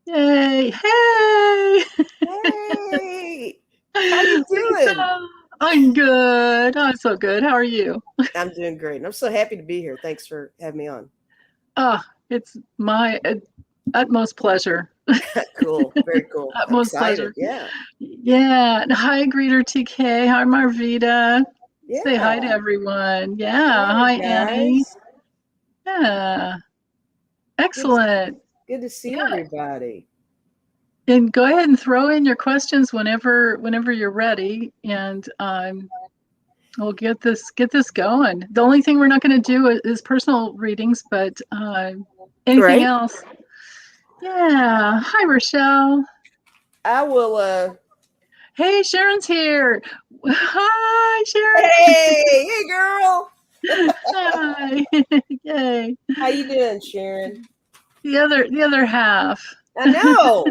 Yay! Hey! Hey, how you doing? Lisa! I'm good. I'm so good. How are you? I'm doing great, and I'm so happy to be here. Thanks for having me on. It's my utmost pleasure. Cool, very cool. I'm Utmost excited. pleasure. Yeah, Yeah. Hi, Greeter TK. Hi, Marvita. Say hi to yeah. everyone. Yeah. Hey Hi, Annie. guys, Yeah. good to, Excellent. good to see Yeah. everybody. And go ahead and throw in your questions whenever you're ready. And we'll get this going. The only thing we're not going to do is personal readings, but anything Right. else? Yeah. Hi, Rochelle. I will. Hey, Sharon's here. Hi, Sharon. Hey, girl. Hi. Yay. How you doing, Sharon? The other half. I know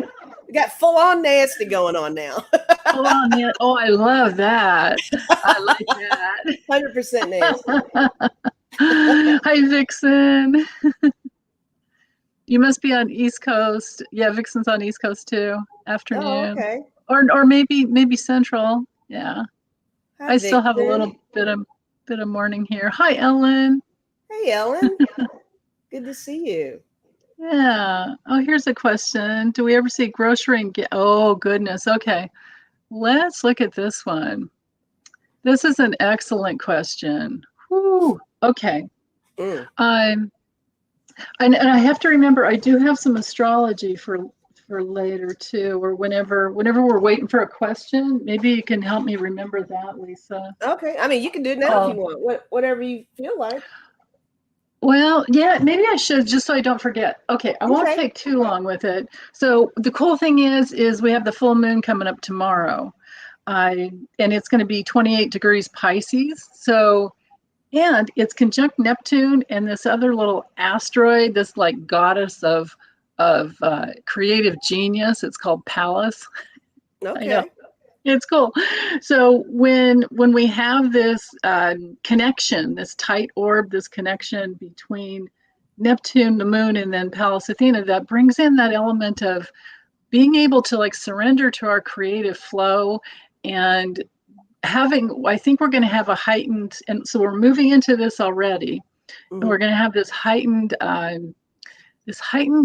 we got full on nasty going on now. Hold on. Yeah. Oh, I love that. I like 100% nasty. that. Hi, Vixen. You must be on East Coast. Yeah, Vixen's on East Coast too. Oh, Afternoon. okay. Or maybe Central. Yeah. Hi, I still have a Vixen. little bit of morning here. Hi, Ellen. Hey, Ellen. Good to see you. Yeah. Oh, here's a question. Do we ever see grocery and get oh goodness. Okay. Let's look at this one. This is an excellent question. Whew. Okay. Mm. Um and I have to remember I do have some astrology for later too, or whenever we're waiting for a question. Maybe you can help me remember that, Lisa. Okay. I mean, you can do it now if you Oh, want. Whatever you feel like. well, yeah, maybe I should just so I don't forget. Okay, I won't Okay. take too long with it. So the cool thing is we have the full moon coming up tomorrow. I and it's going to be 28 degrees Pisces. So and it's conjunct Neptune and this other little asteroid, this like goddess of creative genius. It's called Pallas. I know. Okay. It's cool. So when we have this connection, this tight orb, this connection between Neptune, the moon, and then Pallas Athena, that brings in that element of being able to like surrender to our creative flow and having. I think we're going to have a heightened, and so we're moving into this already, and Hmm. we're going to have this heightened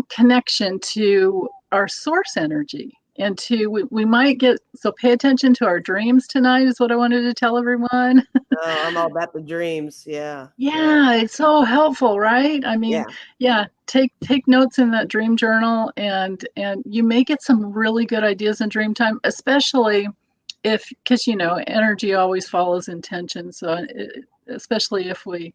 connection to our source energy and to we might get so pay attention to our dreams tonight is what I wanted to tell everyone. Oh, I'm all about the dreams. Yeah. Yeah. Yeah, it's so helpful, right? I mean, Yeah. yeah, take notes in that dream journal and you may get some really good ideas in dream time, especially if because energy always follows intention. So especially if we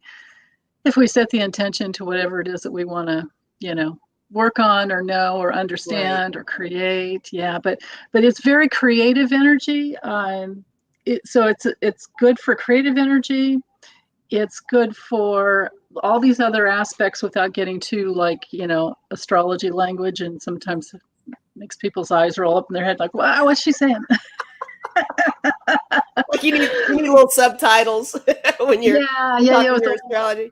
set the intention to whatever it is that we want to, you know, work on or know or Right. understand or create. Yeah, but it's very creative energy. So it's good for creative energy. It's good for all these other aspects without getting too like astrology language, and sometimes it makes people's eyes roll up in their head like, wow, what's she saying? Like you need little subtitles when you're Yeah, yeah, yeah, talking with your the astrology.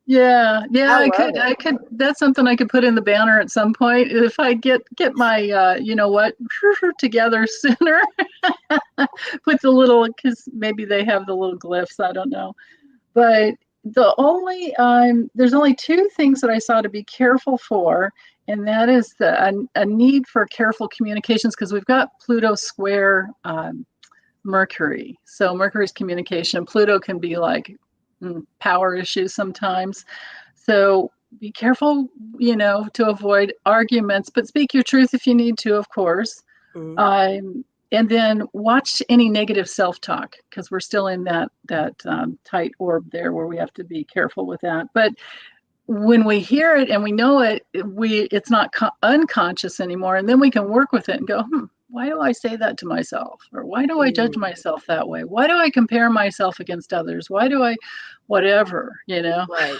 yeah, I I love could, it. I could. That's something I could put in the banner at some point if I get my, together sooner. Put the little, because maybe they have the little glyphs. I don't know, but there's only two things that I saw to be careful for, and that is a need for careful communications because we've got Pluto square Mercury. So Mercury's communication. Pluto can be like power issues sometimes. So be careful, to avoid arguments, but speak your truth if you need to, of course. Hmm. And then watch any negative self-talk because we're still in that tight orb there where we have to be careful with that. But when we hear it and we know it, it's not unconscious anymore, and then we can work with it and go, why do I say that to myself? Or why do I judge Mm. myself that way? Why do I compare myself against others? Why do I, whatever, Right.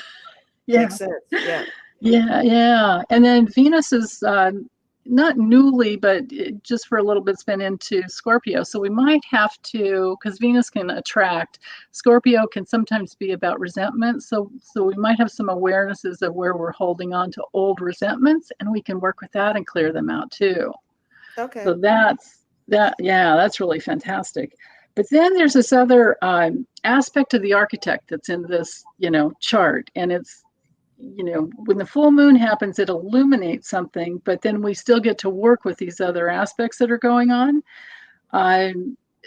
Yeah, Makes sense. Yeah. yeah, yeah. And then Venus is not newly, but just for a little bit, it's been into Scorpio. So we might have to, because Venus can attract, Scorpio can sometimes be about resentment. So we might have some awarenesses of where we're holding on to old resentments, and we can work with that and clear them out too. Okay. So that's really fantastic. But then there's this other aspect of the architect that's in this, chart, and it's, when the full moon happens, it illuminates something, but then we still get to work with these other aspects that are going on.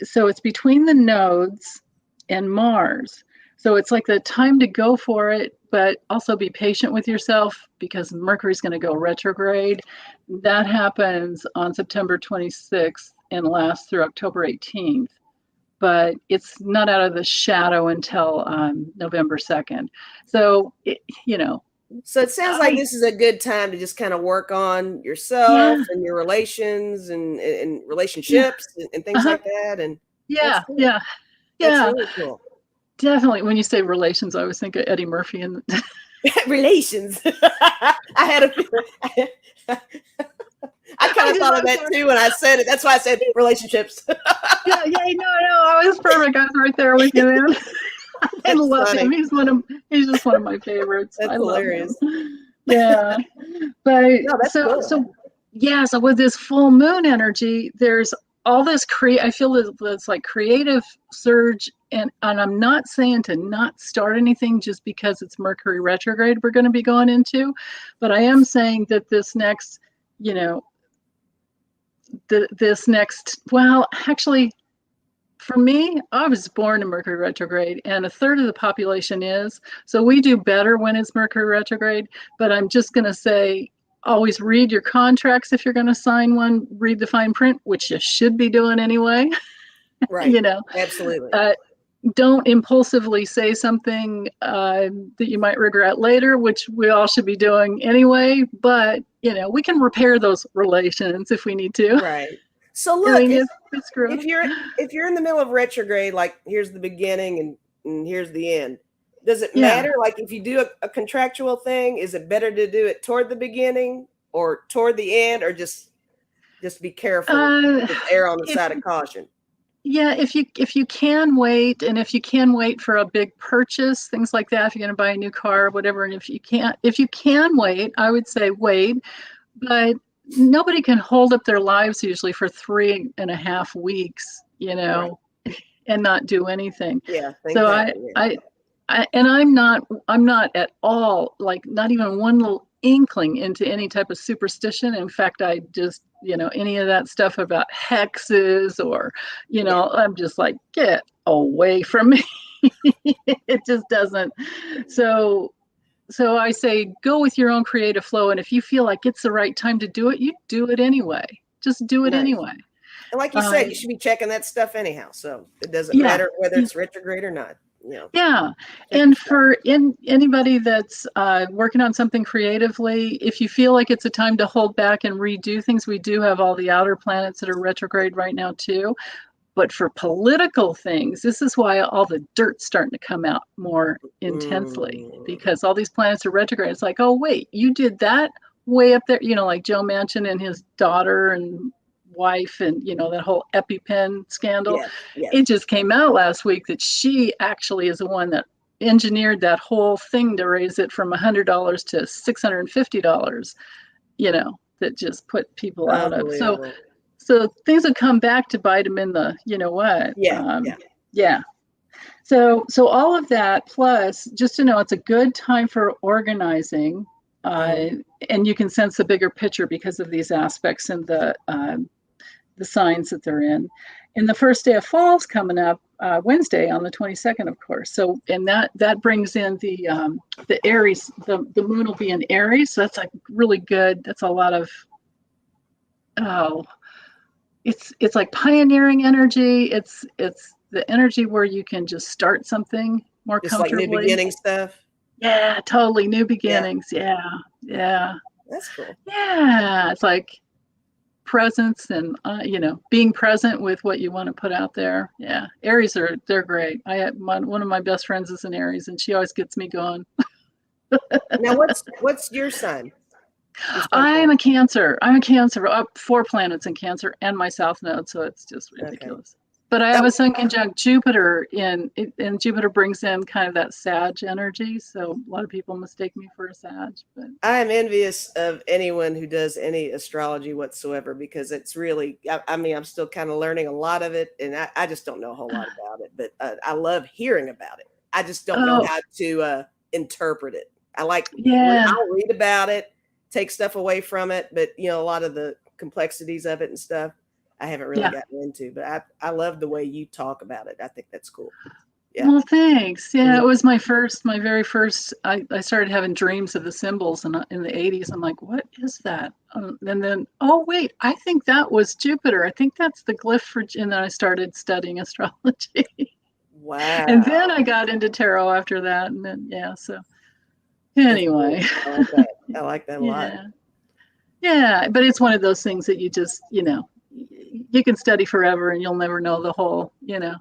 So it's between the nodes and Mars. So it's like the time to go for it, but also be patient with yourself because Mercury's going to go retrograde. That happens on September 26th and lasts through October 18th. But it's not out of the shadow until November 2nd. So, So it sounds like this is a good time to just kind of work on yourself and your relations and relationships and things like that. And that's cool. That's really cool. Definitely. When you say relations, I always think of Eddie Murphy and relations. I kind of thought of that too when I said it. That's why I said relationships. No, I was perfect. I was right there with you, man. I love him. He's just one of my favorites. That's hilarious. Yeah, but that's cool. So with this full moon energy, there's all this I feel this like creative surge, and I'm not saying to not start anything just because it's Mercury retrograde we're going to be going into, but I am saying that this next, actually, for me, I was born in Mercury retrograde, and a third of the population is. So we do better when it's Mercury retrograde, but I'm just going to say, always read your contracts if you're going to sign one, read the fine print, which you should be doing anyway. Right. Absolutely. Don't impulsively say something that you might regret later, which we all should be doing anyway. But, we can repair those relations if we need to. Right. So look, if you're in the middle of retrograde, like here's the beginning and here's the end, does it matter? Like if you do a contractual thing, is it better to do it toward the beginning or toward the end, or just be careful, just err on the side of caution? Yeah, if you can wait, and if you can wait for a big purchase, things like that, if you're going to buy a new car or whatever, and if you can wait, I would say wait. But nobody can hold up their lives usually for 3.5 weeks, right, and not do anything. Yeah. So I'm not at all, like, not even one little inkling into any type of superstition. In fact, I just, any of that stuff about hexes or, I'm just like, get away from me. It just doesn't. So I say, go with your own creative flow. And if you feel like it's the right time to do it, you do it anyway. Just do it anyway. And like you said, you should be checking that stuff anyhow. So it doesn't matter whether it's retrograde or not. Yeah. And for anybody that's working on something creatively, if you feel like it's a time to hold back and redo things, we do have all the outer planets that are retrograde right now too. But for political things, this is why all the dirt's starting to come out more intensely, because all these planets are retrograde. It's like, oh, wait, you did that way up there, like Joe Manchin and his daughter and wife and, that whole EpiPen scandal. Yeah. It just came out last week that she actually is the one that engineered that whole thing to raise it from $100 to $650, that just put people out of. So things have come back to bite them in the, what? Yeah. So all of that, plus just to know it's a good time for organizing, and you can sense the bigger picture because of these aspects and the signs that they're in. And the first day of fall's coming up Wednesday on the 22nd, of course. So, and that brings in the Aries. The moon will be in Aries, so that's like really good. That's a lot of it's like pioneering energy. It's the energy where you can just start something more just comfortably. Like new beginning stuff. Yeah, totally new beginnings. Yeah. That's cool. Yeah, it's like presence and being present with what you want to put out there. Yeah, Aries they're great. I had one of my best friends is an Aries, and she always gets me going. Now, what's your sign? I'm a Cancer. I'm a Cancer. Up 4 planets in Cancer and my South Node, so it's just ridiculous. Okay. But I have a Sun conjunct Jupiter and Jupiter brings in kind of that Sag energy. So a lot of people mistake me for a Sag. But I am envious of anyone who does any astrology whatsoever, because it's really, I mean, I'm still kind of learning a lot of it, and I just don't know a whole lot about it, but I love hearing about it. I just don't know how to interpret it. I like, I'll read about it, take stuff away from it, but a lot of the complexities of it and stuff I haven't really gotten into, but I love the way you talk about it. I think that's cool. Yeah. Well, thanks. Yeah, it was my very first, I started having dreams of the symbols in the 80s. I'm like, what is that? And then, oh, wait, I think that was Jupiter. I think that's the glyph for, and then I started studying astrology. Wow. And then I got into tarot after that. And then, so anyway. I like that a lot. Yeah, but it's one of those things that you just, you can study forever and you'll never know the whole,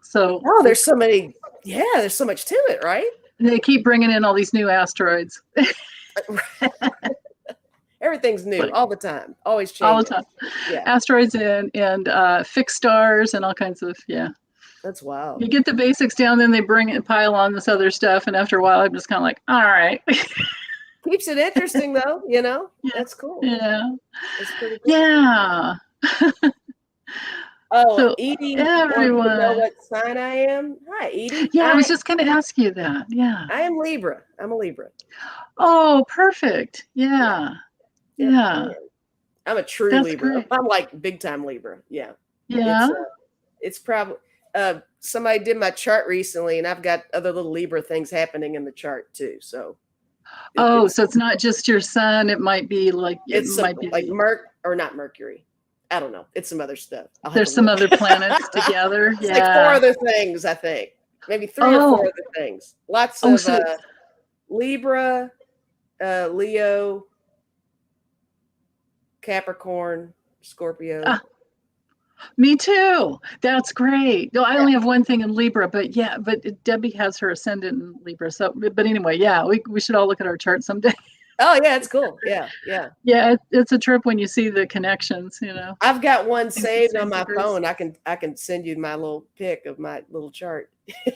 so. Oh, there's so many. Yeah, there's so much to it, right? They keep bringing in all these new asteroids. Everything's new all the time, always changing. All the time. Yeah. Asteroids and fixed stars and all kinds of, That's wild. You get the basics down, then they bring it and pile on this other stuff. And after a while, I'm just kind of like, all right. Keeps it interesting though, Yeah. That's cool. Yeah. That's pretty cool. Yeah. Oh, so Edie, everyone. You know what sign I am? Hi, Edie. Yeah, I was just going to ask you that. Yeah. I am Libra. I'm a Libra. Oh, perfect. Yeah. Yeah. I'm a true Libra. Great. I'm like big time Libra. Yeah. Yeah. It's probably somebody did my chart recently, and I've got other little Libra things happening in the chart too. So. So it's not just your sun. It might be like like not Mercury. I don't know. It's some other stuff. There's some other planets together. It's like 4 other things, I think. Maybe 3 or 4 other things. Lots of Libra, Leo, Capricorn, Scorpio. Me too. That's great. No, I only have one thing in Libra, but Debbie has her ascendant in Libra. So, but anyway, we should all look at our chart someday. Oh yeah, it's cool. Yeah. Yeah, it's a trip when you see the connections. I've got one saved on my phone. I can send you my little pic of my little chart.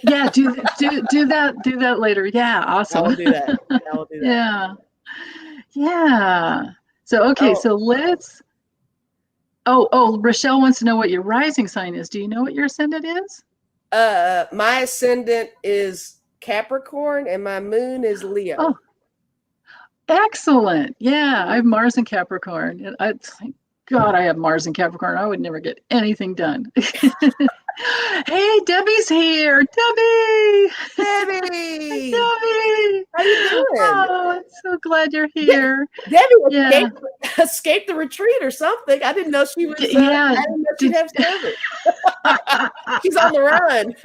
Yeah, do that later. Yeah, awesome. I will do that. Yeah. So so let's. Oh, Rochelle wants to know what your rising sign is. Do you know what your ascendant is? My ascendant is Capricorn and my moon is Leo. Oh, excellent. Yeah, I have Mars in Capricorn. Thank God I have Mars in Capricorn. I would never get anything done. Hey, Debbie's here. Debbie. How you doing? Oh, I'm so glad you're here. Debbie escaped the retreat or something. I didn't know she was. I didn't know she'd have COVID. She's on the run.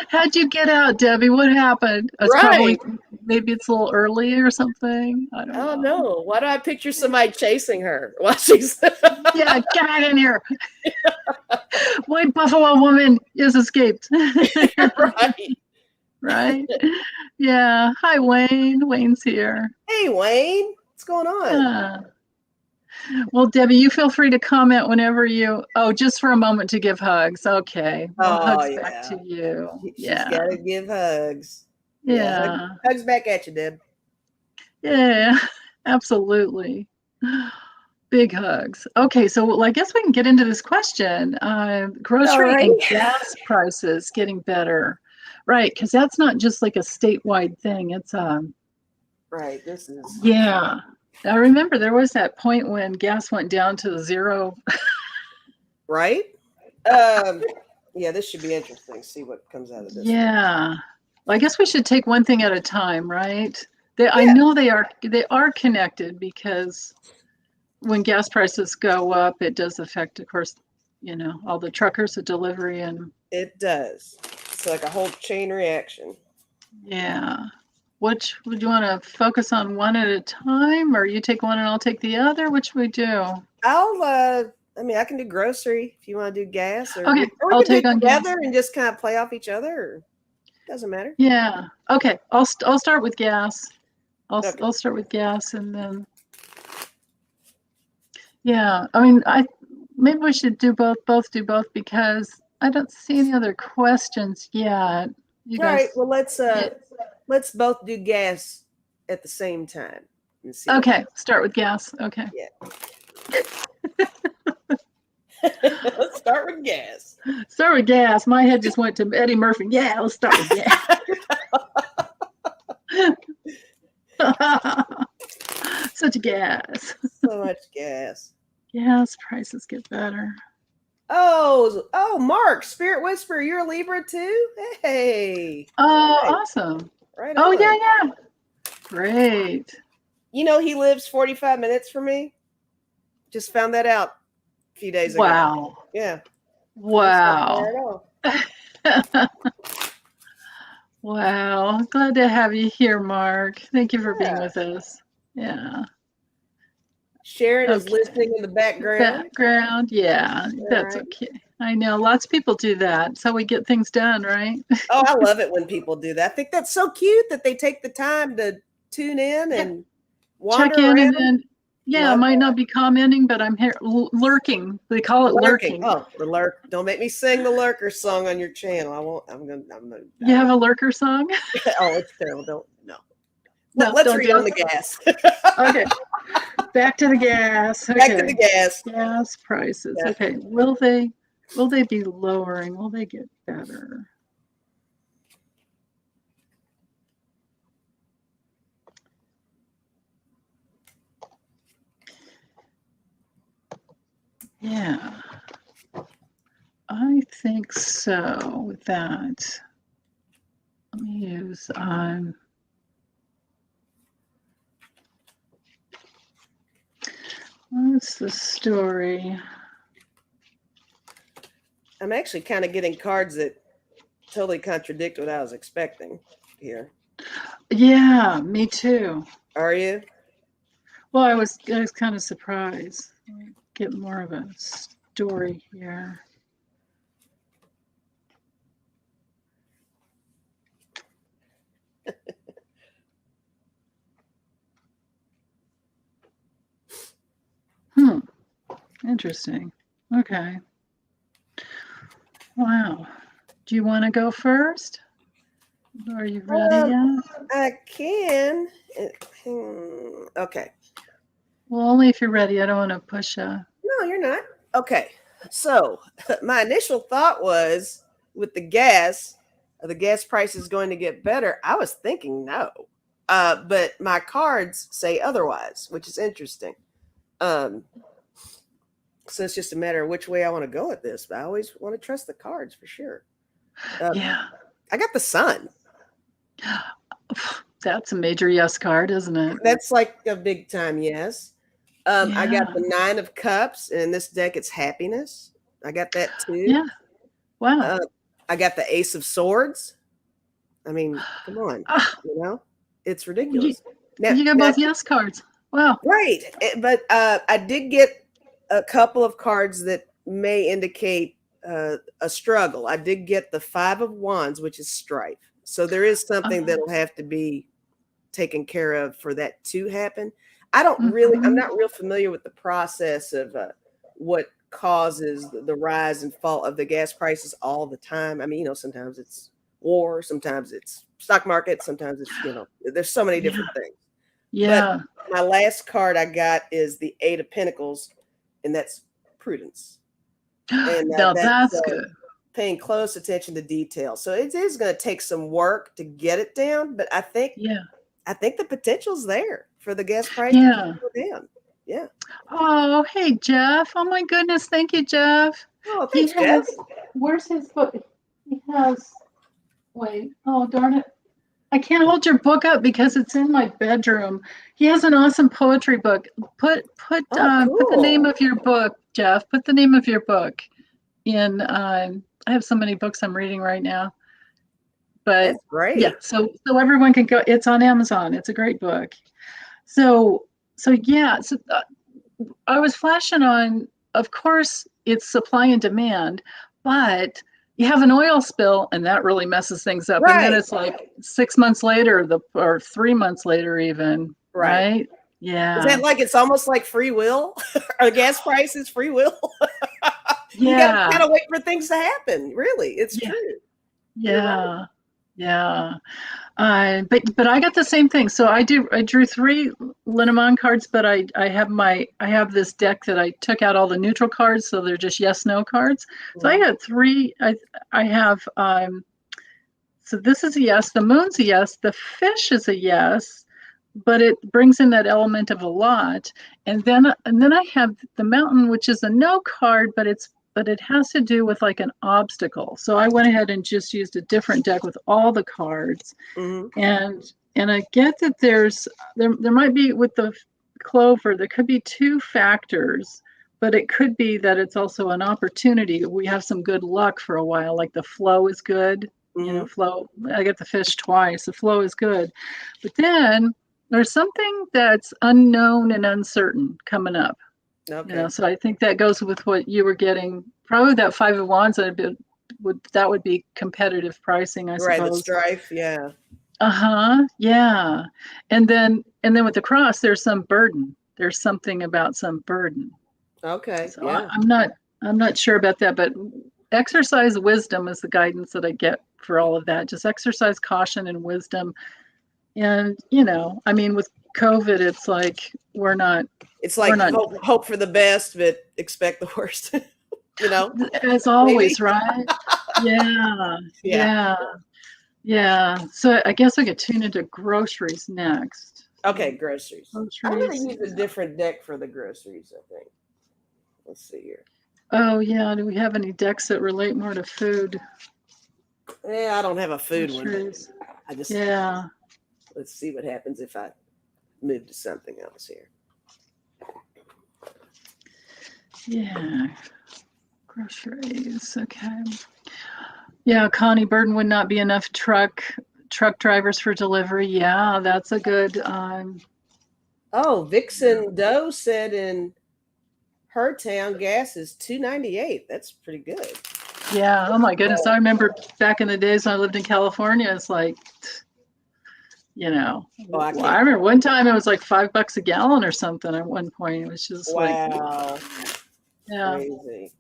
How'd you get out, Debbie? What happened? Probably, maybe it's a little early or something. I don't know. Why do I picture somebody chasing her while she's? Yeah, get out in here. White buffalo woman is escaped. Right. Yeah. Hi, Wayne. Wayne's here. Hey, Wayne. What's going on? Well, Debbie, you feel free to comment whenever you. Oh, just for a moment to give hugs. Okay. Hugs back to you. She's got to give hugs. Yeah. Hugs back at you, Deb. Yeah. Absolutely. Big hugs. Okay, so I guess we can get into this question. Grocery and gas prices getting better, right? Because that's not just like a statewide thing. It's right. This is I remember there was that point when gas went down to 0. Right. Yeah, this should be interesting. See what comes out of this. Yeah. Well, I guess we should take one thing at a time, right? I know they are connected because when gas prices go up, it does affect, of course, all the truckers, the delivery, and it does. It's like a whole chain reaction. Yeah. Which would you want to focus on one at a time, or you take one and I'll take the other? Which we do? I can do grocery if you want to do gas, or okay, I'll take on together and just kind of play off each other. Or, doesn't matter. Yeah. Okay. I'll start with gas. I'll start with gas and then. Yeah. I mean, maybe we should do both do both, because I don't see any other questions yet. You All guys. right. Well, let's both do gas at the same time. Okay. Start with gas. Okay. Yeah. Let's start with gas. Start with gas. My head just went to Eddie Murphy. Yeah, let's start with gas. Such gas. So much gas. Gas prices get better. Oh, Mark, Spirit Whisperer, you're a Libra too? Hey. Oh, right. Awesome. Right on. Yeah. Great. You know, he lives 45 minutes from me. Just found that out a few days ago. Wow. Yeah. Wow. Wow. Glad to have you here, Mark. Thank you for being with us. Yeah. Sharon is listening in the background. Yeah, that's right. Okay. I know lots of people do that. That's how we get things done, right? Oh, I love it when people do that. I think that's so cute that they take the time to tune in and wander check in around. And then, I might not be commenting, but I'm here lurking. They call it lurking. Oh, the lurk. Don't make me sing the lurker song on your channel. I won't. I'm gonna. You have a lurker song? Oh, it's terrible. No. Let's read on the gas. Okay. Back to the gas. Okay. Back to the gas. Gas prices. Yeah. Okay. Will they be lowering? Will they get better? Yeah. I think so with that. Let me use what's the story? I'm actually kind of getting cards that totally contradict what I was expecting here. Yeah, me too. Are you? Well, I was kind of surprised. Get more of a story here. Interesting. Okay. Wow. Do you want to go first? Are you ready yet? I can. Okay. Well, only if you're ready. I don't want to push. No, you're not. Okay. So my initial thought was, with the gas price is going to get better. I was thinking no. But my cards say otherwise, which is interesting. So it's just a matter of which way I want to go with this. But I always want to trust the cards for sure. Yeah. I got the sun. That's a major yes card, isn't it? That's like a big time yes. I got the 9 of Cups, and in this deck it's happiness. I got that too. Yeah. Wow. I got the Ace of Swords. I mean, come on. It's ridiculous. You got both yes cards. Wow. Right. But I did get a couple of cards that may indicate a struggle. I did get the 5 of Wands, which is strife. So there is something that'll have to be taken care of for that to happen. I don't really, I'm not real familiar with the process of what causes the rise and fall of the gas prices all the time. I mean, sometimes it's war, sometimes it's stock market, sometimes it's, there's so many different things. Yeah. But my last card I got is the 8 of Pentacles, and that's prudence. And that's good. Paying close attention to detail. So it is going to take some work to get it down, but I think the potential's there for the gas price to go down. Yeah. Oh, hey, Jeff. Oh, my goodness. Thank you, Jeff. Oh, thanks, Jeff. Where's his book? He has, wait. Oh, darn it. I can't hold your book up because it's in my bedroom. He has an awesome poetry book. Put the name of your book, Jeff. Put the name of your book in. I have so many books I'm reading right now. But that's great. Yeah, so everyone can go. It's on Amazon. It's a great book. So I was flashing on. Of course, it's supply and demand, but you have an oil spill, and that really messes things up. Right. And then it's like 6 months later, or 3 months later, even. Right. Yeah. Is that like it's almost like free will? Or gas prices free will? You Yeah. gotta wait for things to happen. Really, it's true. Yeah. Right. Yeah. But I got the same thing. So I drew 3 Lenormand cards, but I have this deck that I took out all the neutral cards, so they're just yes no cards. So I got 3. I have so this is a yes, the moon's a yes, the fish is a yes, but it brings in that element of a lot. And then I have the mountain, which is a no card, but it has to do with like an obstacle. So I went ahead and just used a different deck with all the cards. And I get that there might be with the clover, there could be 2 factors, but it could be that it's also an opportunity. We have some good luck for a while, like the flow is good. You know, flow. I get the fish twice. The flow is good, but then there's something that's unknown and uncertain coming up. Okay. You know, so I think that goes with what you were getting. Probably that 5 of Wands would be competitive pricing, I suppose. Right, the strife, yeah. Yeah. And then with the cross, there's some burden. There's something about some burden. Okay. So yeah. I'm not sure about that, but exercise wisdom is the guidance that I get for all of that. Just exercise caution and wisdom. And, you know, I mean, with COVID, it's like hope for the best, but expect the worst. You know, as always, right? Yeah. So I guess I could tune into groceries next. Okay, groceries. I'm going to use a different deck for the groceries, I think. Let's see here. Oh, yeah. Do we have any decks that relate more to food? Yeah, I don't have a food one. I just, let's see what happens if I move to something else here. Yeah. Groceries. Okay. Yeah, Connie, burden would not be enough truck drivers for delivery. Yeah, that's a good. Oh, Vixen Doe said in her town gas is $2.98. That's pretty good. Yeah. Oh my goodness, I remember back in the days when I lived in California. It's like, you know, I remember one time it was like $5 a gallon or something. At one point, it was just wow. Yeah. Crazy.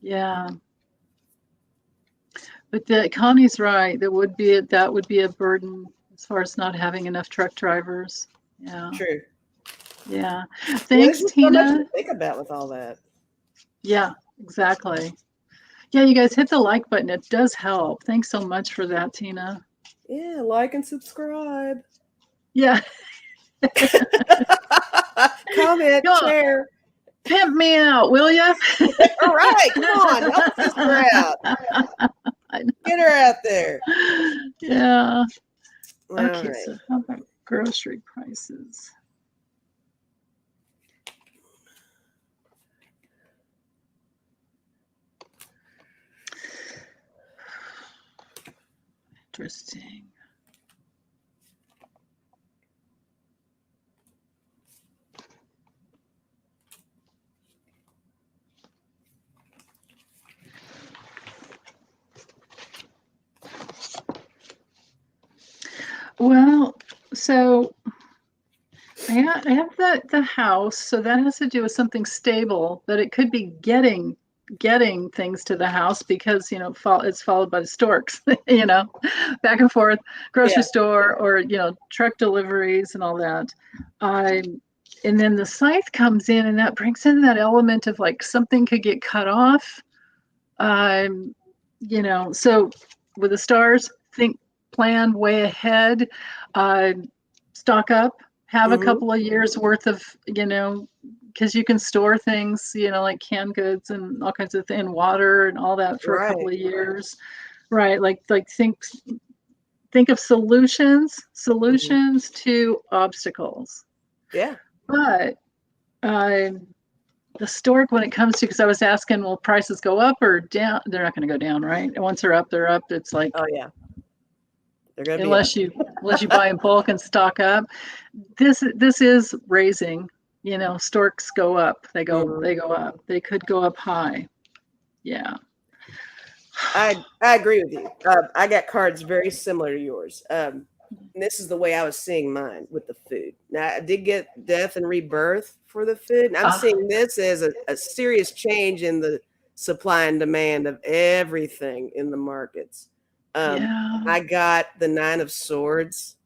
Yeah. But Connie's right. That would be a burden as far as not having enough truck drivers. Yeah. True. Yeah. Thanks, Tina. So much to think about with all that. Yeah, exactly. Yeah, you guys hit the like button. It does help. Thanks so much for that, Tina. Yeah, like and subscribe. Yeah. Comment, share. Pimp me out, will you? All right, come on, help sister out. Get her out there. Yeah. Okay, right. so how about grocery prices? Interesting. Well, so I have the house, so that has to do with something stable, but it could be getting things to the house because, you know, it's followed by the storks, you know, back and forth, grocery store or, you know, truck deliveries and all that. And then the scythe comes in and that brings in that element of like something could get cut off. You know, so with the stars, plan way ahead, stock up, have a couple of years worth of, you know, because you can store things, you know, like canned goods and all kinds of things, water and all that for a couple of years, right? Like think of solutions to obstacles. Yeah. But the stork, when it comes to, because I was asking, will prices go up or down? They're not going to go down, right? And once they're up, they're up. It's like, oh yeah, they're going to unless you buy in bulk and stock up. This is raising. You know, storks go up. They go up. They could go up high. Yeah. I agree with you. I got cards very similar to yours. and this is the way I was seeing mine with the food. Now, I did get death and rebirth for the food. And I'm seeing this as a serious change in the supply and demand of everything in the markets. I got the 9 of Swords.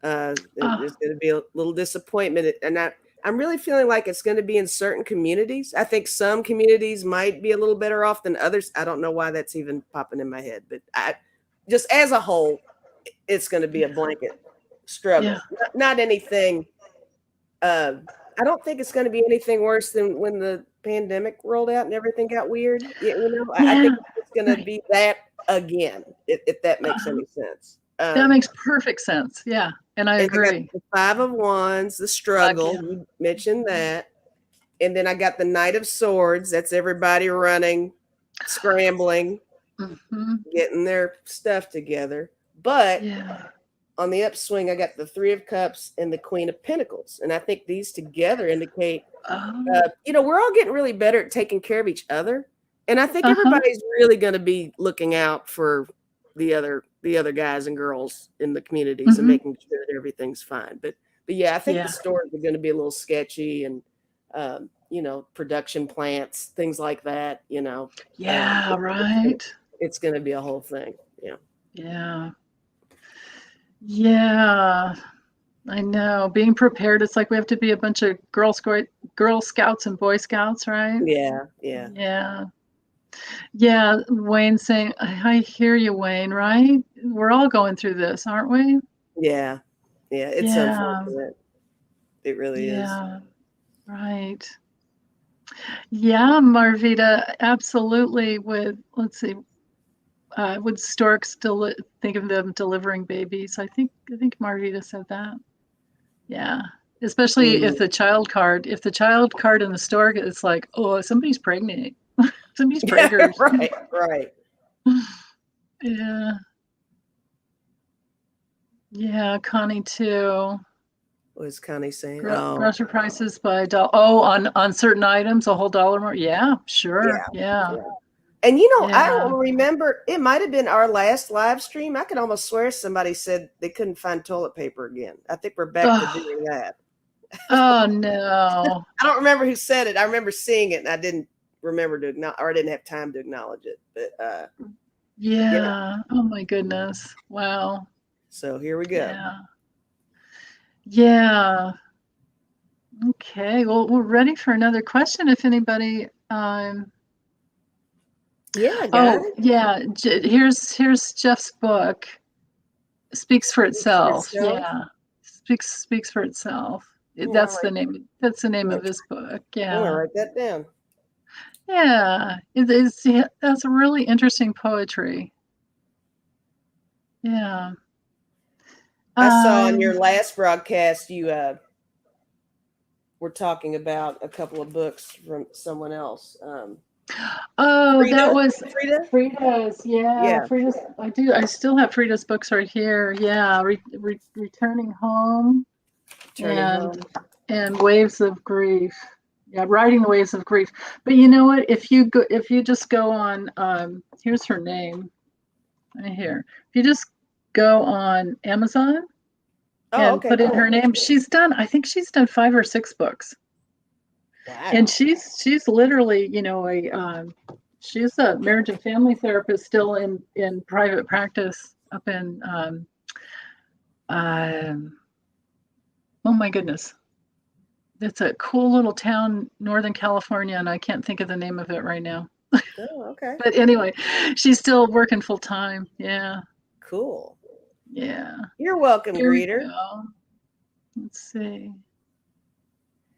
There's going to be a little disappointment. And I'm really feeling like it's going to be in certain communities. I think some communities might be a little better off than others. I don't know why that's even popping in my head, but just as a whole, it's going to be a blanket struggle. Not anything. I don't think it's going to be anything worse than when the pandemic rolled out and everything got weird. I think it's going to be that again, if that makes any sense. That makes perfect sense. Yeah. And I agree. The 5 of Wands, the struggle. You mentioned that. And then I got the Knight of Swords. That's everybody running, scrambling, getting their stuff together. But on the upswing, I got the 3 of Cups and the Queen of Pentacles. And I think these together indicate, we're all getting really better at taking care of each other. And I think everybody's really going to be looking out for the other guys and girls in the communities and making sure that everything's fine. But yeah, I think the stores are going to be a little sketchy and, production plants, things like that, Yeah, right. It's going to be a whole thing. Yeah. Yeah. Yeah. I know. Being prepared, it's like we have to be a bunch of Girl Scouts and Boy Scouts, right? Yeah. Yeah. Yeah. Yeah. Wayne saying, I hear you, Wayne, right? We're all going through this, aren't we? Yeah. Yeah. It's unfortunate. It really is. Yeah. Right. Yeah, Marvita, absolutely. Would storks still think of them delivering babies? I think Marvita said that. Yeah. Especially if the child card in the stork is like, oh, somebody's pregnant. Somebody's pregnant. Right. Yeah. Yeah, Connie too. What is Connie saying? Grocery prices by on certain items, a whole $1 more. Yeah, sure. Yeah. And I don't remember. It might have been our last live stream. I could almost swear somebody said they couldn't find toilet paper again. I think we're back to doing that. Oh no! I don't remember who said it. I remember seeing it, and I didn't remember to acknowledge, or I didn't have time to acknowledge it. But yeah. Oh my goodness! Wow. So here we go. Yeah. Okay. Well, we're ready for another question. If anybody. Here's Jeff's book. Speaks for itself. Yeah. Speaks for itself. That's the name. That's the name of his book. Yeah. I'm gonna write that down. Yeah. That's really interesting poetry. Yeah. I saw on your last broadcast you were talking about a couple of books from someone else. Frieda? That was Frieda? Frieda's. Yeah. Frieda's. I still have Frieda's books right here. Yeah. Returning Home. And Waves of Grief. Yeah, Riding the Waves of Grief. But you know what? If you just go on, here's her name right here. If you just go on Amazon and put in her name, I think she's done 5 or 6 books. Wow. And she's literally, she's a marriage and family therapist still in private practice up in oh my goodness. It's a cool little town, Northern California, and I can't think of the name of it right now. Oh, okay. But anyway, she's still working full time. Yeah. Cool. Yeah. You're welcome, Greeter. Let's see.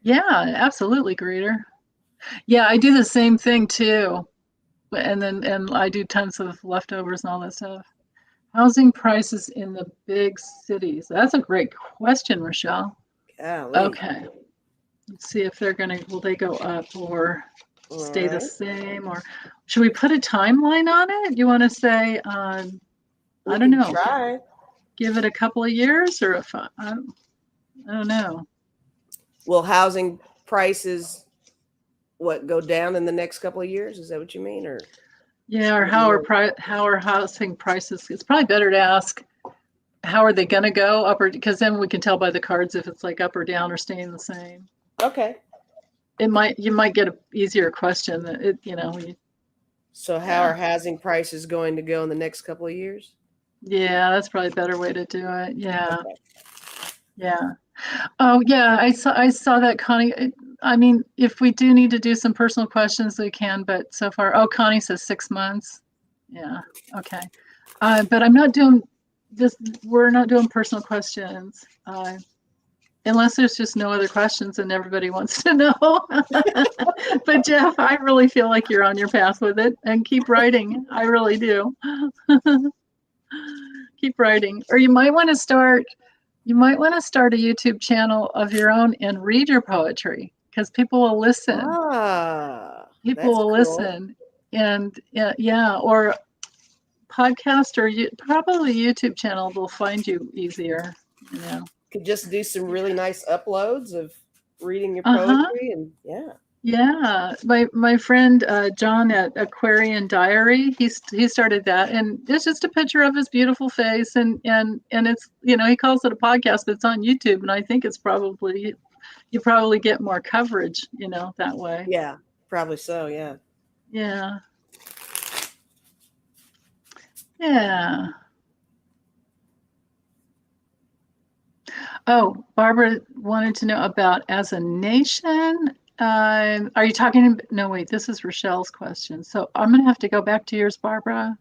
Yeah, absolutely, Greeter. Yeah, I do the same thing too. And I do tons of leftovers and all that stuff. Housing prices in the big cities. That's a great question, Rochelle. Golly. Okay. Let's see if will they go up or stay the same, or should we put a timeline on it? You want to say, I don't know. Try. Give it a couple of years, or I don't know. Will housing prices go down in the next couple of years? Is that what you mean, or? Yeah, or how are housing prices? It's probably better to ask how are they going to go up or, because then we can tell by the cards if it's like up or down or staying the same. Okay. You might get an easier question that it, So how are housing prices going to go in the next couple of years? Yeah, that's probably a better way to do it. Yeah. Okay. Yeah. Oh yeah, I saw that, Connie. I mean, if we do need to do some personal questions, we can, but so far, oh, Connie says 6 months. Yeah. Okay. But I'm not doing this. We're not doing personal questions. Unless there's just no other questions and everybody wants to know. But Jeff, I really feel like you're on your path with it, and keep writing. I really do. Keep writing. Or you might want to start a YouTube channel of your own and read your poetry, because people will listen. People will listen. And yeah, or podcast, or probably YouTube channel will find you easier. Could just do some really nice uploads of reading your poetry, and yeah. My friend John at Aquarian Diary, he started that, and it's just a picture of his beautiful face, and it's, he calls it a podcast, but it's on YouTube, and I think it's probably, you probably get more coverage, that way. Yeah, probably so. Yeah. Oh, Barbara wanted to know about as a nation. Are you talking? No, wait, this is Rochelle's question. So I'm going to have to go back to yours, Barbara.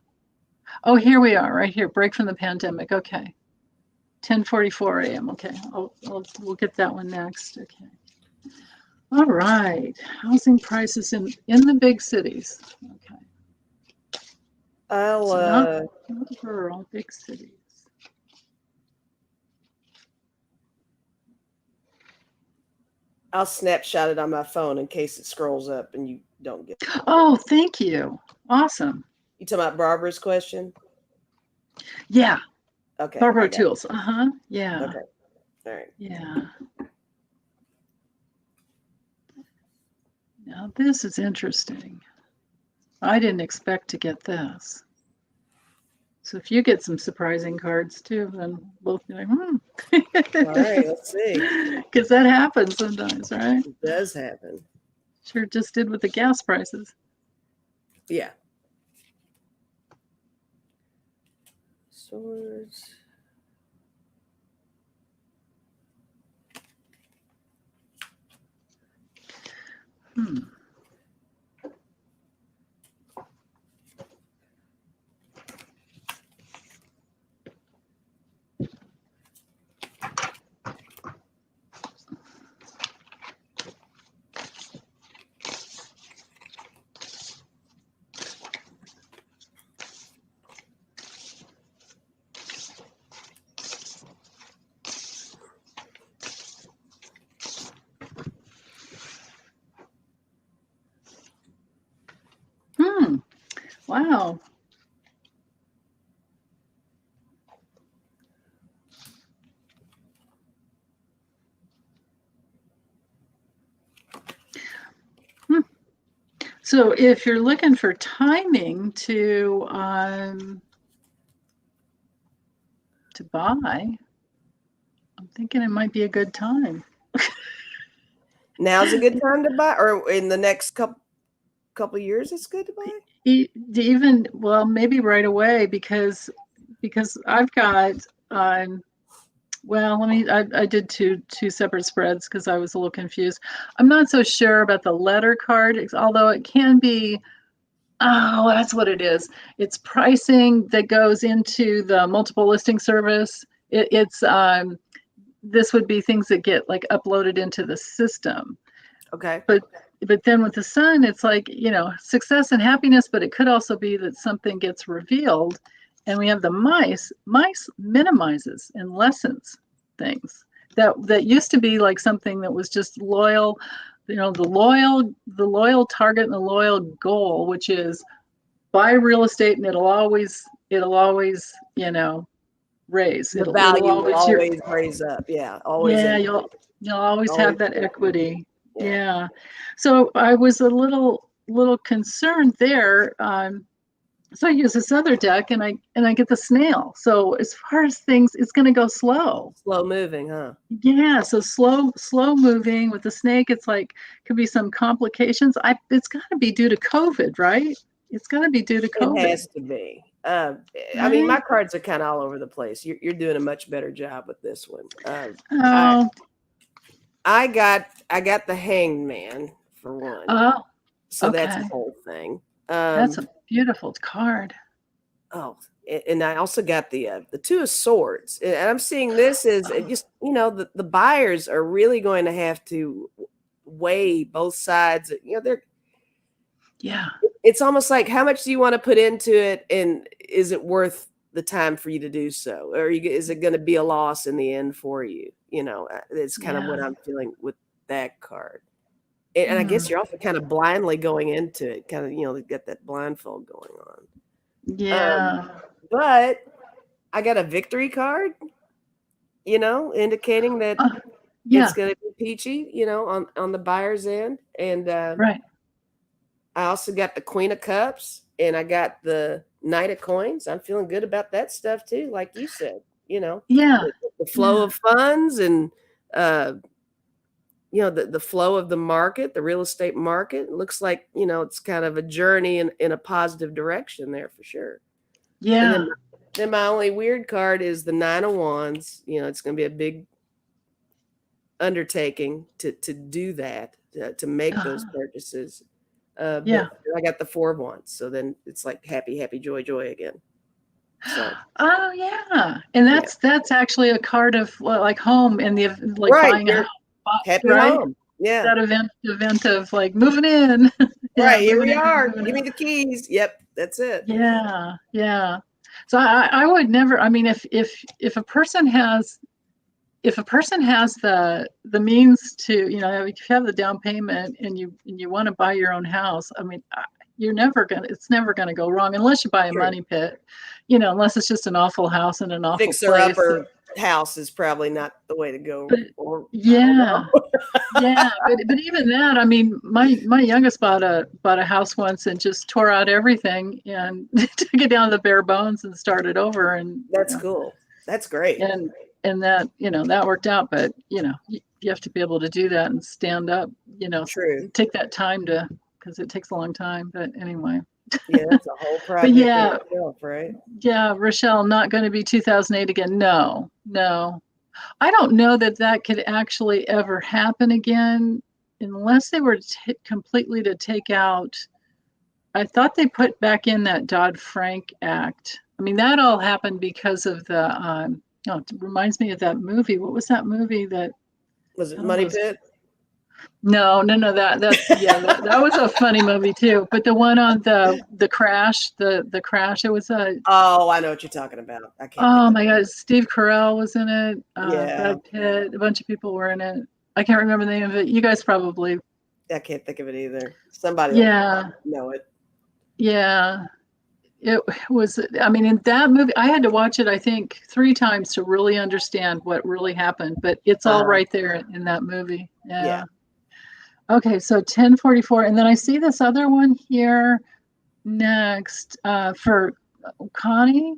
Oh, here we are, right here. Break from the pandemic. Okay. 10:44 a.m. Okay. We'll get that one next. Okay. All right. Housing prices in the big cities. Okay. Not rural, big cities. I'll snapshot it on my phone in case it scrolls up and you don't get it. Oh, thank you. Awesome. You talking about Barbara's question? Yeah. Okay. Barbara Tools. Yeah. Okay. All right. Yeah. Now this is interesting. I didn't expect to get this. So if you get some surprising cards too, then we'll be like, All right, let's see. Because that happens sometimes, right? It does happen. Sure just did with the gas prices. Yeah. Swords. Wow. So if you're looking for timing to buy, I'm thinking it might be a good time. Now's a good time to buy, or in the next couple years it's good to buy? Even, well, maybe right away, because I've got well, I did two separate spreads because I was a little confused. I'm not so sure about the letter card, although it can be, oh, that's what it is. It's pricing that goes into the multiple listing service. It's this would be things that get like uploaded into the system. Okay. But then with the sun, it's like, success and happiness, but it could also be that something gets revealed. And we have the mice. Mice minimizes and lessens things that used to be like something that was just loyal, the loyal target and the loyal goal, which is buy real estate and it'll always, raise. The value will always raise up. Yeah, always. Yeah, you'll always have that equity. Yeah. So I was a little concerned there. So I use this other deck, and I get the snail. So as far as things, it's going to go slow. Slow moving, huh? Yeah. So slow moving with the snake. It's like could be some complications. It's got to be due to COVID, right? It's got to be due to COVID. It has to be. I mean, my cards are kind of all over the place. You're doing a much better job with this one. I got the Hanged Man for one. Oh, so okay. that's a whole thing. That's a beautiful card. Oh, and I also got the Two of Swords, and I'm seeing this as just the buyers are really going to have to weigh both sides. They're It's almost like how much do you want to put into it, and is it worth the time for you to do so, or is it going to be a loss in the end for you? It's kind of what I'm feeling with that card. And I guess you're also kind of blindly going into it, kind of, get that blindfold going on. Yeah. But I got a victory card, indicating that it's going to be peachy, on the buyer's end. And right. I also got the Queen of Cups, and I got the Knight of Coins. I'm feeling good about that stuff too, like you said, Yeah. The flow of funds and the flow of the market, the real estate market. It looks like, it's kind of a journey in a positive direction there for sure. Yeah. And then my only weird card is the Nine of Wands. It's going to be a big undertaking to do that, to make those purchases. But I got the Four of Wands. So then it's like happy, happy, joy, joy again. So. Oh yeah. And that's actually a card of like home and the like buying a house. Happy home. Yeah. That event of like moving in. Right. Here we are. Give me the keys. Yep. That's it. Yeah. Yeah. So I would never, I mean, if a person has the means to, if you have the down payment and you want to buy your own house, I mean, it's never gonna go wrong unless you buy a money pit, unless it's just an awful house in an awful place. House is probably not the way to go. But even that, I mean, my youngest bought a house once and just tore out everything and took it down to the bare bones and started over. And that's cool. That's great. And that, that worked out. But you have to be able to do that and stand up. True. Take that time because it takes a long time. But anyway. Yeah, that's a whole project. Itself, right? Yeah, Rochelle, not going to be 2008 again. No. I don't know that could actually ever happen again unless they were completely to take out. I thought they put back in that Dodd-Frank Act. I mean, that all happened because of the, it reminds me of that movie. What was that movie that? Was it Money Pit? No, that was a funny movie too. But the one on the crash, the crash, it was a. Oh, I know what you're talking about. I can't. Oh my God, Steve Carell was in it. Brad Pitt, a bunch of people were in it. I can't remember the name of it. You guys probably. I can't think of it either. Somebody. Know it. Yeah, it was. I mean, in that movie, I had to watch it, I think, 3 times to really understand what really happened. But it's all right there in that movie. Yeah. Okay, so 1044, and then I see this other one here next for Connie.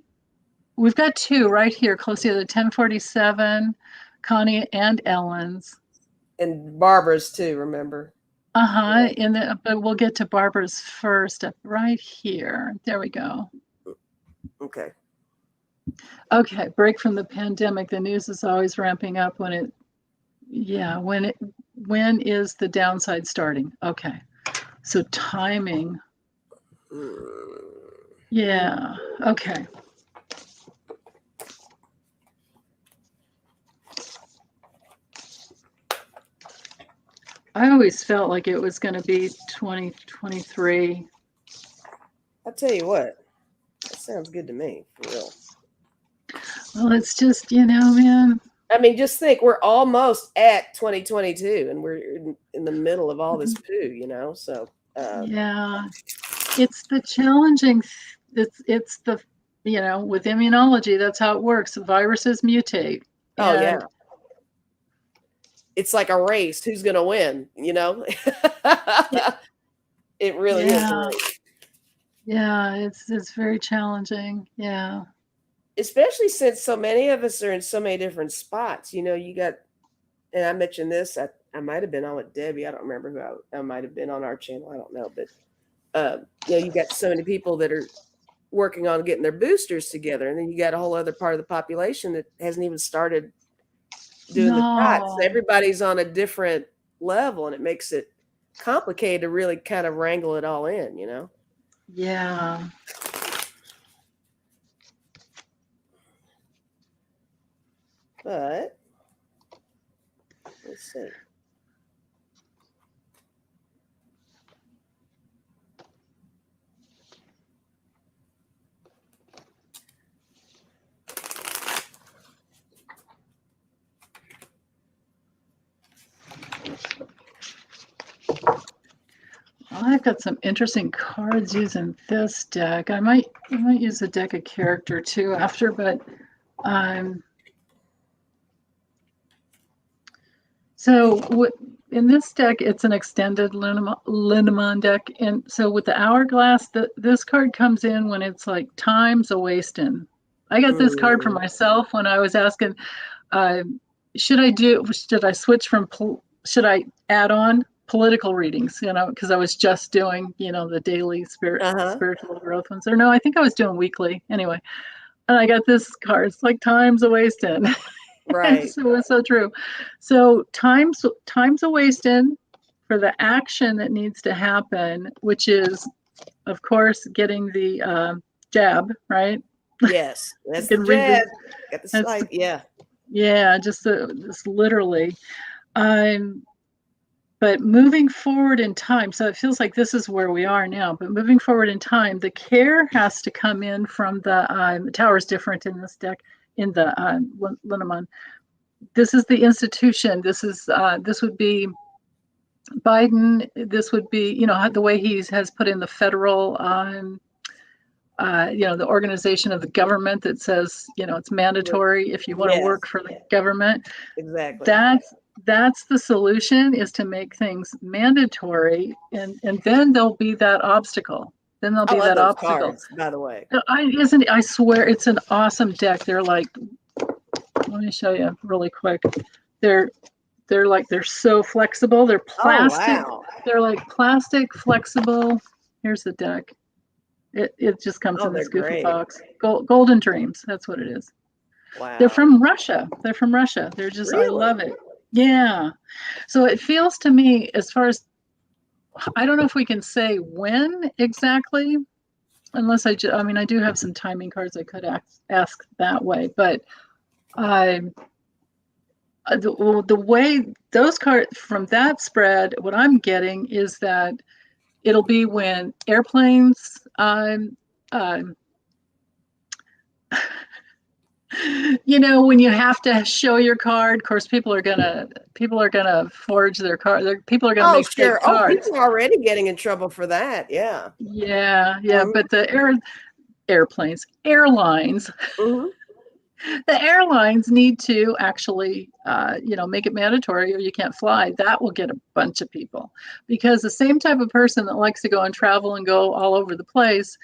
We've got 2 right here, close to the 1047, Connie and Ellen's. And Barbara's too, remember? But we'll get to Barbara's first right here. There we go. Okay. Okay, break from the pandemic. The news is always ramping up when is the downside starting? Okay. So timing. Yeah. Okay. I always felt like it was going to be 2023. I'll tell you what. That sounds good to me, for real. Well, it's just, man. I mean, just think, we're almost at 2022 and we're in the middle of all this poo, so. Yeah, it's the challenging, it's the, with immunology, that's how it works. Viruses mutate. Oh, yeah. It's like a race. Who's going to win, It really is a race. Yeah, it's very challenging. Yeah. Especially since so many of us are in so many different spots. You know, you got, and I mentioned this, I might have been on with Debbie. I don't remember who I might have been on our channel. I don't know. But, you know, you got so many people that are working on getting their boosters together. And then you got a whole other part of the population that hasn't even started doing the shots. So No. everybody's on a different level, and it makes it complicated to really kind of wrangle it all in, you know? Yeah. But let's see. Well, I've got some interesting cards using this deck. I might use a deck of character too after, but so in this deck, it's an extended Linneman deck, and so with the hourglass, this card comes in when it's like time's a wasting. I got this card for myself when I was asking, should I switch from should I add on political readings, you know, because I was just doing, you know, the daily spiritual growth ones, or no, I think I was doing weekly anyway. And I got this card. It's like time's a wasting. Right. So it's so true. So time's a wasting for the action that needs to happen, which is, of course, getting the jab, right? Yes, that's the jab. Got the slide. Yeah. Yeah, just literally. But moving forward in time, so it feels like this is where we are now, but moving forward in time, the care has to come in from the tower is different in this deck, in the Linneman. This is the institution. This would be Biden. This would be, you know, the way he has put in the federal, you know, the organization of the government that says, you know, it's mandatory if you want to work for the government. Exactly. That's the solution, is to make things mandatory, and then there'll be that obstacle. Then there'll be that obstacle. Cards, by the way. I swear it's an awesome deck. They're like, let me show you really quick. They're so flexible. They're plastic. Oh, wow. They're like plastic flexible. Here's the deck. It just comes in this goofy box. Golden Dreams. That's what it is. Wow. They're from Russia. They're just, really? I love it. Yeah. So it feels to me, as far as, I don't know if we can say when exactly, unless I mean, I do have some timing cards I could ask that way, but the way those cards from that spread, what I'm getting is that it'll be when airplanes, you know, when you have to show your card, of course, people are gonna forge their card. People are gonna make fake cards. People are already getting in trouble for that. Yeah. Yeah. But the airlines, the airlines need to actually, you know, make it mandatory, or you can't fly. That will get a bunch of people, because the same type of person that likes to go and travel and go all over the place,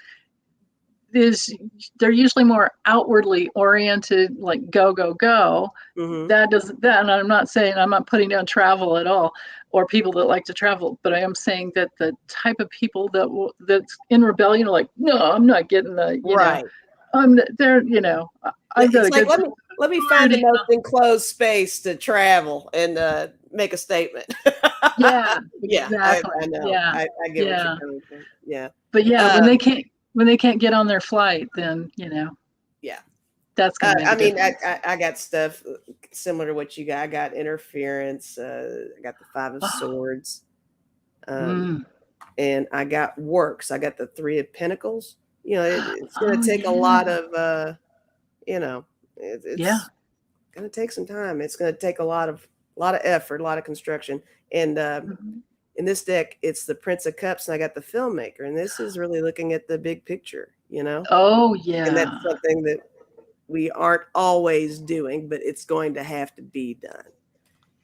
they're usually more outwardly oriented, like go. That doesn't, and I'm not saying, I'm not putting down travel at all, or people that like to travel, but I am saying that the type of people that's in rebellion are like, no, I'm not getting the, you know, they're, you know, I've got like, let me find the most enclosed space to travel and make a statement. Yeah, exactly. I know. Yeah, I get what you're coming from. Yeah, but yeah, when they can't get on their flight, then, you know, that's gonna make I mean, I got stuff similar to what you got. I got interference. I got the 5 of Swords, and I got works. I got the 3 of Pentacles. You know, it's going to take a lot of, you know, it's going to take some time. It's going to take a lot of effort, a lot of construction. And in this deck, it's the Prince of Cups, and I got the Filmmaker. And this is really looking at the big picture, you know? Oh, yeah. And that's something that we aren't always doing, but it's going to have to be done.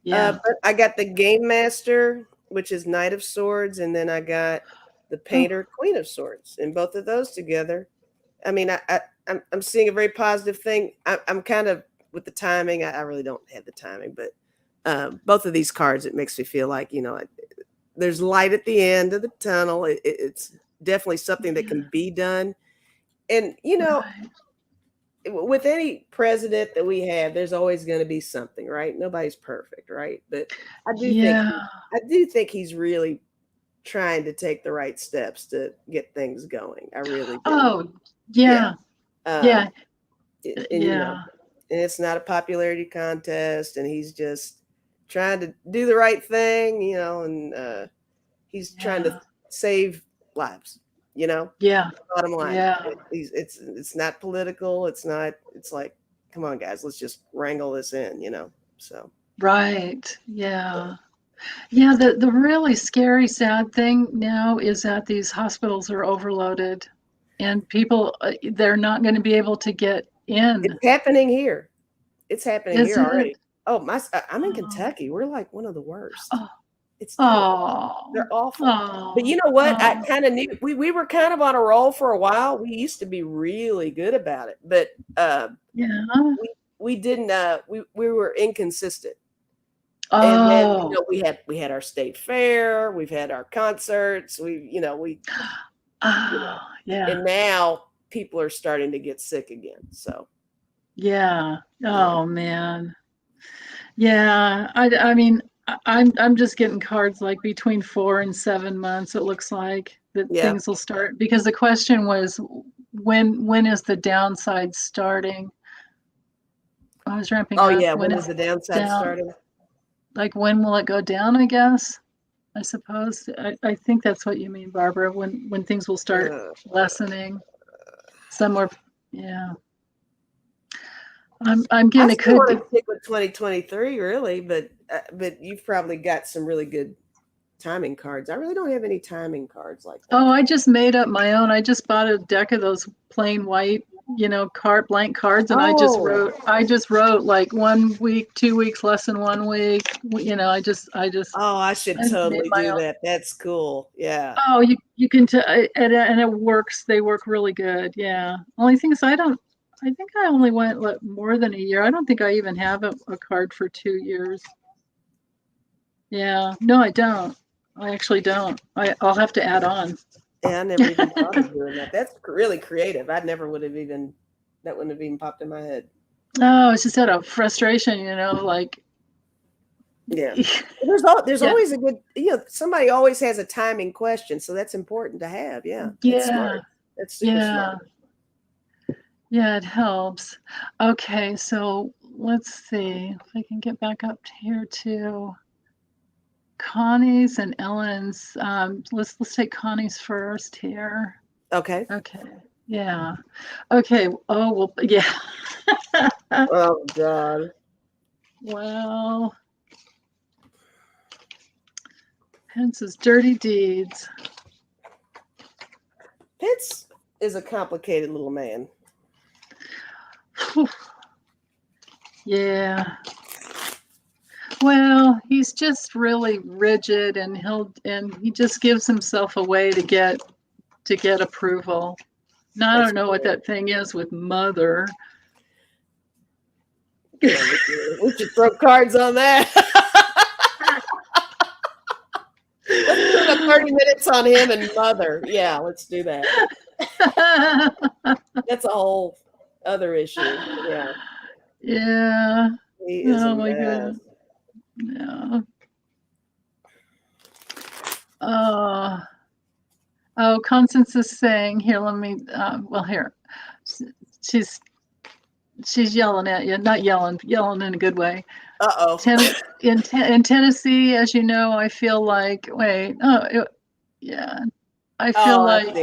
Yeah. But I got the Game Master, which is Knight of Swords, and then I got the painter, Queen of Swords, and both of those together. I mean, I'm seeing a very positive thing. I'm kind of with the timing. I really don't have the timing, but both of these cards, it makes me feel like, there's light at the end of the tunnel. It's definitely something that can be done. And, with any president that we have, there's always going to be something, right? Nobody's perfect, right? But I do think he's really trying to take the right steps to get things going. I really do. Oh, yeah. And it's not a popularity contest, and he's just trying to do the right thing, and he's trying to save lives, bottom line. It's not political. It's like, come on, guys, let's just wrangle this in, so. Right. Yeah. Yeah. The really scary, sad thing now is that these hospitals are overloaded and people, they're not going to be able to get in. It's happening here. It's happening here already. It? Oh, I'm in Kentucky. We're like one of the worst. It's terrible. They're awful. But you know what? I kind of knew we were kind of on a roll for a while. We used to be really good about it, but we didn't. We were inconsistent. And then we had our state fair. We've had our concerts. And now people are starting to get sick again. So. Yeah. Oh man. Yeah. I mean, I'm just getting cards like between 4 and 7 months. It looks like that things will start, because the question was, when is the downside starting? I was ramping up. Oh yeah. When is the downside starting? Like, when will it go down? I guess. I suppose. I think that's what you mean, Barbara. When things will start lessening. Somewhere. Yeah. I'm getting I still want to stick with 2023, really, but you've probably got some really good timing cards. I really don't have any timing cards like that. Oh, I just made up my own. I just bought a deck of those plain white, blank cards, and I just wrote like 1 week, 2 weeks, less than 1 week. I just. Oh, I should totally do that. That's cool. Yeah. Oh, you can and it works. They work really good. Yeah. Only thing is, I think I only went more than a year. I don't think I even have a card for 2 years. Yeah. No, I don't. I actually don't. I'll have to add on. Yeah, I never even thought of doing that. That's really creative. I never would have even, that wouldn't have even popped in my head. Oh, it's just out of frustration, like. Yeah. There's always a good, somebody always has a timing question. So that's important to have. Yeah. That's smart. That's super smart. Yeah, it helps. Okay, so let's see if I can get back up here to Connie's and Ellen's. Let's take Connie's first here. Okay. Yeah. Okay. Oh well. Yeah. Oh God. Well, Pence's dirty deeds. Pence is a complicated little man. Yeah. Well, he's just really rigid, and he just gives himself away to get approval. Now, I don't know what that thing is with mother. We should throw cards on that. Let's do the 30 minutes on him and mother. Yeah, let's do that. That's a whole other issue. Yeah. Yeah. He is oh my goodness. Yeah. Oh, Constance is saying here. Let me. Here. She's yelling at you. Not yelling in a good way. In Tennessee, as you know, I feel like. Wait. I feel like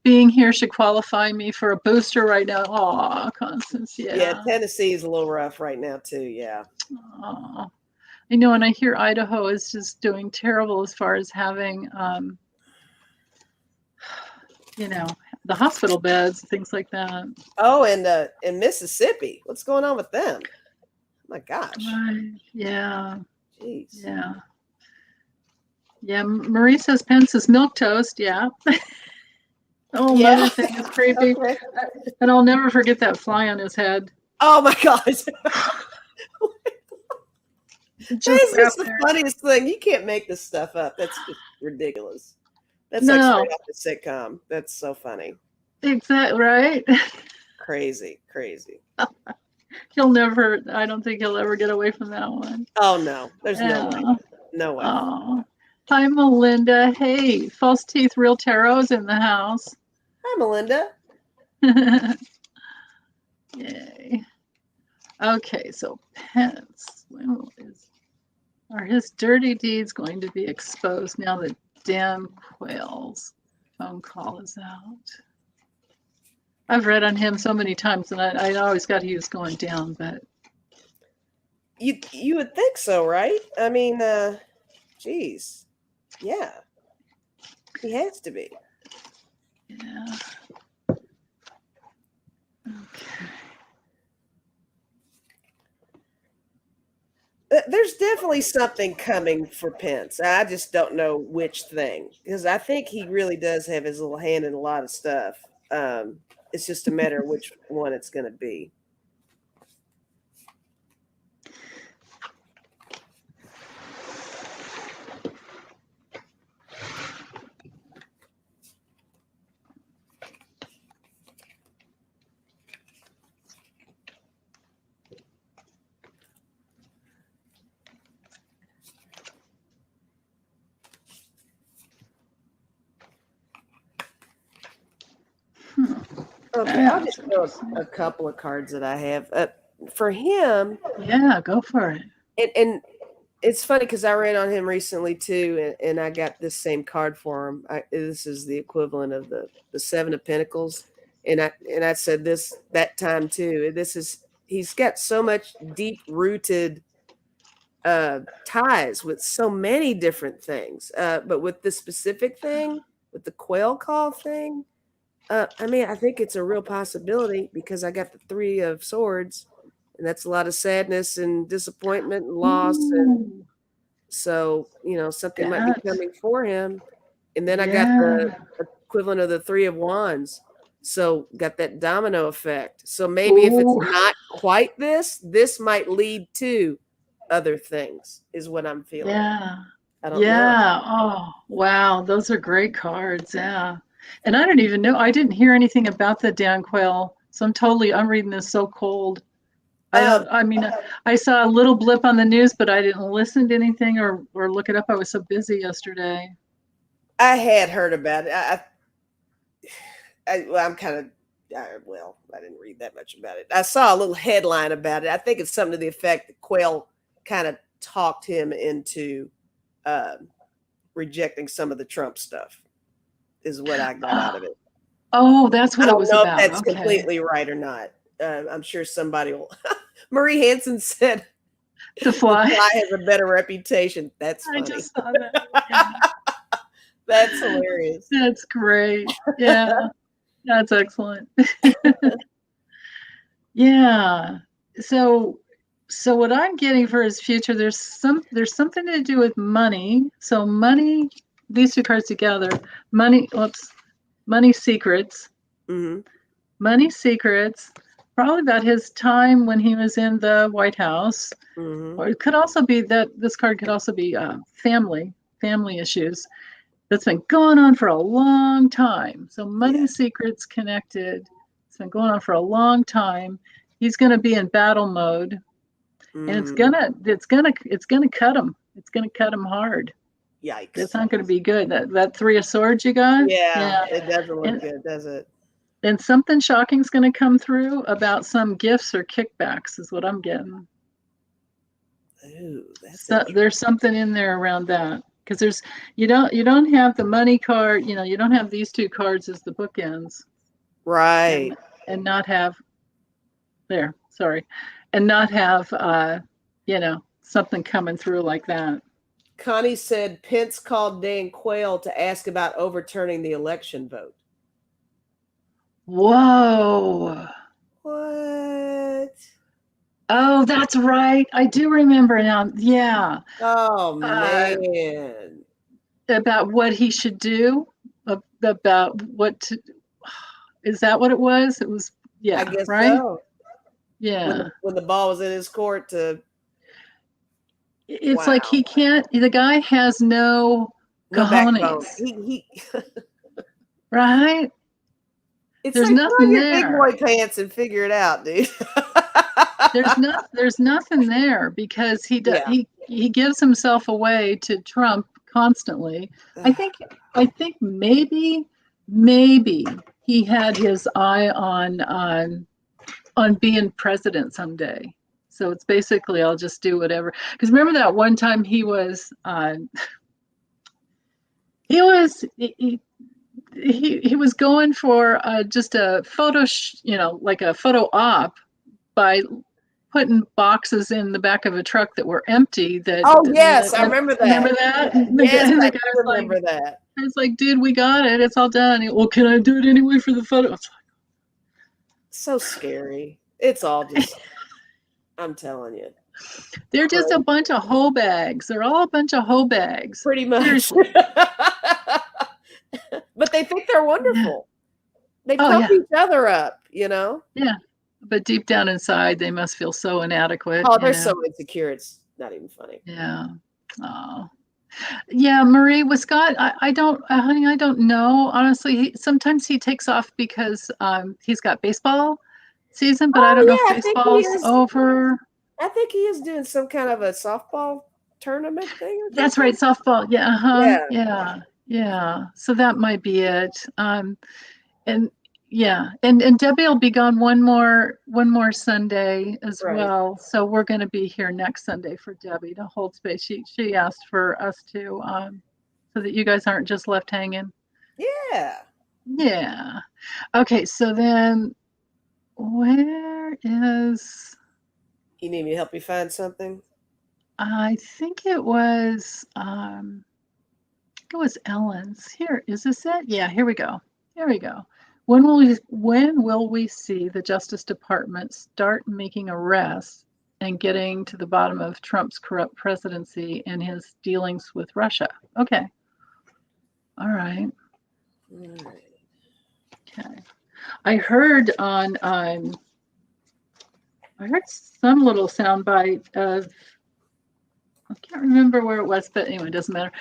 being here should qualify me for a booster right now. Oh, Constance. Yeah. Yeah, Tennessee is a little rough right now too. Yeah. Oh. I know, and I hear Idaho is just doing terrible as far as having, the hospital beds, things like that. Oh, and in Mississippi, what's going on with them? Oh my gosh. Right. Yeah. Jeez. Yeah. Yeah, Marie says Pence is milquetoast. Yeah. Oh, Yeah. another thing is creepy. Okay. And I'll never forget that fly on his head. Oh my gosh. This is the funniest thing. You can't make this stuff up. That's just ridiculous. That's like straight off the sitcom. That's so funny. Exactly, right? Crazy. I don't think he'll ever get away from that one. Oh no, there's no way. No way. Oh. Hi, Melinda. Hey, false teeth, real tarot's in the house. Hi, Melinda. Yay. Okay, so Pence, are his dirty deeds going to be exposed now that Dan Quayle's phone call is out? I've read on him so many times, and I always got he was going down, but you would think so, right? I mean, geez, yeah, he has to be. Yeah. Okay. There's definitely something coming for Pence. I just don't know which thing, because I think he really does have his little hand in a lot of stuff. It's just a matter of which one it's going to be. Okay, I'll just throw a couple of cards that I have for him. Yeah, go for it. And it's funny because I ran on him recently too, and I got this same card for him. This is the equivalent of the Seven of Pentacles, and I said this that time too. He's got so much deep rooted ties with so many different things, but with the specific thing, with the Quayle call thing. I mean, I think it's a real possibility because I got the Three of Swords, and that's a lot of sadness and disappointment and loss. And so, something might be coming for him. And then I got the equivalent of the Three of Wands. So got that domino effect. So maybe if it's not quite this might lead to other things is what I'm feeling. Yeah. I don't know. Oh, wow. Those are great cards. Yeah. And I don't even know. I didn't hear anything about the Dan Quayle. So I'm reading this so cold. I saw a little blip on the news, but I didn't listen to anything or look it up. I was so busy yesterday. I had heard about it. I didn't read that much about it. I saw a little headline about it. I think it's something to the effect that Quayle kind of talked him into rejecting some of the Trump stuff. Is what I got out of it. Oh, that's what it was about. I don't know if that's completely right or not. I'm sure somebody will. Marie Hansen said the fly has a better reputation. That's funny. I just saw that. Yeah. That's hilarious. That's great. Yeah, that's excellent. Yeah. So what I'm getting for his future, there's something to do with money. So money. These two cards together, money secrets. Mm-hmm. Money secrets, probably about his time when he was in the White House. Mm-hmm. Or it could also be that this card could also be family issues that's been going on for a long time. So money secrets connected. It's been going on for a long time. He's going to be in battle mode, and it's gonna cut him. It's gonna cut him hard. Yikes. It's not going to be good. That Three of Swords you got? Yeah. It doesn't look good, does it? And something shocking is going to come through about some gifts or kickbacks is what I'm getting. Ooh, there's something in there around that. Because you don't have the money card, you don't have these two cards as the bookends. Right. And not have something coming through like that. Connie said Pence called Dan Quayle to ask about overturning the election vote. Whoa. What? Oh, that's right. I do remember now. Yeah. Oh, man. about what he should do, about what to, is that what it was? It was, yeah, I guess right? so. Yeah. When the ball was in his court to. It's like he can't, the guy has no backbone. cojones. He right? It's There's like, nothing put on your there. big boy pants and figure it out, dude. There's nothing there because he gives himself away to Trump constantly. I think maybe he had his eye on being president someday. So it's basically, I'll just do whatever. Because remember that one time he was going for just a photo, like a photo op by putting boxes in the back of a truck that were empty. Yes, I remember that. Remember that? Yes, I remember that. I was like, dude, we got it. It's all done. Well, can I do it anyway for the photo? So scary. It's all just, I'm telling you. They're just a bunch of hoe bags. They're all a bunch of hoe bags. Pretty much. But they think they're wonderful. They pump each other up, Yeah. But deep down inside, they must feel so inadequate. Oh, they're so insecure. It's not even funny. Yeah. Oh. Yeah, Marie, with Scott, I don't, honey, I don't know. Honestly, sometimes he takes off because he's got baseball season, but I don't know if baseball's over. I think he is doing some kind of a softball tournament thing. That's right, softball. Yeah. Yeah. So that might be it. And Debbie will be gone one more Sunday as well. So we're going to be here next Sunday for Debbie to hold space. She asked for us to, so that you guys aren't just left hanging. Yeah. Okay. So then where is? You need me to help you find something? I think it was Ellen's. Here, is this it? Yeah, here we go. When will we see the Justice Department start making arrests and getting to the bottom of Trump's corrupt presidency and his dealings with Russia? Okay. All right. Okay. I heard some little soundbite of, I can't remember where it was, but anyway, it doesn't matter,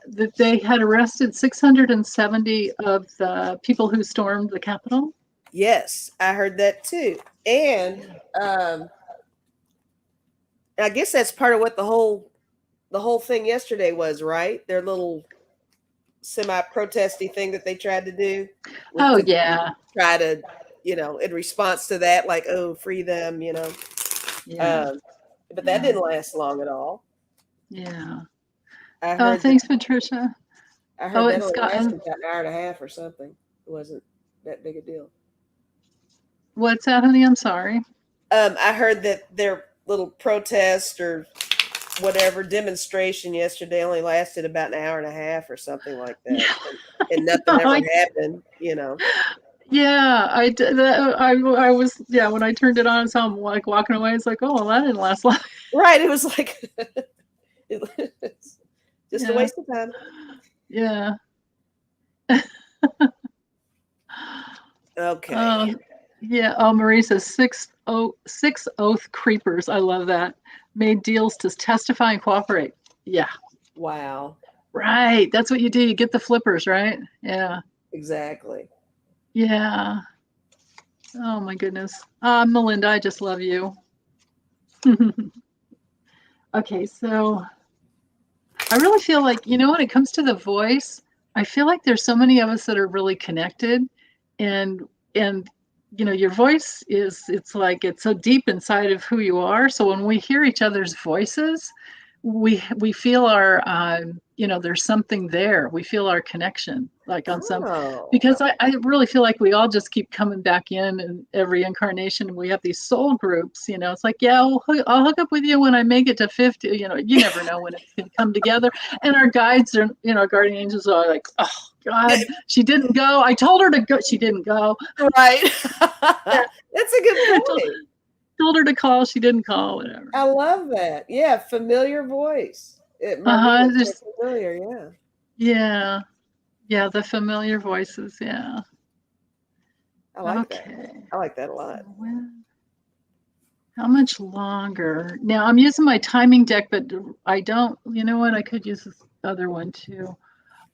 that they had arrested 670 of the people who stormed the Capitol. Yes, I heard that too. And I guess that's part of what the whole thing yesterday was, right? Their little semi-protesty thing that they tried to do. Oh, yeah. Try to, in response to that, like, oh, free them, Yeah. But that didn't last long at all. Yeah. I heard thanks, Patricia. I heard that only lasted about an hour and a half or something. It wasn't that big a deal. What's that, honey? I'm sorry. I heard that their little protest or whatever demonstration yesterday only lasted about an hour and a half or something like that. And nothing ever happened, Yeah, I did. I was, when I turned it on and saw him like walking away, it's like, oh, well, that didn't last long. Right. It was like, just a waste of time. Yeah. Okay. Yeah. Oh, Marie says six oath creepers. I love that. Made deals to testify and cooperate. Yeah. Wow. Right. That's what you do. You get the flippers, right? Yeah. Exactly. Yeah. Oh my goodness. Melinda, I just love you. Okay, so I really feel like, when it comes to the voice, I feel like there's so many of us that are really connected, and your voice it's like it's so deep inside of who you are. So when we hear each other's voices, we feel our there's something there. We feel our connection, like on some, because I really feel like we all just keep coming back in every incarnation. We have these soul groups, it's like, I'll hook up with you when I make it to 50. You never know when it's going to come together. And our guides are, our guardian angels are like, oh God, she didn't go. I told her to go. She didn't go. Right. That's a good point. Told her to call, she didn't call, whatever. I love that. Yeah, familiar voice. It just familiar, yeah. Yeah. Yeah, the familiar voices. Yeah. I like that. Okay. I like that a lot. How much longer? Now I'm using my timing deck, but I don't, you know what? I could use this other one too.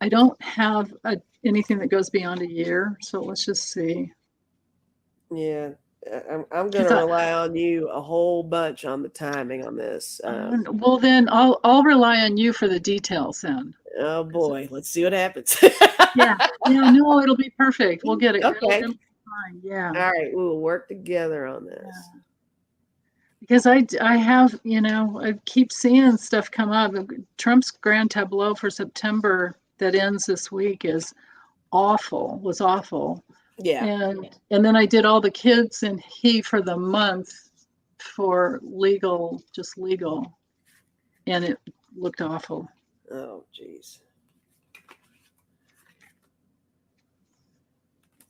I don't have anything that goes beyond a year. So let's just see. Yeah. I'm going to rely on you a whole bunch on the timing on this. Well, then I'll rely on you for the details then. Oh boy, let's see what happens. Yeah. Yeah. No, it'll be perfect. We'll get it. Okay. It'll be fine. Yeah. All right. We'll work together on this. Yeah. Because I have, I keep seeing stuff come up. Trump's grand tableau for September that ends this week was awful. Yeah. And then I did all the kids and he for the month for just legal. And it looked awful. Oh, geez.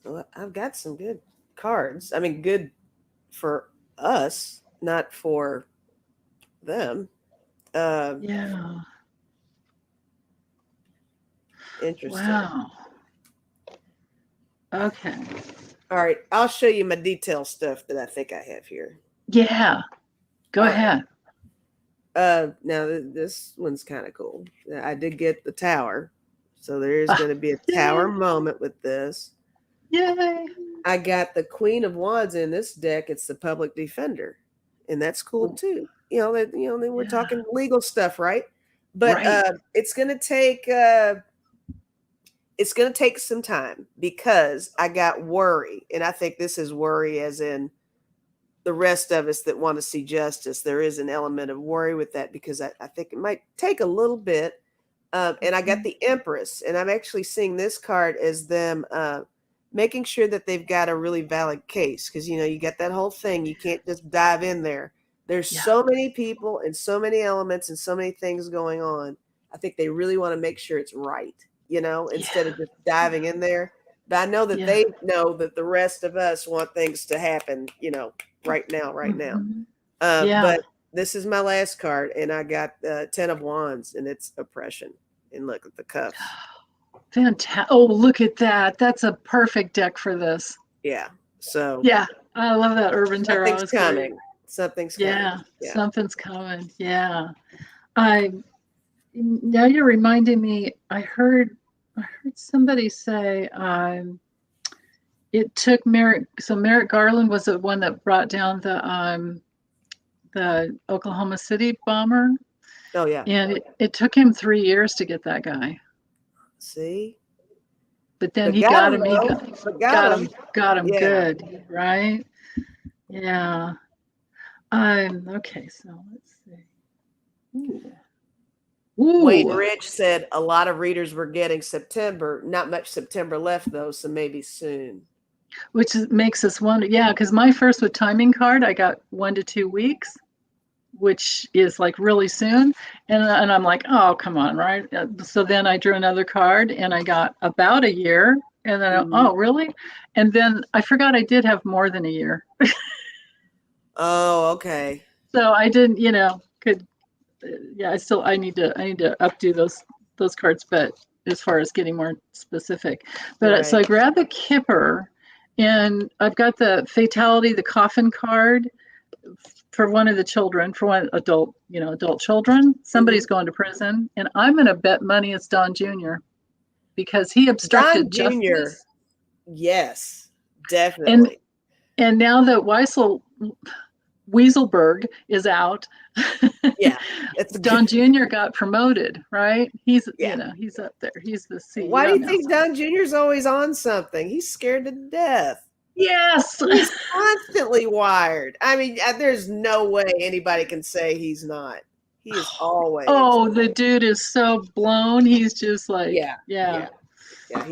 Well, I've got some good cards. I mean, good for us, not for them. Yeah. Interesting. Wow. Okay. All right. I'll show you my detail stuff that I think I have here. Yeah. Go ahead. Now this one's kind of cool. I did get the tower. So there is going to be a tower moment with this. Yay. I got the Queen of Wands in this deck. It's the public defender. And that's cool too. We're talking legal stuff, right? But it's going to take some time because I got worry. And I think this is worry as in the rest of us that want to see justice. There is an element of worry with that because I think it might take a little bit. And I got the Empress, and I'm actually seeing this card as them making sure that they've got a really valid case because, you get that whole thing. You can't just dive in there. There's so many people and so many elements and so many things going on. I think they really want to make sure it's right, instead of just diving in there. But I know that they know that the rest of us want things to happen, right now. But this is my last card, and I got 10 of Wands, and it's oppression. And look at the cuffs. Fantastic. Oh, look at that. That's a perfect deck for this. Yeah. So. Yeah. I love that Urban Tarot. Something's coming. Something's coming. Yeah. Something's coming. Yeah. Now you're reminding me, I heard somebody say it took Merrick Garland was the one that brought down the Oklahoma City bomber. Oh yeah. And it took him 3 years to get that guy. See? But then he got him. Got him good, right? Yeah. Okay, so let's see. Ooh. Wayne Rich said a lot of readers were getting September. Not much September left though, so maybe soon. Which makes us wonder. Yeah, because my first with timing card, I got 1 to 2 weeks, which is like really soon. And I'm like, oh, come on, right? So then I drew another card and I got about a year. And then, oh, really? And then I forgot I did have more than a year. Oh, okay. So I didn't, I need to updo those cards, but as far as getting more specific. But so I grabbed the Kipper and I've got the Fatality, the Coffin card for one of the children, for one adult children. Somebody's going to prison, and I'm going to bet money it's Don Jr. because he obstructed justice. Yes, definitely. And now that Weaselberg is out, Don Jr. got promoted, right? He's he's up there. He's the CEO. Why do you think Don Jr.'s always on something? He's scared to death. Yes. He's constantly wired. I mean, there's no way anybody can say he's not. He is always. Oh, the dude is so blown. He's just like, he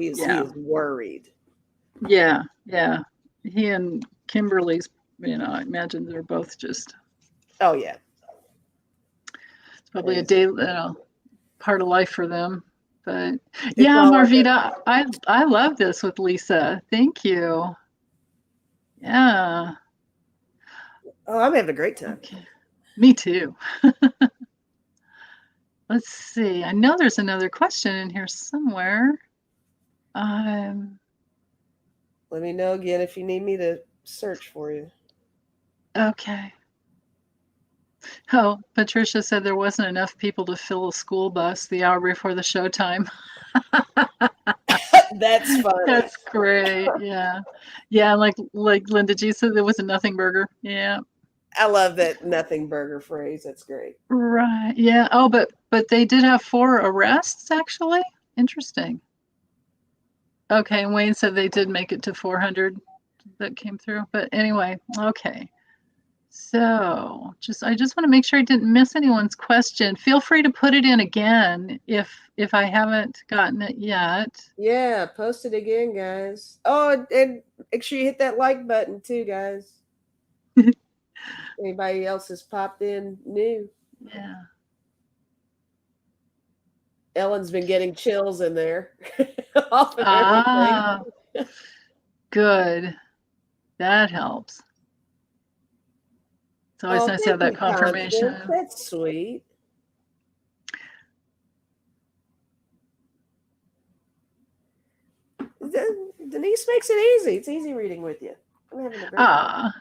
is worried. Yeah. He and Kimberly's, I imagine they're both just. Oh yeah. It's probably a day, part of life for them. But Marvita, I love this with Lisa. Thank you. Yeah. Oh, I'm having a great time. Okay. Me too. let's see. I know there's another question in here somewhere. Let me know again if you need me to search for you. Okay. Oh, Patricia said there wasn't enough people to fill a school bus the hour before the showtime. That's funny. That's great. Yeah. Yeah, like Linda G said, there was a nothing burger. Yeah. I love that nothing burger phrase. That's great. Right. Yeah. Oh, but they did have 4 arrests, actually. Interesting. Okay, and Wayne said they did make it to 400 that came through. But anyway, okay. So I just want to make sure I didn't miss anyone's question. Feel free to put it in again if I haven't gotten it yet. Yeah, post it again, guys. Oh, and make sure you hit that like button too, guys. Anybody else has popped in new? Yeah. Ellen's been getting chills in there. Off of Ah, everything. good. That helps. It's always nice to have that confirmation. Constance. That's sweet. Denise makes it easy. It's easy reading with you. I'm having a great time.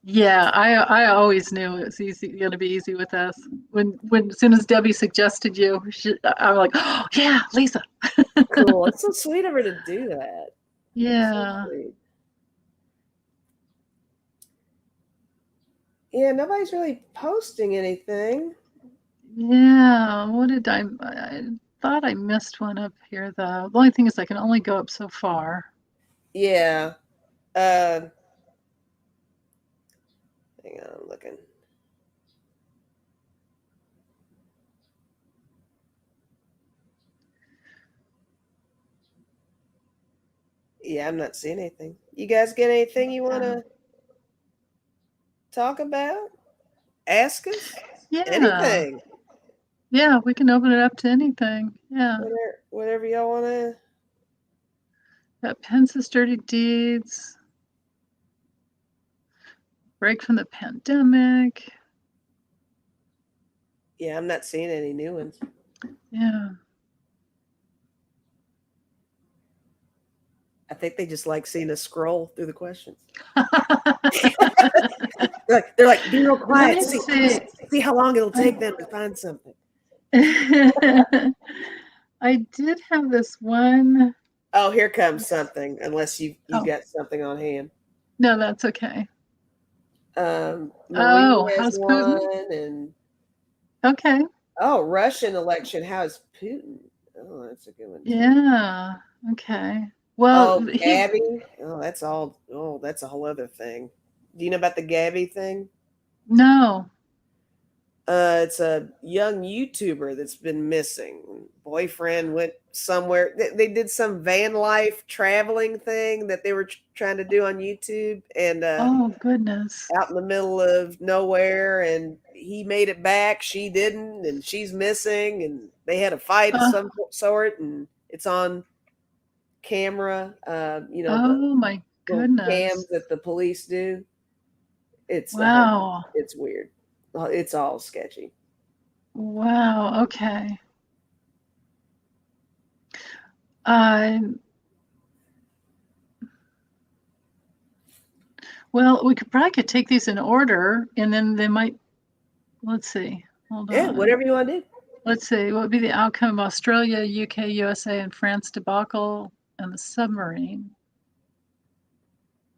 Yeah, I always knew it was going to be easy with us. When as soon as Debbie suggested you, I'm like, oh yeah, Lisa. Cool. It's so sweet of her to do that. Yeah. So yeah, nobody's really posting anything. Yeah, what did I thought I missed one up here though. The only thing is I can only go up so far. Yeah. Hang on, I'm looking. Yeah, I'm not seeing anything. You guys get anything you want to talk about? Ask us? Yeah. Anything. Yeah, we can open it up to anything. Yeah. Whatever y'all want to. Got Pence's dirty deeds. Break from the pandemic. Yeah, I'm not seeing any new ones. Yeah. I think they just like seeing us scroll through the questions. they're like, be real quiet. See how long it'll take them to find something. I did have this one. Oh, here comes something. Unless you got something on hand. No, that's okay. Marie has one, and okay. Oh, Russian election. How's Putin? Oh, that's a good one too. Yeah. Okay. Well, Gabby. Oh, that's all. Oh, that's a whole other thing. Do you know about the Gabby thing? No. It's a young YouTuber that's been missing. Boyfriend went somewhere. They did some van life traveling thing that they were trying to do on YouTube, and oh goodness, out in the middle of nowhere, and he made it back. She didn't, and she's missing, and they had a fight of some sort, and it's on camera. my goodness, cams that the police do. It's wow. It's weird. It's all sketchy. Wow. Okay. Well, we probably take these in order, and then they might. Let's see. Hold on. Yeah, whatever you want to do. Let's see. What would be the outcome of Australia, UK, USA, and France debacle and the submarine?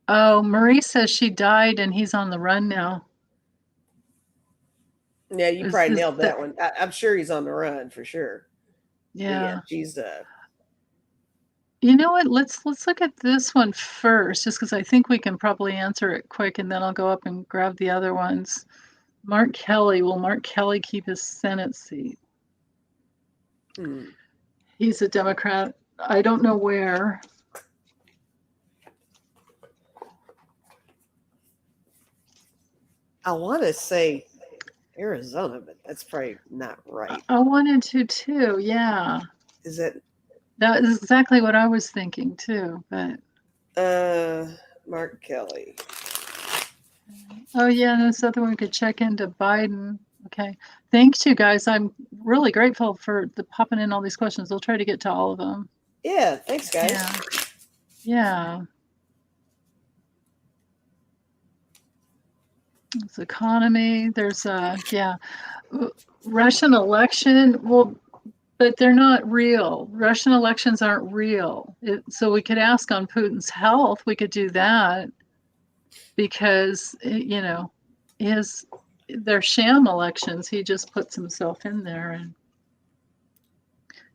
Oh, Marie says she died and he's on the run now. Yeah, you probably nailed that one. I'm sure he's on the run for sure. Yeah. She's You know what? Let's look at this one first, just because I think we can probably answer it quick, and then I'll go up and grab the other ones. Mark Kelly. Will Mark Kelly keep his Senate seat? He's a Democrat. I don't know where. I want to say Arizona, but that's probably not right. I wanted to too. Yeah. Is it? That is exactly what I was thinking too. But Mark Kelly. Oh yeah, and this other one could check into Biden. Okay. Thanks, you guys. I'm really grateful for the popping in all these questions. We'll try to get to all of them. Yeah. Thanks, guys. Yeah. There's economy. There's Russian election. Well, but they're not real. Russian elections aren't real. So we could ask on Putin's health. We could do that because, they're sham elections. He just puts himself in there and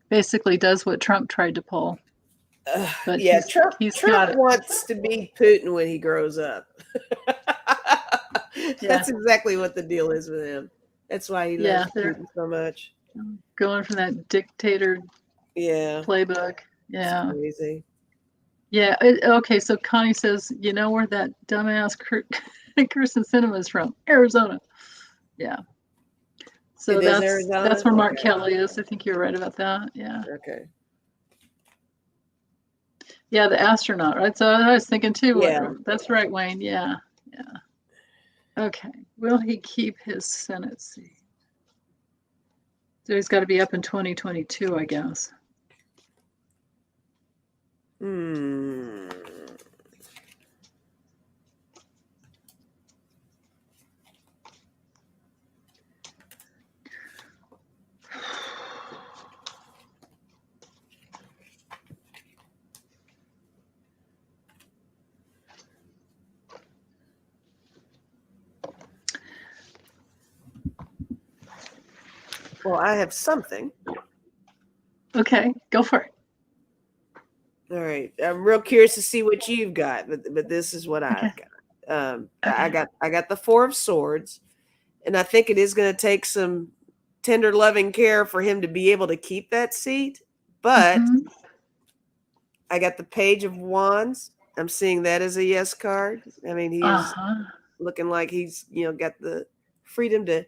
basically does what Trump tried to pull. But yeah, Trump wants to be Putin when he grows up. That's exactly what the deal is with him. That's why he loves Putin so much. Going from that dictator playbook. Yeah. It's crazy. Yeah. Okay. So Connie says, you know where that dumbass Kirsten Sinema is from? Arizona. Yeah. So that's where Mark Kelly is. I think you're right about that. Yeah. Okay. Yeah, the astronaut, right? So I was thinking too. Yeah. That's right, Wayne. Yeah. Yeah. Okay. Will he keep his Senate seat? So he's got to be up in 2022, I guess. Well, I have something. Okay, go for it. All right. I'm real curious to see what you've got, but this is what I've got. I got the Four of Swords, and I think it is going to take some tender, loving care for him to be able to keep that seat. But I got the Page of Wands. I'm seeing that as a yes card. I mean, he's looking like he's got the freedom to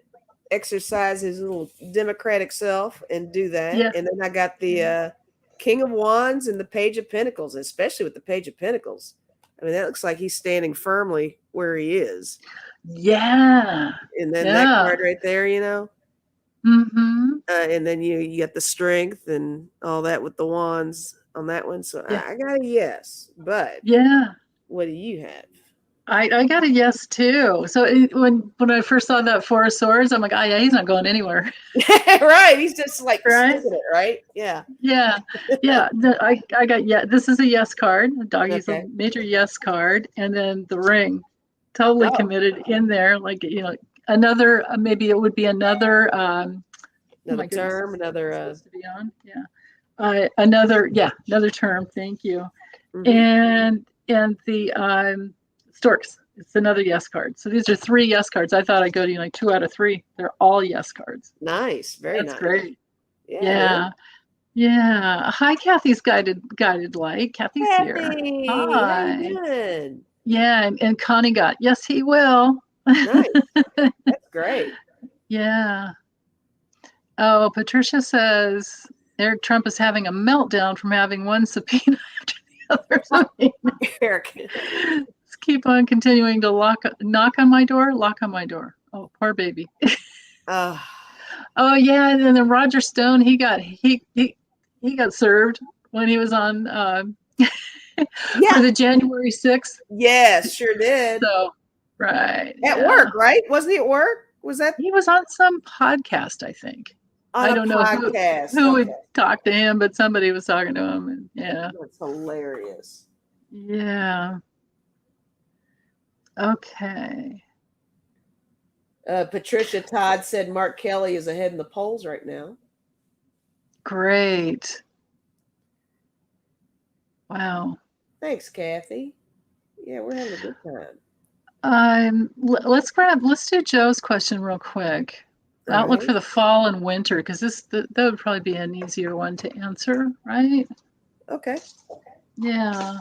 exercise his little democratic self and do that. Yeah. And then I got the King of Wands and the Page of Pentacles, especially with the Page of Pentacles. I mean, that looks like he's standing firmly where he is. Yeah. And then that card right there, and then you get the strength and all that with the wands on that one. So I got a yes, but what do you have? I got a yes too. So when I first saw that Four of Swords, I'm like, oh yeah, he's not going anywhere. Right, he's just like sticking it, right? Yeah. I got This is a yes card. Doggy's a major yes card, and then the ring, totally committed in there. Like another maybe it would be another term, another supposed to be on. Another term. Thank you. And the Storks. It's another yes card. So these are 3 yes cards. I thought I'd go to 2 out of 3. They're all yes cards. Nice. Very nice. That's great. Yeah. Hi, Kathy's guided light. Kathy's here. Hi. Good. Yeah, and Connie got yes, he will. Nice. That's great. Yeah. Oh, Patricia says Eric Trump is having a meltdown from having one subpoena after the other. Eric. Keep on continuing to knock on my door. Oh, poor baby. Oh yeah, and then Roger Stone, he got served when he was on for the January 6th. Yes, sure did. So right. At work, right? Wasn't he at work? Was that he was on some podcast, I think. I don't know who would talk to him, but somebody was talking to him, and that's hilarious. Yeah. Okay. Patricia Todd said Mark Kelly is ahead in the polls right now. Great. Wow. Thanks, Kathy. Yeah, we're having a good time. Let's do Joe's question real quick. Outlook for the fall and winter, because that would probably be an easier one to answer, right? Okay. Yeah.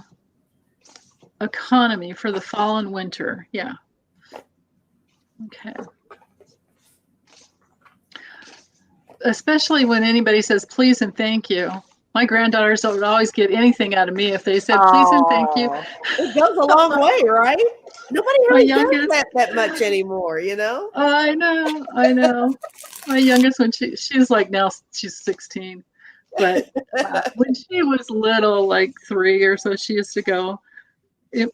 Economy for the fall and winter. Yeah. Okay. Especially when anybody says please and thank you. My granddaughters would always get anything out of me if they said please and thank you. It goes a long way, right? Nobody really does that much anymore, you know? I know. My youngest, when she's like now she's 16, but when she was little, like 3 or so, she used to go,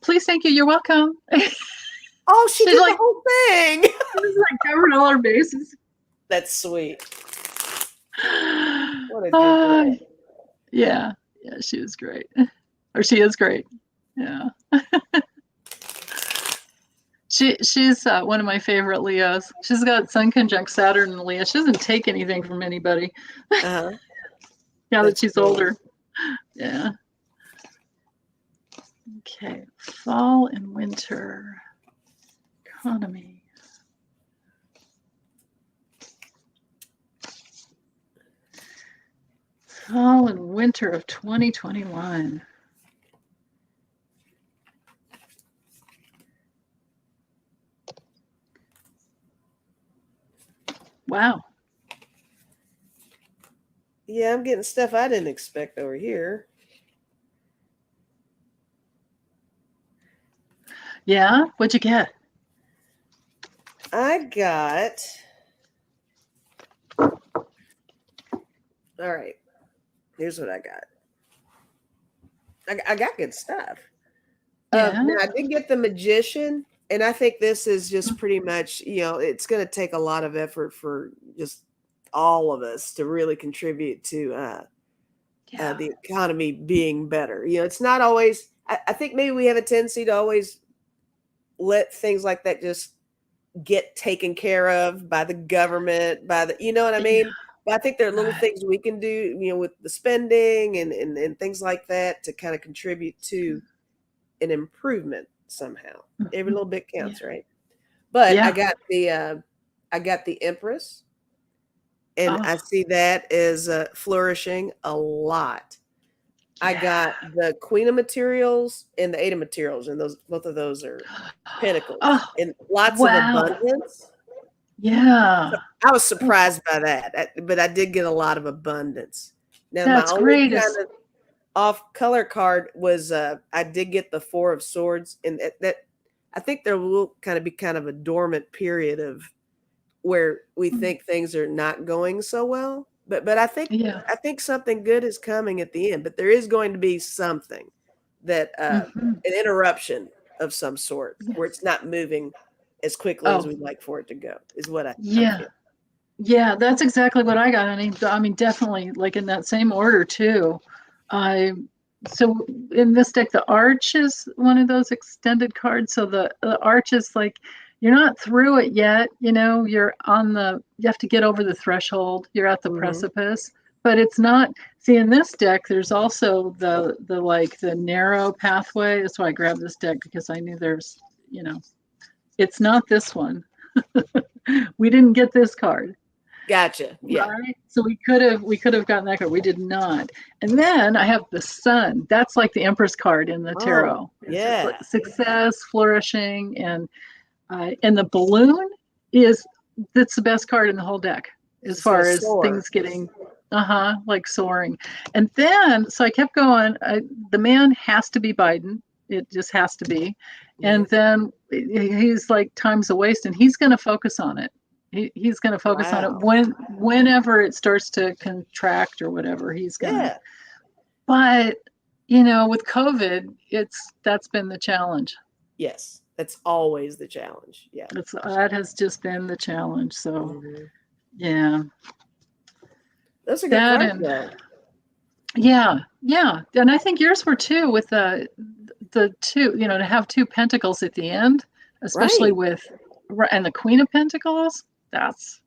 please, thank you, you're welcome. Oh, she did the whole thing. She's like covered all her bases. That's sweet. What a good girl. Yeah, she was great. Or she is great. Yeah. She's one of my favorite Leos. She's got Sun conjunct Saturn in Leo. She doesn't take anything from anybody. Now that she's older. Yeah. Okay. Fall and winter economy. Fall and winter of 2021. Wow. Yeah, I'm getting stuff I didn't expect over here. Yeah? What'd you get? I got... All right. Here's what I got. I got good stuff. Yeah. Now, I did get the Magician, and I think this is just pretty much, it's going to take a lot of effort for just all of us to really contribute to the economy being better. It's not always, I think maybe we have a tendency to always let things like that just get taken care of by the government, you know what I mean? But I think there are little things we can do, with the spending and things like that to kind of contribute to an improvement somehow. Every little bit counts, right? But I got the Empress, and I see that as flourishing a lot. I got the Queen of Materials and the Eight of Materials, and both of those are Pentacles, and lots of abundance. Yeah. So I was surprised by that, but I did get a lot of abundance. Now, that's my only kind of off color card was I did get the Four of Swords, and that I think there will kind of be a dormant period of where we think things are not going so well. But I think something good is coming at the end. But there is going to be something that an interruption of some sort where it's not moving as quickly as we'd like for it to go, is what I feel. Yeah, that's exactly what I got. I mean, definitely like in that same order too. So in this deck, the Arch is one of those extended cards. So the Arch is like, you're not through it yet. You're you have to get over the threshold. You're at the precipice, but it's not. See, in this deck, there's also the narrow pathway. That's why I grabbed this deck, because I knew there's, it's not this one. We didn't get this card. Gotcha. Yeah. Right? So we could have gotten that card. We did not. And then I have the Sun. That's like the Empress card in the tarot. Yeah. Like success, flourishing, and the Balloon that's the best card in the whole deck as far as things getting like soaring. And then so I kept going. The man has to be Biden. It just has to be. And then he's like time's a waste, and he's going to focus on it. He's going to focus on it whenever it starts to contract or whatever. He's going to. But with COVID, that's been the challenge. Yes, that's always the challenge. Yeah, that has just been the challenge. So, yeah, those are good cards, though. Yeah, and I think yours were too, with the two. To have two Pentacles at the end, especially and the Queen of Pentacles. That's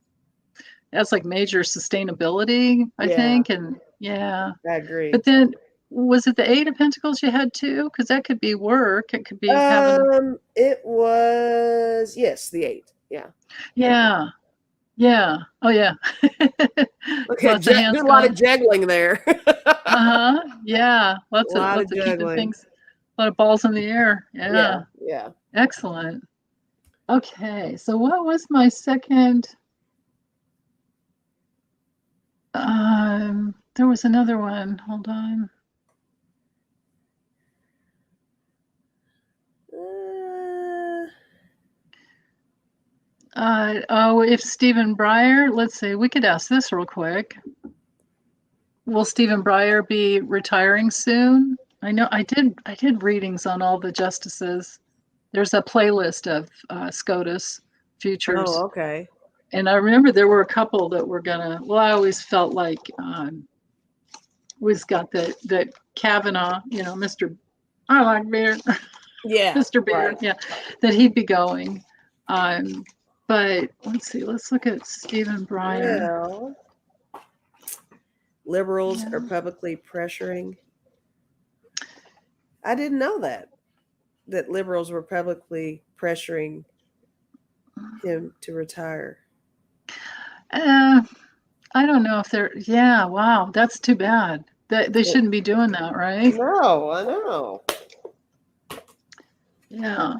like major sustainability, I think. And I agree. But then, was it the Eight of Pentacles you had too? Because that could be work. It could be having. It was the 8. Yeah. Yeah. Yeah. Oh yeah. Okay, do a lot of juggling there. Yeah. Lots of keeping things. A lot of balls in the air. Yeah. Yeah. Excellent. Okay, so what was my second? There was another one. Hold on. If Stephen Breyer, let's see, we could ask this real quick. Will Stephen Breyer be retiring soon? I know I did readings on all the justices. There's a playlist of SCOTUS futures. Oh, okay. And I remember there were a couple that were gonna. Well, I always felt like we've got that Kavanaugh, Mr. I like beer. Yeah, Mr. Beer, right. yeah, that he'd be going. But let's see, let's look at Stephen Breyer. Well, liberals are publicly pressuring. I didn't know that liberals were publicly pressuring him to retire. I don't know if they're, wow, that's too bad. They shouldn't be doing that, right? No, I know. Yeah.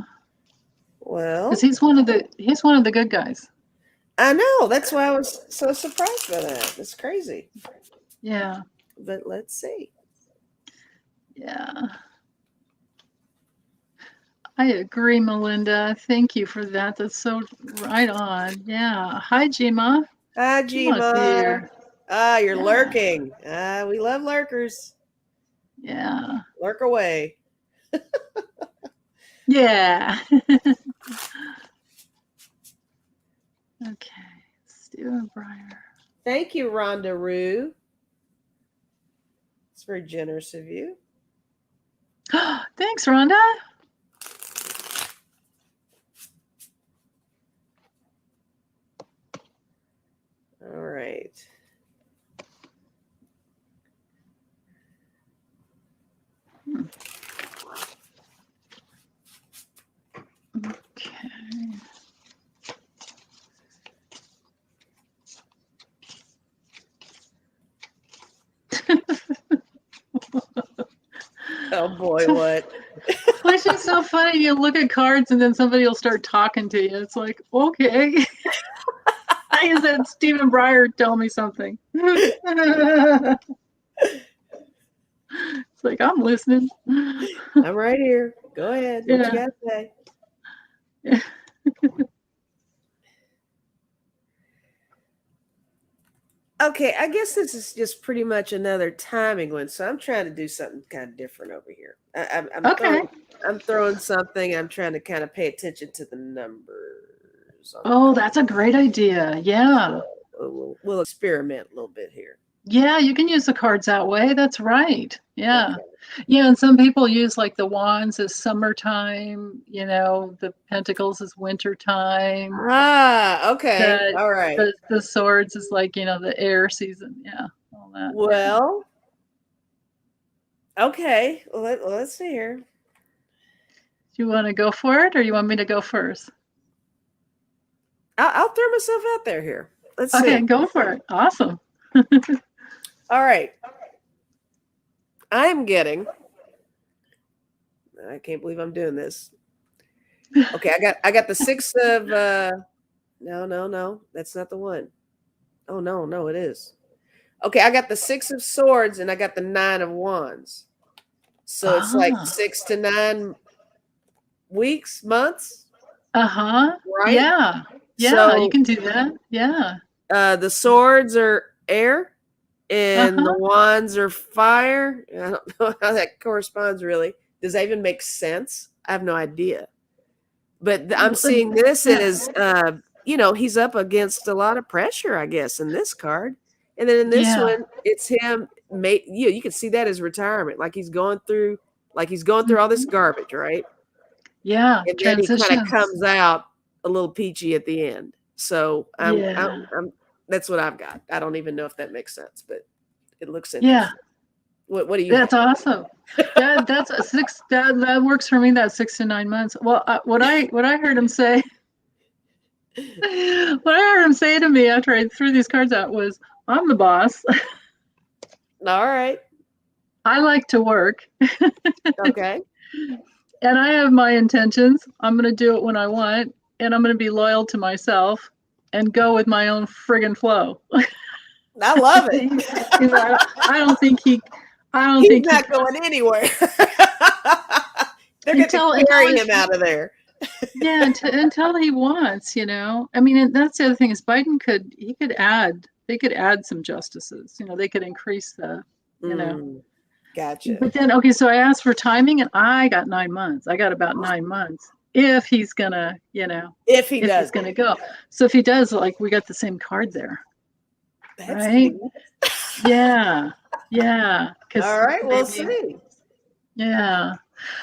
Well, because he's one of the good guys. I know. That's why I was so surprised by that. It's crazy. Yeah. But let's see. Yeah. I agree, Melinda. Thank you for that. That's so right on. Yeah. Hi, Jima. Hi, Jima. You're lurking. We love lurkers. Yeah. Lurk away. Yeah. Okay. Stephen Breyer. Thank you, Rhonda Rue. It's very generous of you. Thanks, Rhonda. All right. Okay. Oh boy, what? Which is so funny. You look at cards and then somebody will start talking to you. It's like, okay. I said, Stephen Breyer, tell me something. It's like, I'm listening. I'm right here. Go ahead. What you got to say? Yeah. Okay, I guess this is just pretty much another timing one. So I'm trying to do something kind of different over here. I'm throwing something. I'm trying to kind of pay attention to the numbers. Oh, that's a great idea. Yeah. So we'll experiment a little bit here. Yeah, you can use the cards that way. That's right. Yeah. Okay. Yeah, and some people use like the wands as summertime, the pentacles as wintertime. Okay. All right. The swords is like, the air season. Yeah. All that. Well, okay. Well, let's see here. Do you want to go for it or you want me to go first? I'll throw myself out there here. Let's see. Okay, go for it. Awesome. All right. I'm getting, I can't believe I'm doing this. Okay, I got the 6 of no, that's not the one. Oh no, it is. Okay, I got the 6 of swords and I got the 9 of wands. So it's like 6 to 9 weeks, months. Uh-huh. Right? Yeah. Yeah, so, you can do that. Yeah. The swords are air and the wands are fire. I don't know how that corresponds really. Does that even make sense? I have no idea. But I'm seeing this as, he's up against a lot of pressure, I guess, in this card. And then in this one, it's him. You can see that as retirement. Like he's going through all this garbage, right? Yeah. And then he kind of comes out a little peachy at the end. So I'm that's what I've got. I don't even know if that makes sense, but it looks interesting. Yeah. What do you? That's awesome. That's a 6. That works for me. That's 6 to 9 months. Well, what I heard him say, what I heard him say to me after I threw these cards out was, "I'm the boss." All right. I like to work. Okay. And I have my intentions. I'm going to do it when I want, and I'm going to be loyal to myself and go with my own friggin' flow. I love it. I don't think he. I don't He's think not going anywhere. They're going to carry him out of there. Yeah, until he wants, I mean, and that's the other thing is Biden they could add some justices. They could increase Gotcha. But then, okay, so I asked for timing, and I got 9 months. I got about 9 months if he's gonna, if he's gonna go. So if he does, like, we got the same card there. That's right? Neat. Yeah. All right, we'll see. Yeah.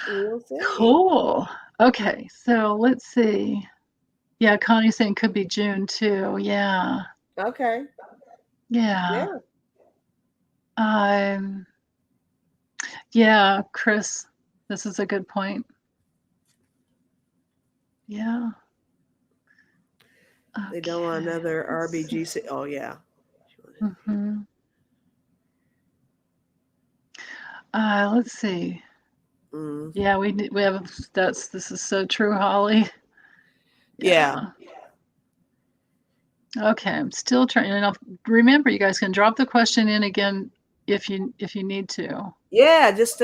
We'll see. Cool. Okay, so let's see. Yeah, Connie's saying could be June too. Yeah. Okay. Yeah. Yeah, Chris, this is a good point. Yeah. Okay. They don't want another RBGC. Oh yeah. Mm-hmm. Let's see. Yeah, we have this is so true, Holly. Yeah. Okay, I'm still trying. And remember, you guys can drop the question in again if you need to. Yeah, just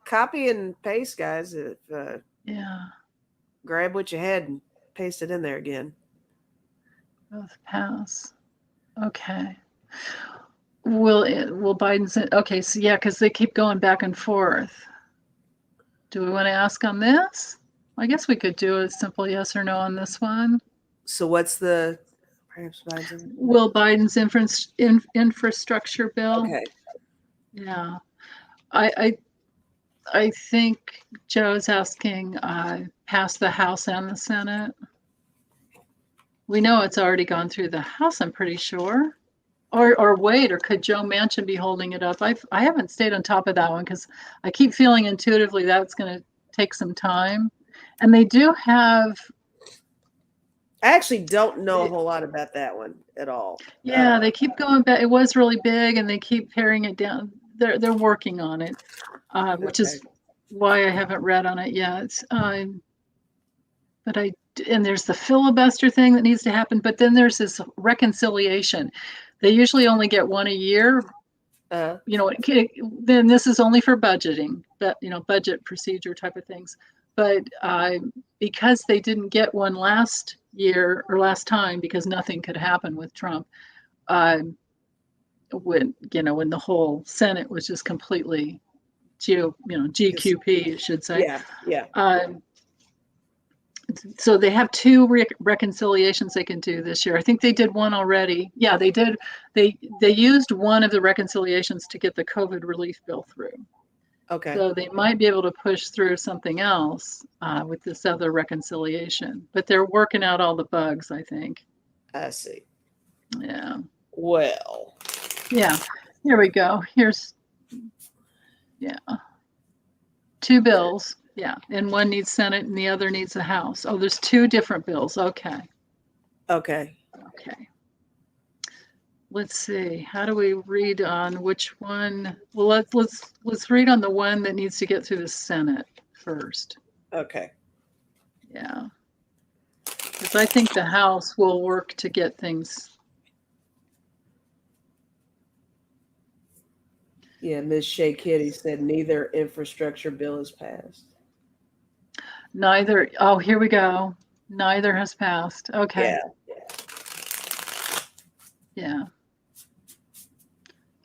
copy and paste, guys. Yeah. Grab what you had and paste it in there again. Both pass. Okay. Will Biden's okay? So yeah, because they keep going back and forth. Do we want to ask on this? I guess we could do a simple yes or no on this one. So what's the Will Biden's infrastructure bill? Okay. Yeah, I think Joe's asking pass the House and the Senate. We know it's already gone through the House, I'm pretty sure. Or wait, or could Joe Manchin be holding it up? I haven't stayed on top of that one because I keep feeling intuitively that's going to take some time. And they do have. I actually don't know a whole lot about that one at all. Yeah, they keep going back. It was really big, and they keep paring it down. They're working on it, which is why I haven't read on it yet. But there's the filibuster thing that needs to happen. But then there's this reconciliation. They usually only get one a year. Then this is only for budgeting, but budget procedure type of things. But because they didn't get one last year or last time because nothing could happen with Trump, when the whole Senate was just completely GQP, you should say. Yeah. So they have two reconciliations they can do this year. I think they did one already. Yeah, they did. They used one of the reconciliations to get the COVID relief bill through. Okay. So they might be able to push through something else with this other reconciliation. But they're working out all the bugs, I think. I see. Yeah. Well. Yeah. Here we go. Here's, two bills. Yeah, and one needs Senate and the other needs a House. Oh, there's two different bills. Okay. Let's see. How do we read on which one? Well, let's read on the one that needs to get through the Senate first. Okay. Yeah. Because I think the House will work to get things. Yeah, Ms. Shea Kitty said neither infrastructure bill is passed. Neither. Oh, here we go. Neither has passed. Okay. Yeah.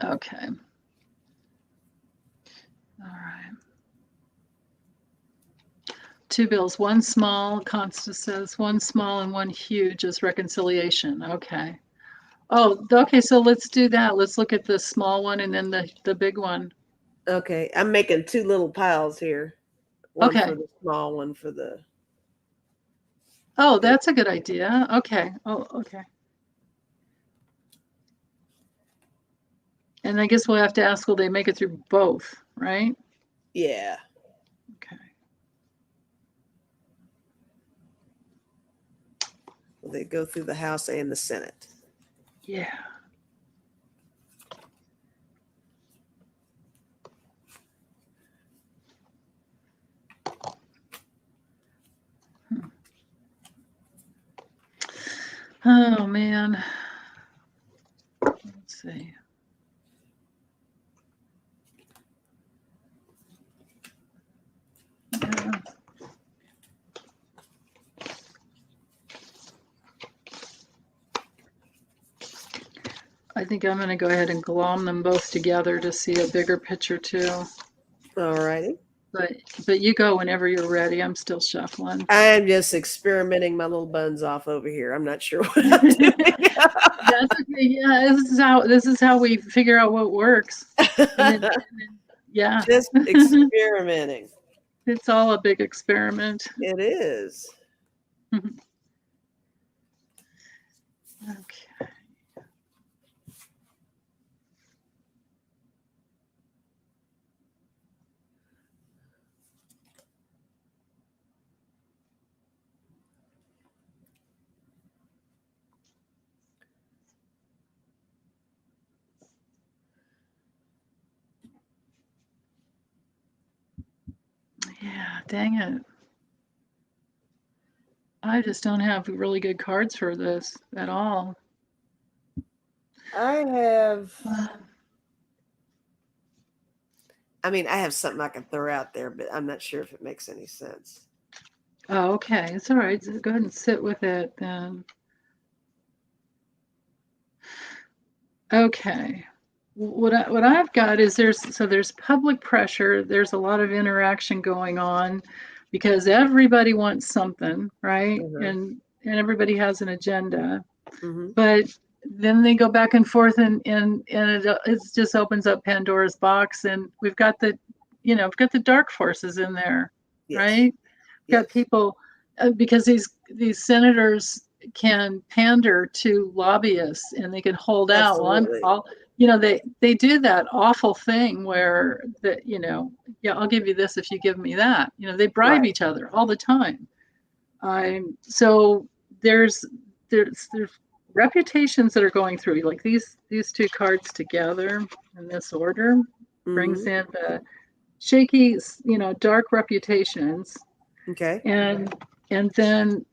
Okay. All right. Two bills, one small, Constance says, one small and one huge is reconciliation. Okay. Oh, okay. So let's do that. Let's look at the small one and then the big one. Okay. I'm making two little piles here. One for the small, one for the. Oh, that's a good idea. Okay. Oh, okay. And I guess we'll have to ask, will they make it through both, right? Yeah. Okay. Will they go through the House and the Senate? Yeah. Oh man. Let's see. Yeah. I think I'm going to go ahead and glom them both together to see a bigger picture too. All righty. But you go whenever you're ready. I'm still shuffling. I'm just experimenting my little buns off over here. I'm not sure what I'm doing. That's okay. Yeah, this is how we figure out what works. And then, yeah. Just experimenting. It's all a big experiment. It is. Okay. Yeah, dang it. I just don't have really good cards for this at all. I have something I can throw out there, but I'm not sure if it makes any sense. Oh, okay. It's all right. Go ahead and sit with it then. Okay. What I've got is there's public pressure. There's a lot of interaction going on because everybody wants something, right? Mm-hmm. And everybody has an agenda. Mm-hmm. But then they go back and forth and it just opens up Pandora's box, and we've got the dark forces in there, Yes. right? We've got people because these senators can pander to lobbyists and they can hold Absolutely. out. They do that awful thing where I'll give you this if you give me that. They bribe each other all the time. So there's reputations that are going through, like these two cards together in this order brings in the shaky, dark reputations. Okay. And then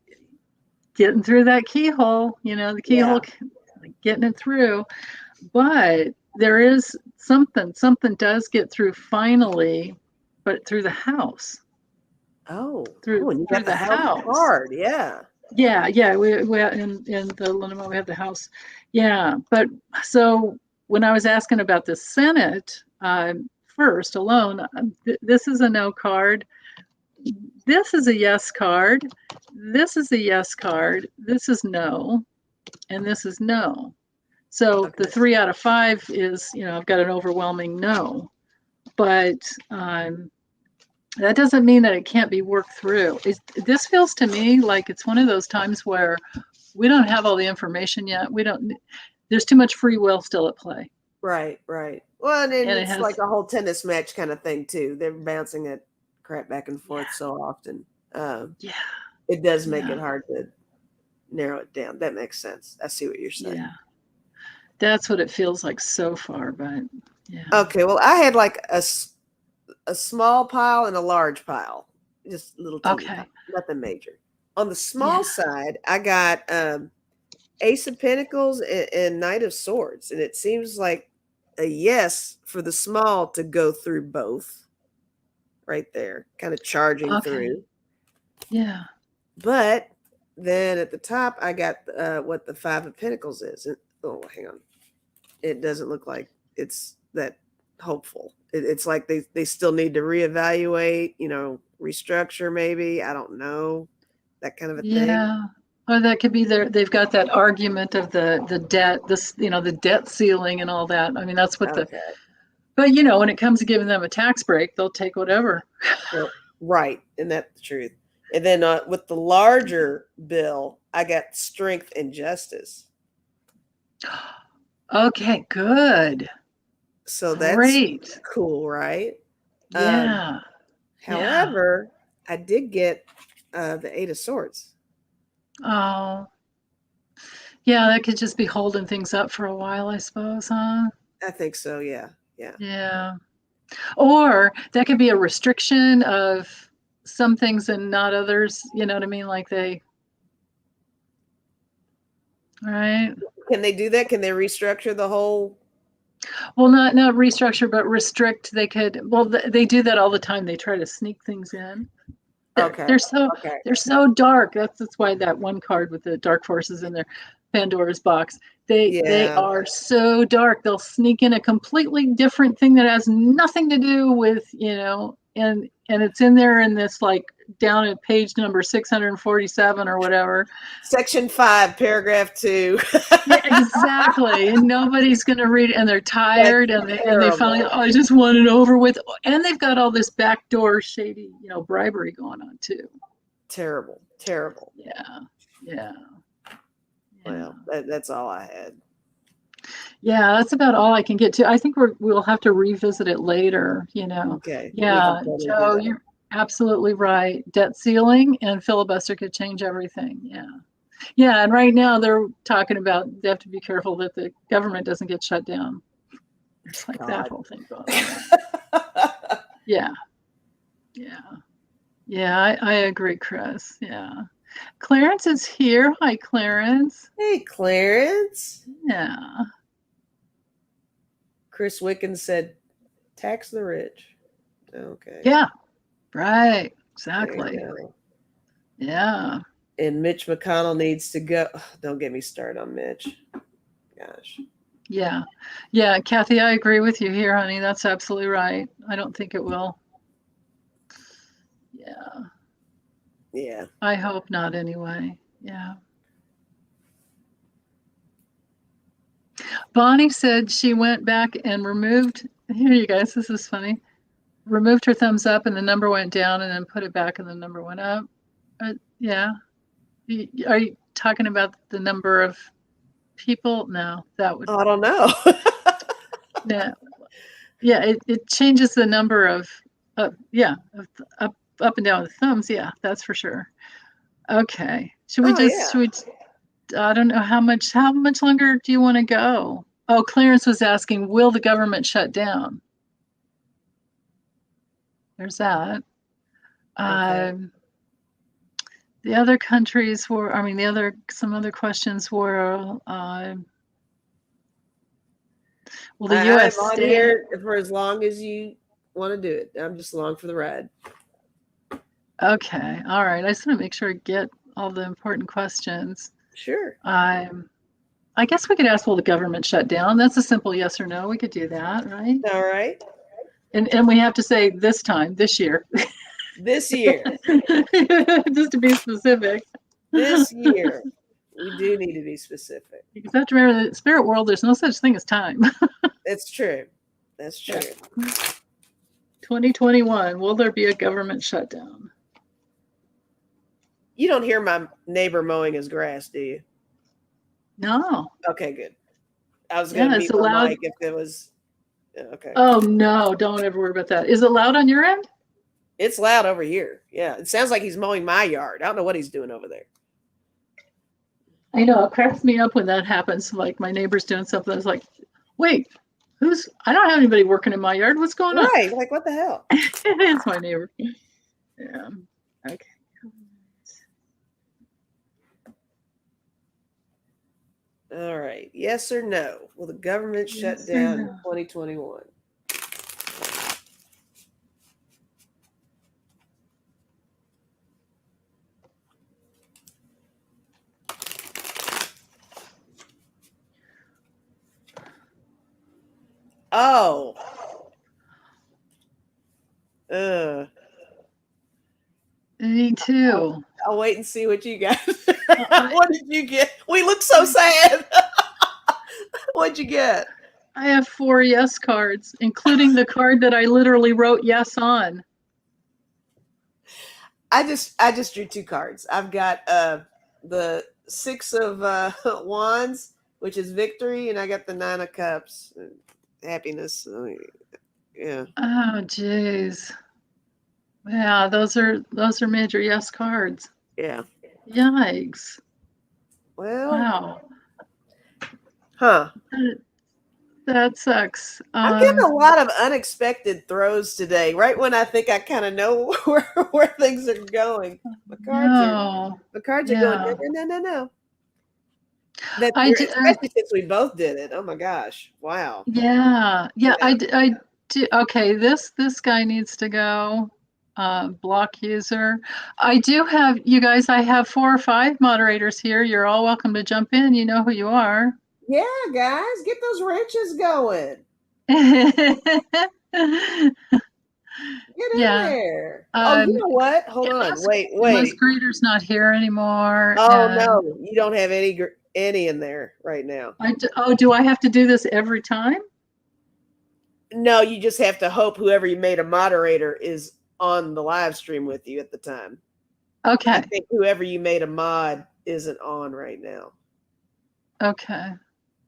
getting through that keyhole, the keyhole, getting it through. But there is something does get through finally, but through the House. And you got the House card. Yeah. Yeah. We in the Linema we have the House. Yeah. But so when I was asking about the Senate, first alone, this is a no card. This is a yes card. This is a yes card. This is no. And this is no. So the 3 out of 5 is, I've got an overwhelming no. But that doesn't mean that it can't be worked through. This feels to me like it's one of those times where we don't have all the information yet. There's too much free will still at play. Right. Well, and it's like a whole tennis match kind of thing too. They're bouncing that crap back and forth so often. It does make it hard to narrow it down. That makes sense. I see what you're saying. Yeah. That's what it feels like so far, but yeah. Okay, well, I had like a small pile and a large pile. Just little teeny pile, nothing major. On the small side, I got Ace of Pentacles and Knight of Swords. And it seems like a yes for the small to go through both. Right there, kind of charging through. Yeah. But then at the top, I got what the 5 of Pentacles is. Oh, hang on. It doesn't look like it's that hopeful. It's like they still need to reevaluate, restructure maybe. I don't know. That kind of a thing. Yeah. Or that could be they've got that argument of the debt, the debt ceiling and all that. I mean, that's what but when it comes to giving them a tax break, they'll take whatever. Right. And that's the truth. And then with the larger bill, I got Strength and Justice. Okay, good. So that's great. Cool, right? Yeah. However, I did get the 8 of Swords. Oh. Yeah, that could just be holding things up for a while, I suppose, huh? I think so, yeah. Yeah. Or that could be a restriction of some things and not others, you know what I mean? Like right? Can they do that? Can they restructure the whole Well, not restructure, but restrict. They could. Well, they do that all the time. They try to sneak things in. Okay. They're so dark. That's why that one card with the dark forces in there, Pandora's box. They are so dark. They'll sneak in a completely different thing that has nothing to do with, and it's in there in this, like, down at page number 647 or whatever. Section 5, paragraph 2. Yeah, exactly. And nobody's going to read it, and they're tired, and they finally, I just want it over with. And they've got all this backdoor shady, bribery going on too. Terrible. Yeah. Well, that's all I had. Yeah, that's about all I can get to. I think we'll have to revisit it later, Okay. Yeah, Joe, you're absolutely right. Debt ceiling and filibuster could change everything. Yeah, and right now they're talking about they have to be careful that the government doesn't get shut down. It's like that whole thing going on. Yeah, I agree, Chris. Yeah. Clarence is here. Hi, Clarence. Hey, Clarence. Yeah. Chris Wickens said, tax the rich. Okay. Yeah, right. Exactly. Yeah. And Mitch McConnell needs to go. Don't get me started on Mitch. Gosh. Yeah. Kathy, I agree with you here, honey. That's absolutely right. I don't think it will. Yeah. I hope not anyway. Yeah. Bonnie said she went back and removed, here you guys, this is funny, removed her thumbs up and the number went down and then put it back and the number went up. Yeah. Are you talking about the number of people? No, that would. I don't know. Yeah. It changes the number of up and down with thumbs. Yeah, that's for sure. Okay. Should we I don't know how much longer do you want to go? Oh, Clarence was asking, will the government shut down? There's that. Okay. The other countries were, some other questions were, will the U.S. I'm on here for as long as you want to do it. I'm just along for the ride. Okay. All right. I just want to make sure I get all the important questions. Sure. I guess we could ask, will the government shut down? That's a simple yes or no. We could do that, right? All right. And we have to say this year. This year. Just to be specific. This year. We do need to be specific. Because you have to remember, the spirit world, there's no such thing as time. That's true. That's true. 2021, will there be a government shutdown? You don't hear my neighbor mowing his grass, do you? No. Okay, good. I was going to mute my mic if it was. Okay. Oh, no, don't ever worry about that. Is it loud on your end? It's loud over here. Yeah, it sounds like he's mowing my yard. I don't know what he's doing over there. I know, it cracks me up when that happens. Like my neighbor's doing something. I was like, wait, I don't have anybody working in my yard. What's going on? Right, like what the hell? It's my neighbor. Yeah, okay. All right, yes or no? Will the government shut down in 2021? Oh. Me too. I'll wait and see what you got. What did you get? We look so sad. What'd you get? I have 4 yes cards, including the card that I literally wrote yes on. I just drew 2 cards. I've got the 6 of wands, which is victory, and I got the 9 of cups, happiness. Yeah. Oh, geez. Yeah, those are major yes cards. Yeah. Yikes. Well. Wow. Huh. That sucks. I'm getting a lot of unexpected throws today, right when I think I kind of know where things are going. The cards are going, no. Especially since we both did it. Oh my gosh! Wow. Yeah. I do. Okay, this guy needs to go. Block user. I do have, you guys, I have 4 or 5 moderators here. You're all welcome to jump in. You know who you are. Yeah, guys, get those wrenches going. Get in there. Oh, you know what? Hold on. Wait. Unless Greeter's not here anymore. Oh, no, you don't have any in there right now. Do I have to do this every time? No, you just have to hope whoever you made a moderator is on the live stream with you at the time. Okay. I think whoever you made a mod isn't on right now. Okay.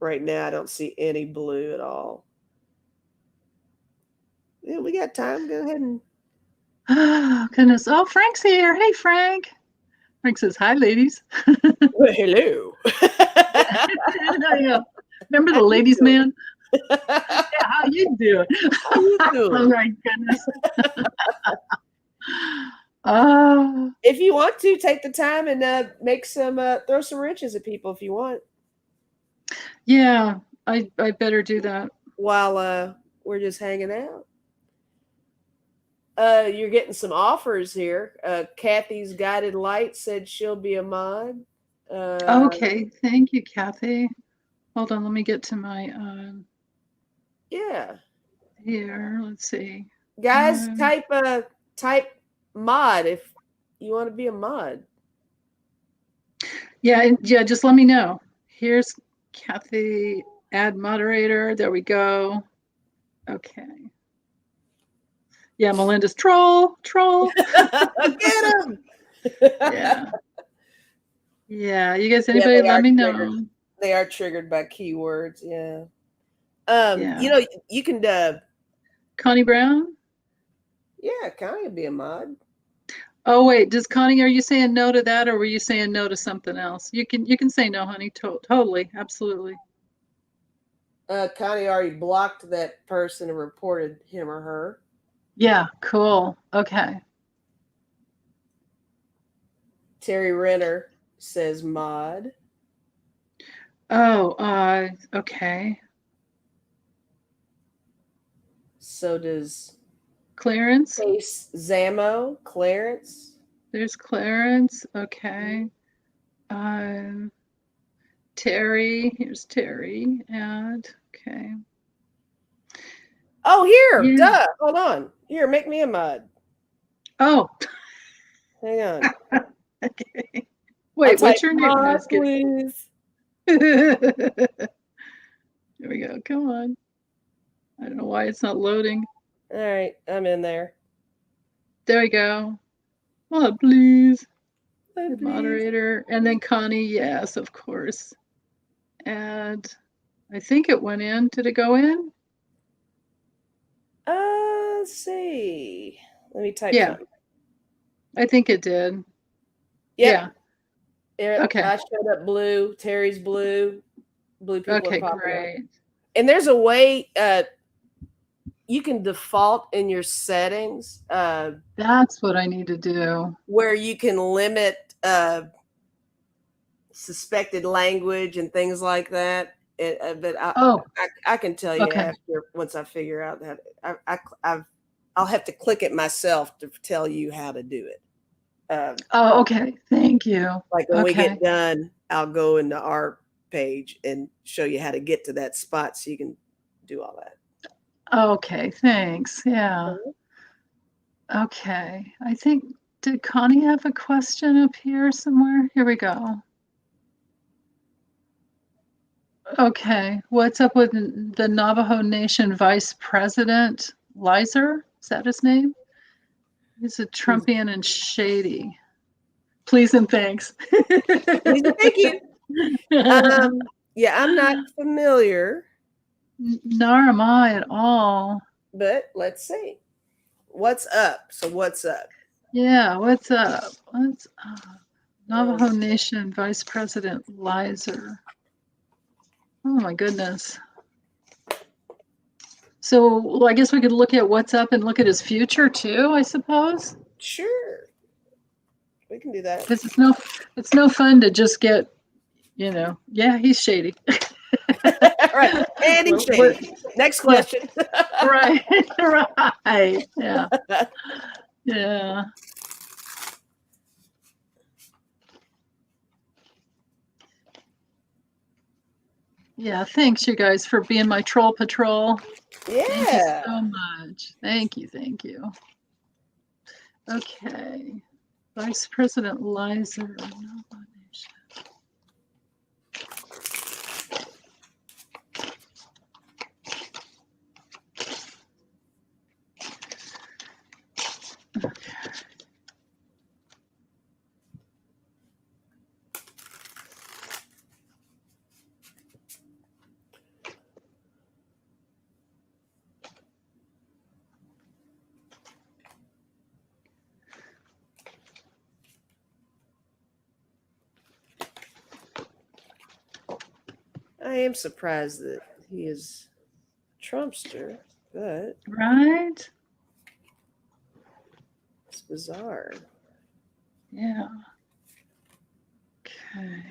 Right now, I don't see any blue at all. Yeah, we got time. Go ahead and. Oh, goodness. Oh, Frank's here. Hey, Frank. Frank says, hi, ladies. Well, hello. Remember the ladies' man? Yeah, how you doing? How you doing? Oh, my goodness. If you want to, take the time and make some, throw some wrenches at people if you want. Yeah, I better do that. While we're just hanging out. You're getting some offers here. Kathy's Guided Light said she'll be a mod. Okay, thank you, Kathy. Hold on, let me get to my yeah. Here, let's see. Guys, type mod if you want to be a mod. Yeah, just let me know. Here's Kathy, add moderator. There we go. Okay. Yeah, Melinda's troll. Get him. Yeah. You guys, anybody let me know. They are triggered by keywords. Yeah. You know, you can Connie Brown? Yeah, Connie would be a mod. Oh wait, Connie, are you saying no to that, or were you saying no to something else? You can say no, honey. Totally, absolutely. Connie already blocked that person and reported him or her. Yeah, cool. Okay. Terry Renner says mod. Oh, okay. So does Clarence. Case Zamo, Clarence. There's Clarence. Okay. Terry. Here's Terry. Add. Okay. Oh, here. Yeah. Duh. Hold on. Here, make me a mod. Oh. Hang on. Okay. Wait, what's your name? Mod, please. There we go. Come on. I don't know why it's not loading. All right, I'm in there. There we go. Mod, please. Moderator. And then Connie, yes, of course. And I think it went in. Did it go in? Let's see. Let me type something. I think it did. Yep. Yeah. Okay. I showed up blue. Terry's blue. Blue people are popping great. Up. And there's a way you can default in your settings. That's what I need to do. Where you can limit suspected language and things like that. But I can tell you after once I figure out that I'll have to click it myself to tell you how to do it. Okay. Thank you. Like when we get done, I'll go into our page and show you how to get to that spot so you can do all that. Okay. Thanks. Yeah. Okay. I think, did Connie have a question up here somewhere? Here we go. Okay. What's up with the Navajo Nation Vice President, Lizer? Is that his name? He's a Trumpian and shady. Please and thanks. Please and thank you. Yeah, I'm not familiar. Nor am I at all. But let's see. What's up? So what's up? Yeah, what's up? What's up? Navajo Nation Vice President Lizer. Oh my goodness. So I guess we could look at what's up and look at his future too, I suppose. Sure. We can do that. Because it's no fun to just get, yeah, he's shady. Right. And he's shady. Next question. Yeah. Right. Right. Yeah. Yeah. Yeah. Thanks, you guys, for being my troll patrol. Yeah. Thank you so much. Thank you. Thank you. Okay. Vice President Lizer. I am surprised that he is a Trumpster, but right? It's bizarre. Yeah. Okay.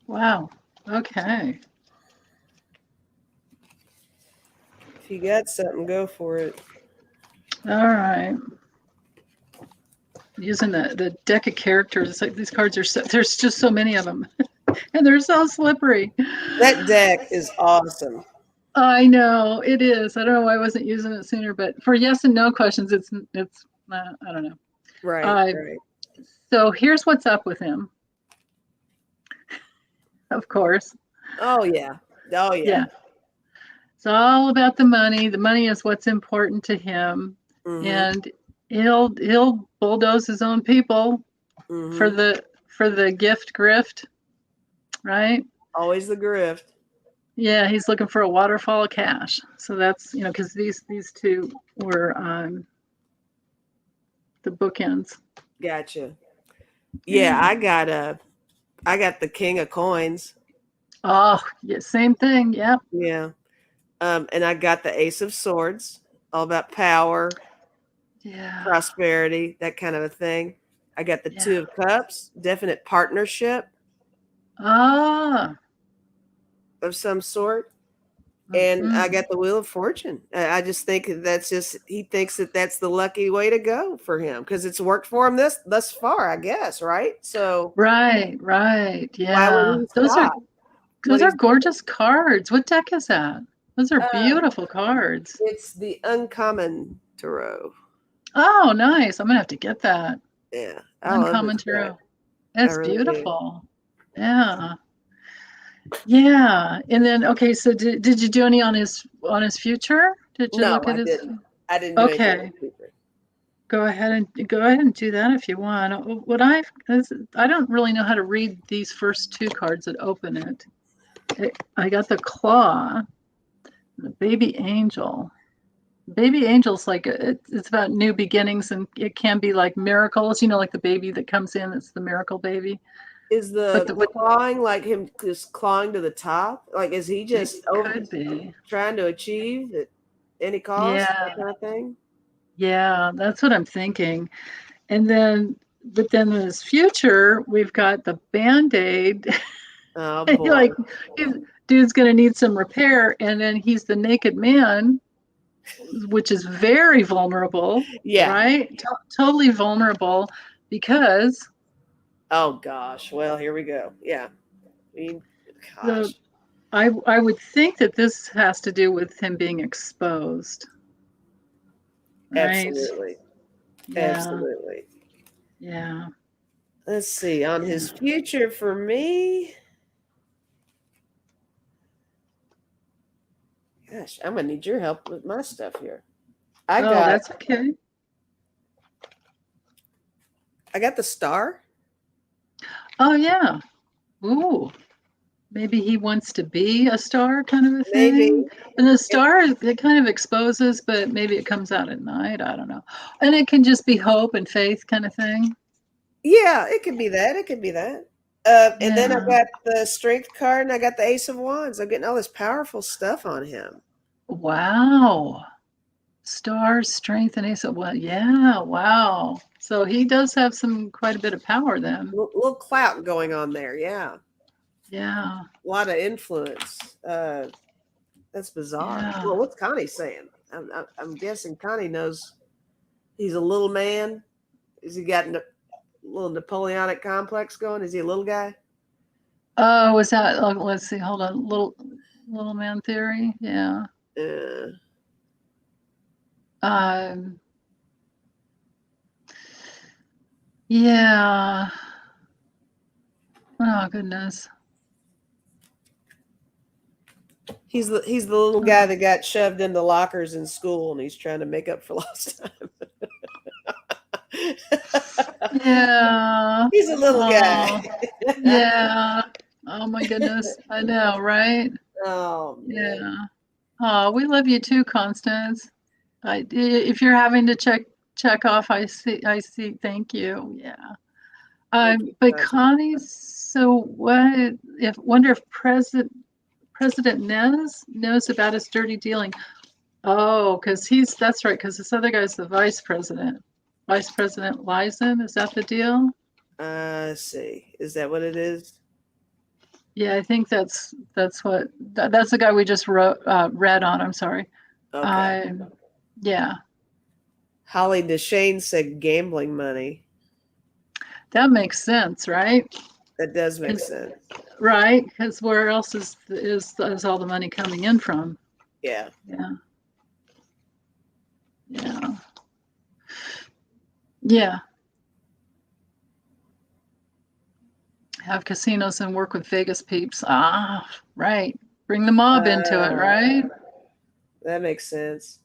Wow. Okay. If you got something, go for it. All right. Using the deck of characters, it's like these cards are there's just so many of them, and they're so slippery. That deck is awesome. I know it is. I don't know why I wasn't using it sooner, but for yes and no questions, it's I don't know. Right. Right. So here's what's up with him. Of course. Oh yeah. Oh yeah. Yeah. It's all about the money. The money is what's important to him, and he'll bulldoze his own people for the gift grift, right? Always the grift. Yeah, he's looking for a waterfall of cash. So that's because these two were the bookends. Gotcha. Yeah, I got the King of Coins. Oh, yeah, same thing. Yep. Yeah. And I got the Ace of Swords, all about power, prosperity, that kind of a thing. I got the Two of Cups, definite partnership. Of some sort. And I got the Wheel of Fortune. I just think he thinks that's the lucky way to go for him because it's worked for him thus far, I guess, right? So right, yeah. Those are gorgeous cards. What deck is that? Those are beautiful cards. It's the Uncommon Tarot. Oh, nice. I'm gonna have to get that. Yeah. Uncommon Tarot. That's really beautiful. Do. Yeah. Yeah. And then okay, so did you do any on his future? Did you look at his I didn't do anything. Go ahead and do that if you want. I don't really know how to read these first two cards that open it. I got the Claw, the Baby Angel. Baby Angel's like it's about new beginnings, and it can be like miracles. like the baby that comes in. It's the miracle baby. Is the clawing like him just clawing to the top? Like is he just trying to achieve at any cost? Yeah. That kind of thing. Yeah, that's what I'm thinking. And then, but then in his future, we've got the Band-Aid. Oh boy. Like, dude's gonna need some repair, and then he's the naked man, which is very vulnerable. Yeah. Right? Totally vulnerable because. Oh gosh. Well, here we go. Yeah. I mean, gosh. I would think that this has to do with him being exposed. Right? Absolutely. Yeah. Absolutely. Yeah. Let's see. On his future for me. Gosh, I'm gonna need your help with my stuff here. That's okay. I got the Star. Oh yeah. Ooh. Maybe he wants to be a star, kind of a thing. Maybe. And the star, it kind of exposes, but maybe it comes out at night. I don't know. And it can just be hope and faith, kind of thing. Yeah, it could be that. It could be that. And then I got the strength card and I got the Ace of Wands. I'm getting all this powerful stuff on him. Wow. Stars, strength, and Ace of Wands. Yeah, wow. So he does have quite a bit of power then. A little clout going on there, yeah. Yeah. A lot of influence. That's bizarre. Yeah. Well, what's Connie saying? I'm guessing Connie knows he's a little man. Has he got a little Napoleonic complex going? Is he a little guy? Oh, was that? Oh, let's see. Hold on. Little man theory. Yeah. Yeah. Oh goodness. He's the little guy that got shoved into lockers in school, and he's trying to make up for lost time. Yeah. He's a little guy. Yeah. Oh my goodness. I know, right? Oh man. Yeah. Oh, we love you too, Constance. If you're having to check off, I see. Thank you. Yeah. But Connie, so what? Wonder if President Nez knows about his dirty dealing. Oh, because that's right. Because this other guy's the vice president. Vice President Lizen. Is that the deal? Let's see. Is that what it is? Yeah, I think that's the guy we just read on. I'm sorry. Okay. Yeah. Holly DeShane said gambling money. That makes sense, right? That does make sense. Right, because where else is all the money coming in from? Yeah. Yeah. Yeah. Yeah. Have casinos and work with Vegas peeps. Ah, right. Bring the mob into it, right? That makes sense.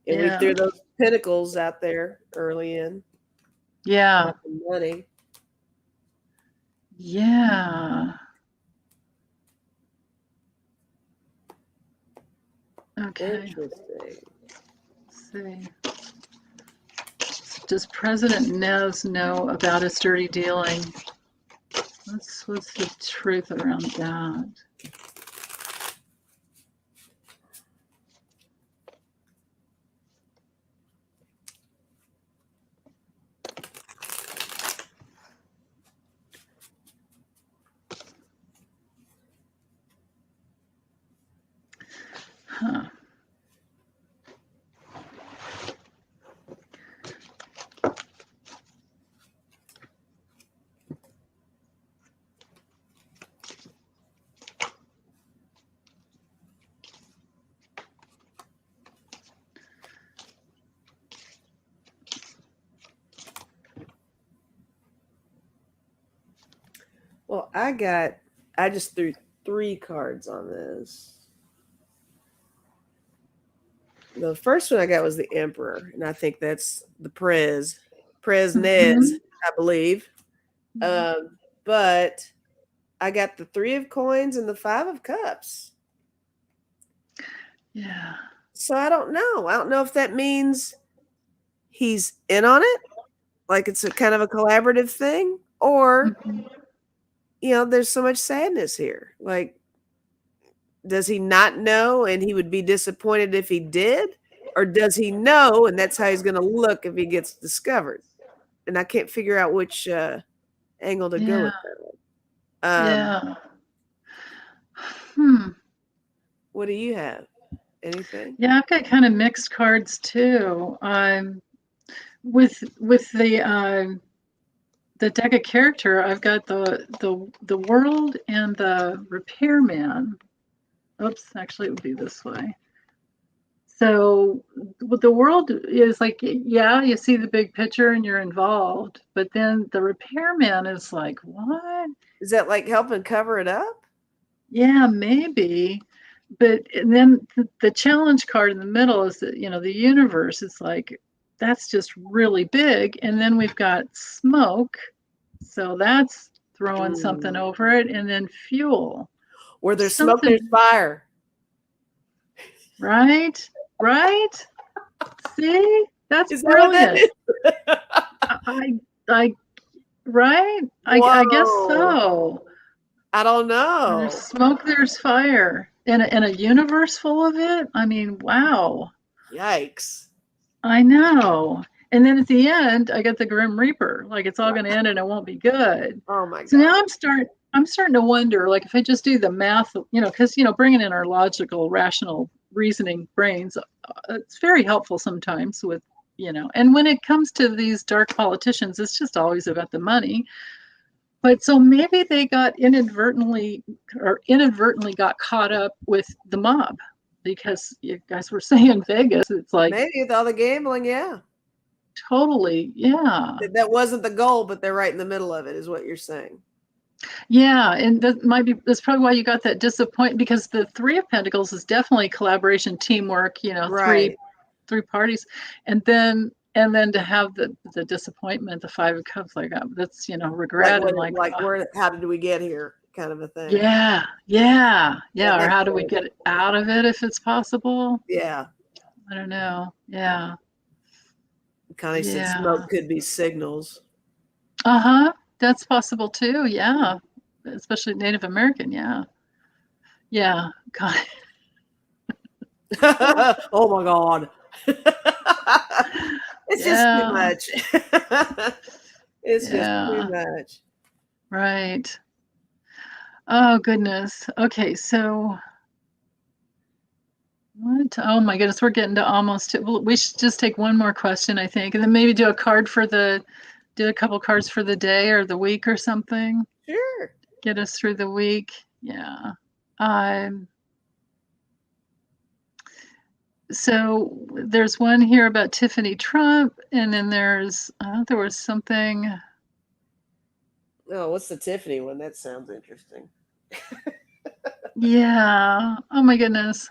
And we threw those pinnacles out there early in. Yeah. Money. Yeah. Okay. Interesting. Let's see. Does President Nez know about his dirty dealing? What's the truth around that? Huh. Well, I just threw 3 cards on this. The first one I got was the Emperor, and I think that's the Nez, I believe. But I got the 3 of Coins and the 5 of Cups. Yeah. So I don't know. I don't know if that means he's in on it, like it's a kind of a collaborative thing, or there's so much sadness here. Like, does he not know and he would be disappointed if he did? Or does he know and that's how he's going to look if he gets discovered? And I can't figure out which angle to go with that one. What do you have? Anything? Yeah, I've got kind of mixed cards too. With the deck of character, I've got the world and the repairman. Oops, actually it would be this way. So the world is like, yeah, you see the big picture and you're involved, but then the repairman is like, what? Is that like helping cover it up? Yeah, maybe. But then the challenge card in the middle is that, the universe is like, that's just really big. And then we've got smoke. So that's throwing something over it. And then fuel. Where there's smoke, there's fire. Right? Right? See? That's brilliant. right? I guess so. I don't know. When there's smoke, there's fire. In a universe full of it? I mean, wow. Yikes. I know. And then at the end, I get the Grim Reaper. Like it's all going to end and it won't be good. Oh my God. So now I'm starting to wonder, like if I just do the math, because bringing in our logical, rational, reasoning brains, it's very helpful sometimes with, and when it comes to these dark politicians, it's just always about the money. But so maybe they got inadvertently got caught up with the mob, because you guys were saying Vegas, it's like maybe with all the gambling, yeah. Totally, yeah. That wasn't the goal, but they're right in the middle of it, is what you're saying. Yeah, and that's probably why you got that disappointment, because the Three of Pentacles is definitely collaboration, teamwork, right. three parties, and then to have the disappointment, the Five of Cups, like that's regret, like where, how did we get here, kind of a thing. Yeah. Or how do we get out of it if it's possible? Yeah. I don't know. Yeah. Connie said smoke could be signals. That's possible too. Yeah. Especially Native American. Yeah. Yeah. God. Oh my God. It's just too much. It's just too much. Right. Oh goodness. Okay. So what? Oh my goodness. We're getting to almost, we should just take one more question, I think, and then maybe do a couple cards for the day or the week or something. Sure. Get us through the week. Yeah. So there's one here about Tiffany Trump, and then there was something. Oh, what's the Tiffany one? That sounds interesting. Yeah. Oh my goodness.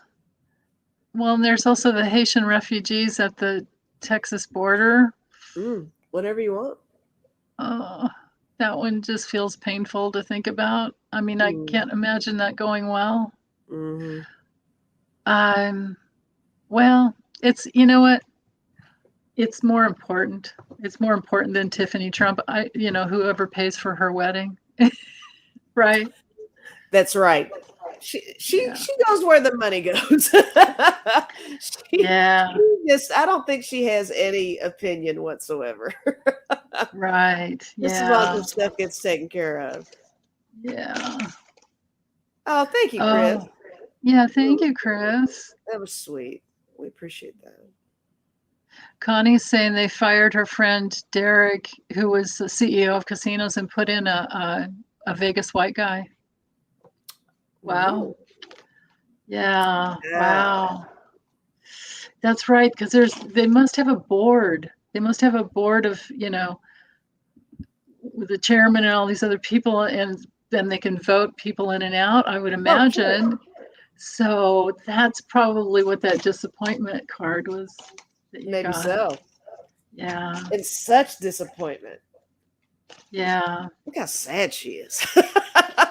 Well, and there's also the Haitian refugees at the Texas border. Whatever you want. That one just feels painful to think about. I mean, I can't imagine that going well. Mm-hmm. Well, it's, what? It's more important. It's more important than Tiffany Trump. Whoever pays for her wedding. Right? That's right. She goes where the money goes. I don't think she has any opinion whatsoever. Right. Just as long as stuff gets taken care of. Yeah. Oh, thank you, Chris. Yeah, thank you, Chris. That was sweet. We appreciate that. Connie's saying they fired her friend Derek, who was the CEO of casinos, and put in a Vegas white guy. Wow. Ooh. Yeah. Wow. That's right, because they must have a board. They must have a board of, with the chairman and all these other people, and then they can vote people in and out, I would imagine. Sure. So that's probably what that disappointment card was. Maybe so. Yeah. It's such disappointment. Yeah. Look how sad she is.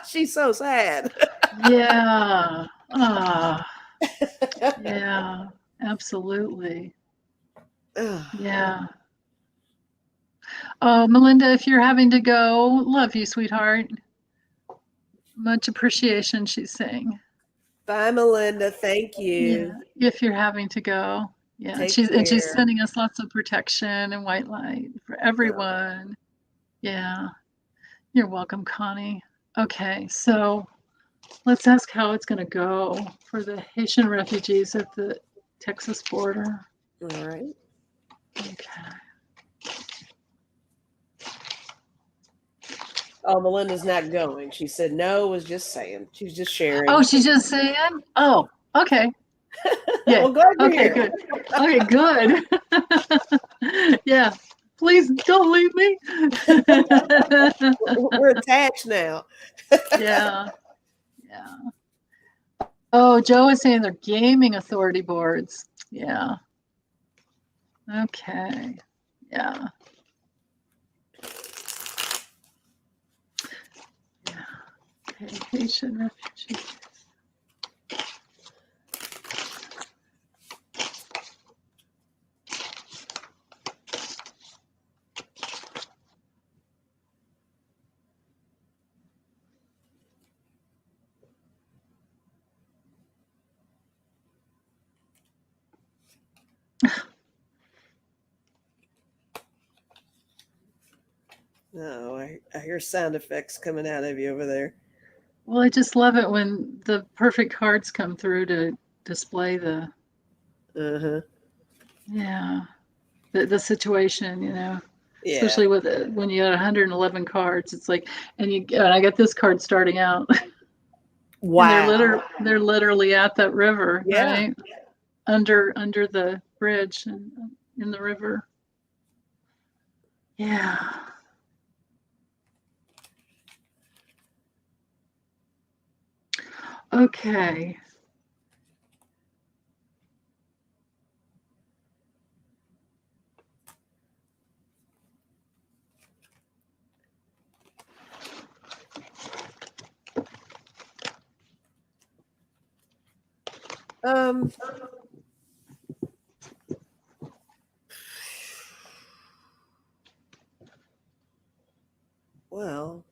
She's so sad. Yeah. Yeah, absolutely. Yeah. Oh, Melinda, if you're having to go, love you, sweetheart. Much appreciation, she's saying. Bye, Melinda. Thank you. Yeah, if you're having to go. Yeah, she's sending us lots of protection and white light for everyone. Yeah. You're welcome, Connie. Okay, so let's ask how it's going to go for the Haitian refugees at the Texas border. All right. Okay. Oh, Melinda's not going. She said no, was just saying. She's just sharing. Oh, she's just saying? Oh, okay. Yeah. Well, glad you're here. Good. Okay, good. Yeah. Please don't leave me. We're attached now. Yeah. Yeah. Oh, Joe is saying they're gaming authority boards. Yeah. Okay. Yeah. Okay, Haitian refugees. No, I hear sound effects coming out of you over there. Well, I just love it when the perfect cards come through to display the yeah, the situation, you know. Yeah. Especially with when you had 111 cards, it's like, and I got this card starting out. Wow. And they're literally at that river, Yeah. right? Under the bridge and in the river. Yeah. Okay. Well,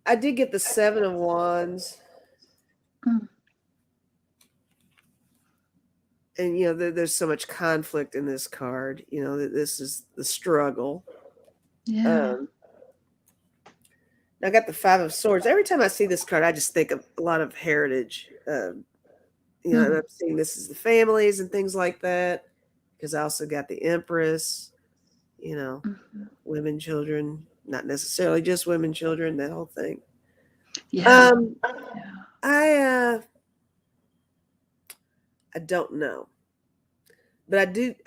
I did get the 7 of Wands. And, you know, there's so much conflict in this card. You know, that this is the struggle. Yeah. I got the 5 of Swords. Every time I see this card, I just think of a lot of heritage. You know, and I'm seeing this as the families and things like that. Because I also got the Empress, you know, women, children, not necessarily just women, children, that whole thing. Yeah. I don't know. But I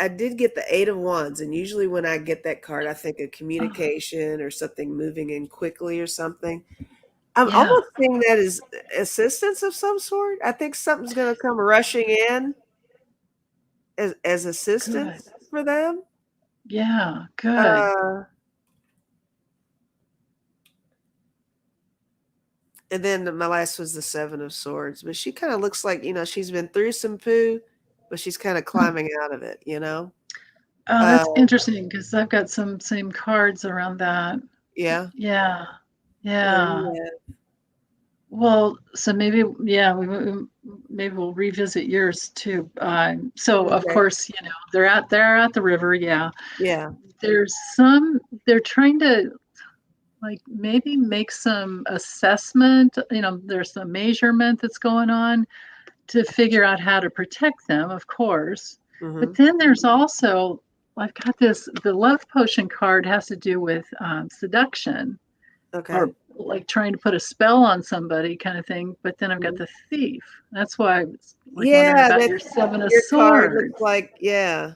did get the 8 of Wands, and usually when I get that card, I think of communication or something moving in quickly or something. I'm almost seeing that as assistance of some sort. I think something's going to come rushing in as assistance for them. Yeah, good. And then my last was the 7 of Swords, but she kind of looks like, you know, she's been through some poo, but she's kind of climbing out of it, you know? Oh, that's interesting because I've got some same cards around that. Yeah. Yeah. Yeah. Well, so maybe, yeah, maybe we'll revisit yours too. So of course, you know, they're at the river. Yeah. Yeah. They're trying to like maybe make some assessment, you know, there's some measurement that's going on to figure out how to protect them, of course. But then there's also, I've got the love potion card has to do with seduction. Okay. Or like trying to put a spell on somebody kind of thing. But then I've got the thief. That's why I was like wondering about your 7 of Swords. Card looks like, yeah.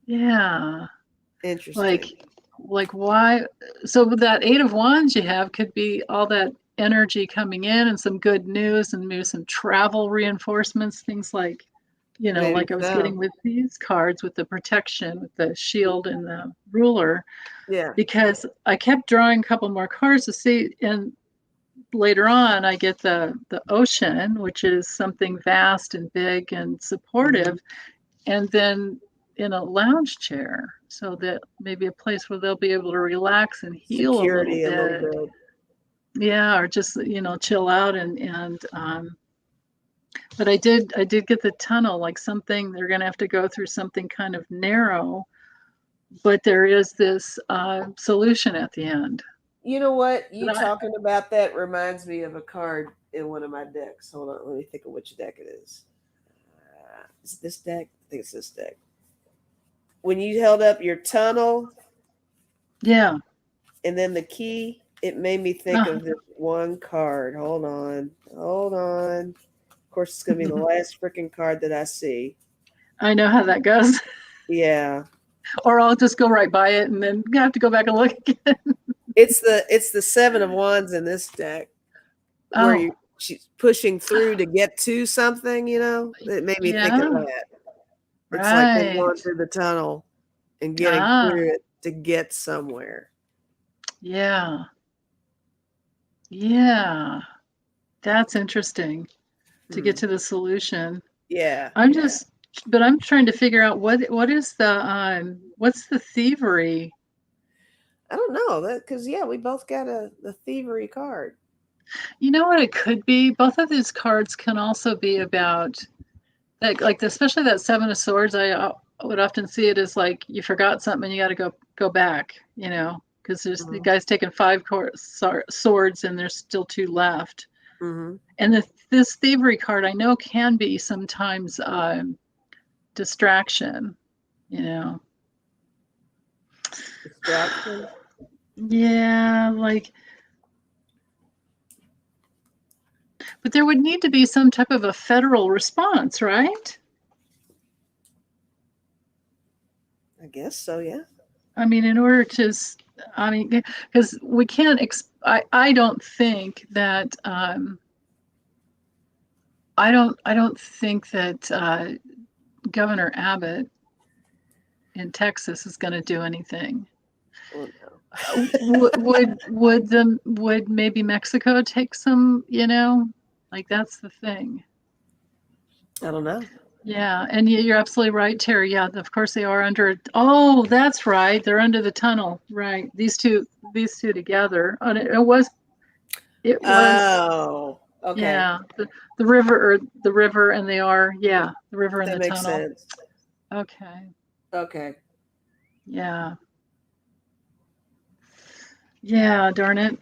Yeah. Interesting. Like why? So with that 8 of Wands you have could be all that energy coming in and some good news and maybe some travel reinforcements, things like, you know, like I was getting with these cards with the protection, with the shield and the ruler. Yeah. Because I kept drawing a couple more cards to see, and later on I get the ocean, which is something vast and big and supportive, and then in a lounge chair, so that maybe a place where they'll be able to relax and heal Security a little bit. Yeah, or just, you know, chill out and but I did get the tunnel, like something they're going to have to go through something kind of narrow, but there is this solution at the end. You know what? You talking about that reminds me of a card in one of my decks. Hold on, let me think of which deck it is. Is it this deck? I think it's this deck. When you held up your tunnel, yeah, and then the key, it made me think of this one card. Hold on. Of course, it's gonna be the last freaking card that I see. I know how that goes. Yeah. Or I'll just go right by it and then have to go back and look again. It's the 7 of Wands in this deck, where she's pushing through to get to something. You know, it made me think of that. It's like they're going through the tunnel and getting through it to get somewhere. Yeah. Yeah. That's interesting to get to the solution. Yeah. I'm trying to figure out what is what's the thievery? I don't know that because we both got the thievery card. You know what it could be? Both of these cards can also be about like especially that Seven of Swords. I would often see it as like you forgot something and you got to go back, because there's the guy's taking 5 swords and there's still 2 left. And this thievery card I know can be sometimes distraction, Distraction. Yeah, but there would need to be some type of a federal response, right? I guess so, yeah. I mean, in order to, because we can't, I don't think that, I don't think that Governor Abbott in Texas is going to do anything. Oh, no. Would maybe Mexico take some, that's the thing. I don't know. Yeah, and you're absolutely right, Terry. Yeah, of course they are under. Oh, that's right. They're under the tunnel. Right. These two together. And it was. Oh, okay. Yeah, the river, and they are. Yeah, the river and the tunnel. That makes sense. Okay. Okay. Yeah. Yeah. Darn it.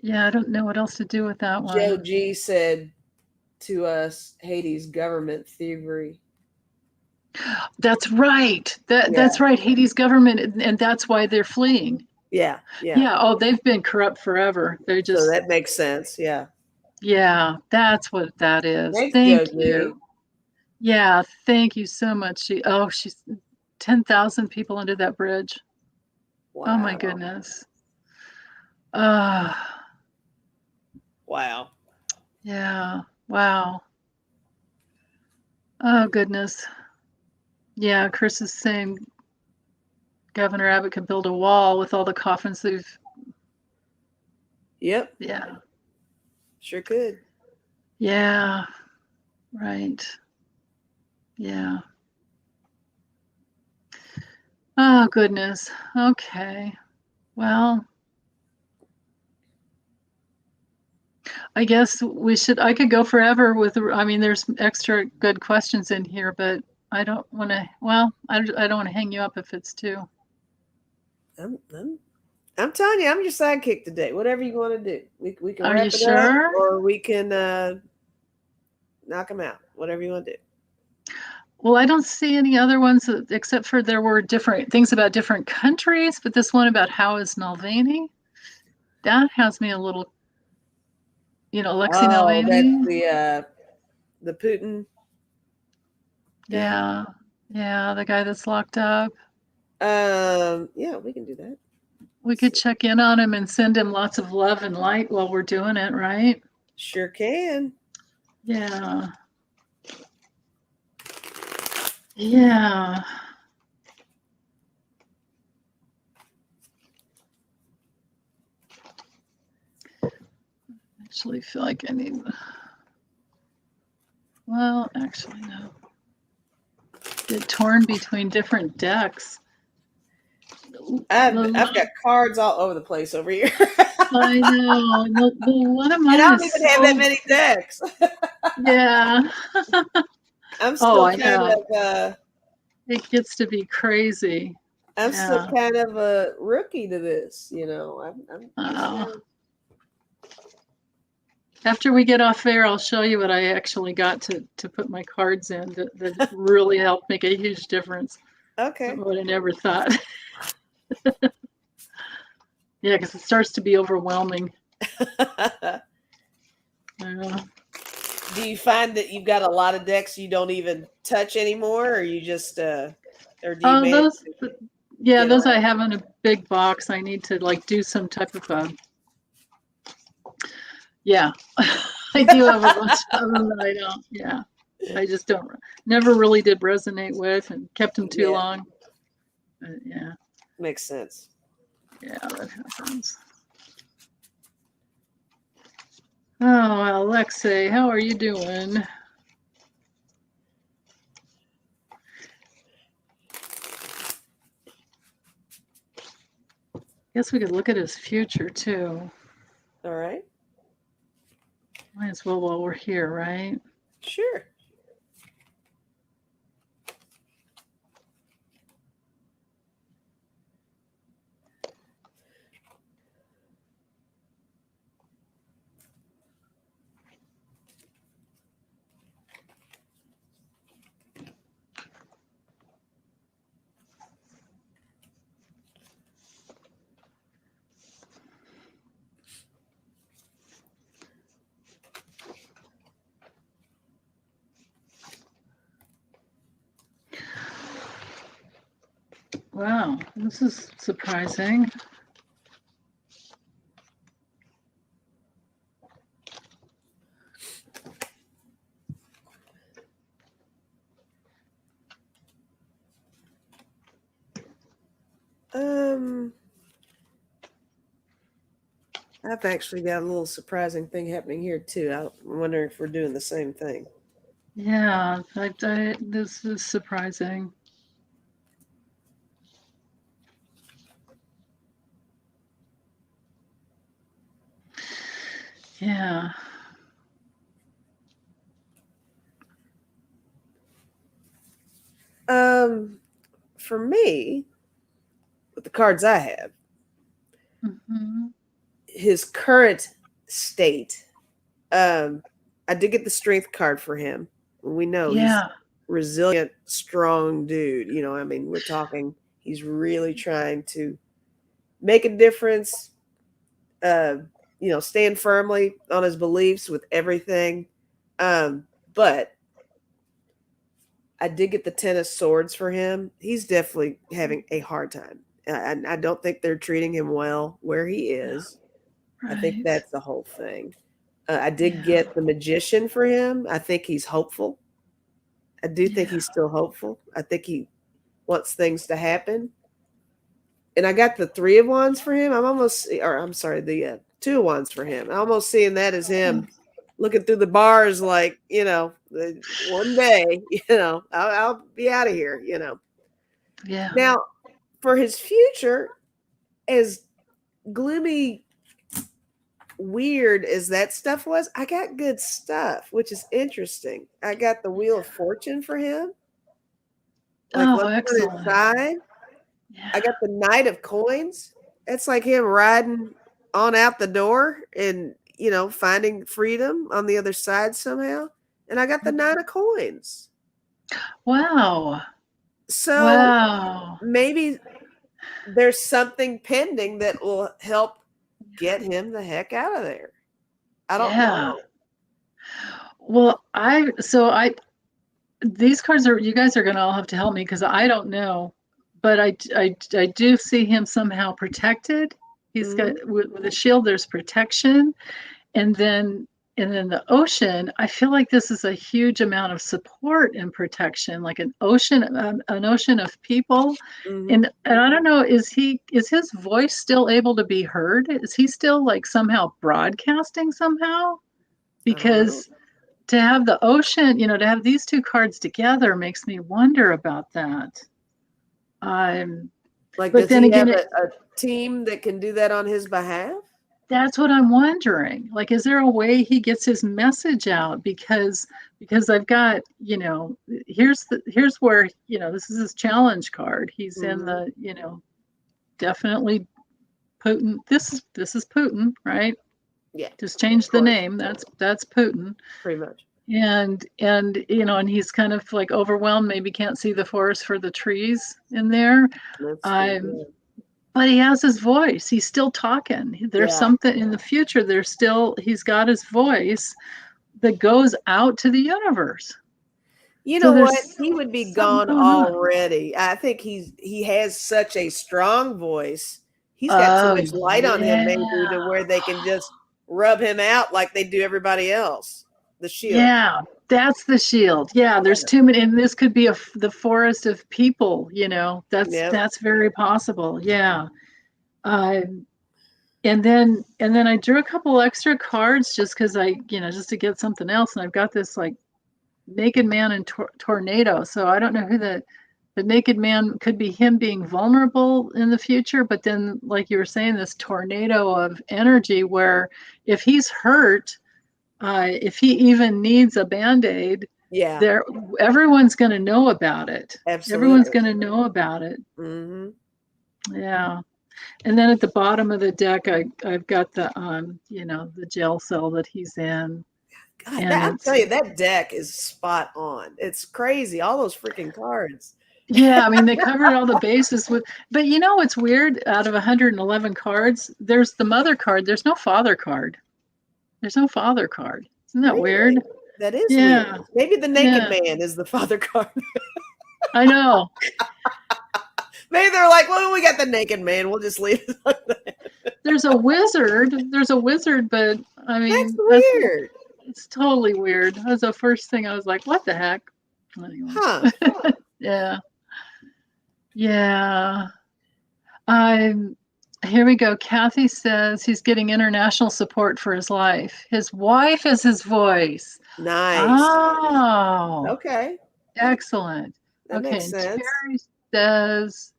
Yeah, I don't know what else to do with that one. Joe G said to us, Haiti's government thievery. That's right. That's right. Haiti's government, and that's why they're fleeing. Yeah. Oh, they've been corrupt forever. They're just. So that makes sense. Yeah. Yeah, that's what that is. Thanks, Thank Joe you. G. Yeah, thank you so much. She's 10,000 people under that bridge. Wow. Oh my goodness. Wow. Yeah. Wow. Oh goodness. Yeah, Chris is saying Governor Abbott could build a wall with all the coffins they've. Yep. Yeah. Sure could. Yeah. Right. Yeah. Oh goodness. Okay. Well, I guess I could go forever with, there's extra good questions in here, but I don't want to, I don't want to hang you up if it's too. I'm telling you, I'm your sidekick today. Whatever you want to do. We can wrap it up, or we can knock them out. Whatever you want to do. Well, I don't see any other ones except for there were different things about different countries, but this one about how is Mulvaney, that has me a little, Alexei Mulvaney. That's the Putin. Yeah, the guy that's locked up. Yeah, we can do that. We could check in on him and send him lots of love and light while we're doing it, right? Sure can. Yeah. Yeah. Actually feel like I need. Well, actually, no. Get torn between different decks. I've got cards all over the place over here. I know. One of mine. And I don't even have that many decks. Yeah. I'm still kind of. It gets to be crazy. I'm still kind of a rookie to this, After we get off air, I'll show you what I actually got to put my cards in that really helped make a huge difference. Okay. What I never thought. Yeah, because it starts to be overwhelming. Do you find that you've got a lot of decks you don't even touch anymore, or you just or do you those I have in a big box. I need to do some type of I do have a bunch of them that I don't. Yeah, I just never really did resonate with and kept them too long. But, yeah, makes sense. Yeah, that happens. Oh, Alexei, how are you doing? Guess we could look at his future too. All right. Might as well while we're here, right? Sure. Wow, this is surprising. I've actually got a little surprising thing happening here too. I'm wondering if we're doing the same thing. Yeah, this is surprising. Yeah. For me, with the cards I have, his current state, I did get the strength card for him. We know he's resilient, strong dude. You know, I mean, we're talking, he's really trying to make a difference, you know, stand firmly on his beliefs with everything. But I did get the Ten of Swords for him. He's definitely having a hard time. I don't think they're treating him well where he is. Right. I think that's the whole thing. I did get the Magician for him. I think he's hopeful. I do think he's still hopeful. I think he wants things to happen. And I got the Three of Wands for him. The Two of Wands for him. I'm almost seeing that as him looking through the bars like, you know, one day, you know, I'll be out of here, you know. Yeah. Now, for his future, as gloomy, weird as that stuff was, I got good stuff, which is interesting. I got the Wheel of Fortune for him. Excellent. Inside. Yeah. I got the Knight of Coins. It's like him riding on out the door and, you know, finding freedom on the other side somehow. And I got the Nine of Coins. Wow. So maybe there's something pending that will help get him the heck out of there. I don't know. Well, these cards you guys are going to all have to help me because I don't know, but I do see him somehow protected. He's got with the shield, there's protection. And then the ocean, I feel like this is a huge amount of support and protection, like an ocean of people. And I don't know, is his voice still able to be heard? Is he still like somehow broadcasting somehow? Because to have the ocean, you know, to have these two cards together makes me wonder about that. Like, but then again, a team that can do that on his behalf? That's what I'm wondering. Like, is there a way he gets his message out? Because I've got, you know, here's where, you know, this is his challenge card. He's in the, you know, definitely Putin. This is Putin, right? Yeah. Just change the name. That's Putin. Pretty much. And you know, and he's kind of like overwhelmed, maybe can't see the forest for the trees in there. But he has his voice. He's still talking. There's something in the future. He's got his voice that goes out to the universe. You know what? He would be gone already. I think he has such a strong voice. He's got so much light on him, maybe, to where they can just rub him out like they do everybody else. The shield. Yeah, that's the shield. Yeah, there's too many, and this could be the forest of people. You know, that's very possible. Yeah. And then I drew a couple extra cards just because just to get something else, and I've got this like naked man and tornado. So I don't know who The naked man could be him being vulnerable in the future, but then, like you were saying, this tornado of energy where if he's hurt, if he even needs a Band-Aid, everyone's going to know about it. Absolutely. Everyone's going to know about it. Mm-hmm. Yeah. And then at the bottom of the deck, I've got the, the jail cell that he's in. God, I'll tell you, that deck is spot on. It's crazy. All those freaking cards. Yeah, I mean, they covered all the bases with, but you know what's weird? Out of 111 cards, there's the mother card. There's no father card. There's no father card. Isn't that weird? That is weird. Maybe the naked man is the father card. I know. Maybe they're like, well, we got the naked man. We'll just leave it like that. There's a wizard. There's a wizard, but I mean, that's weird. It's totally weird. That was the first thing I was like, what the heck? Anyway. Huh. Yeah. Yeah. Here we go. Kathy says he's getting international support for his life. His wife is his voice. Nice. Oh. Okay. Excellent. That makes sense. Terry says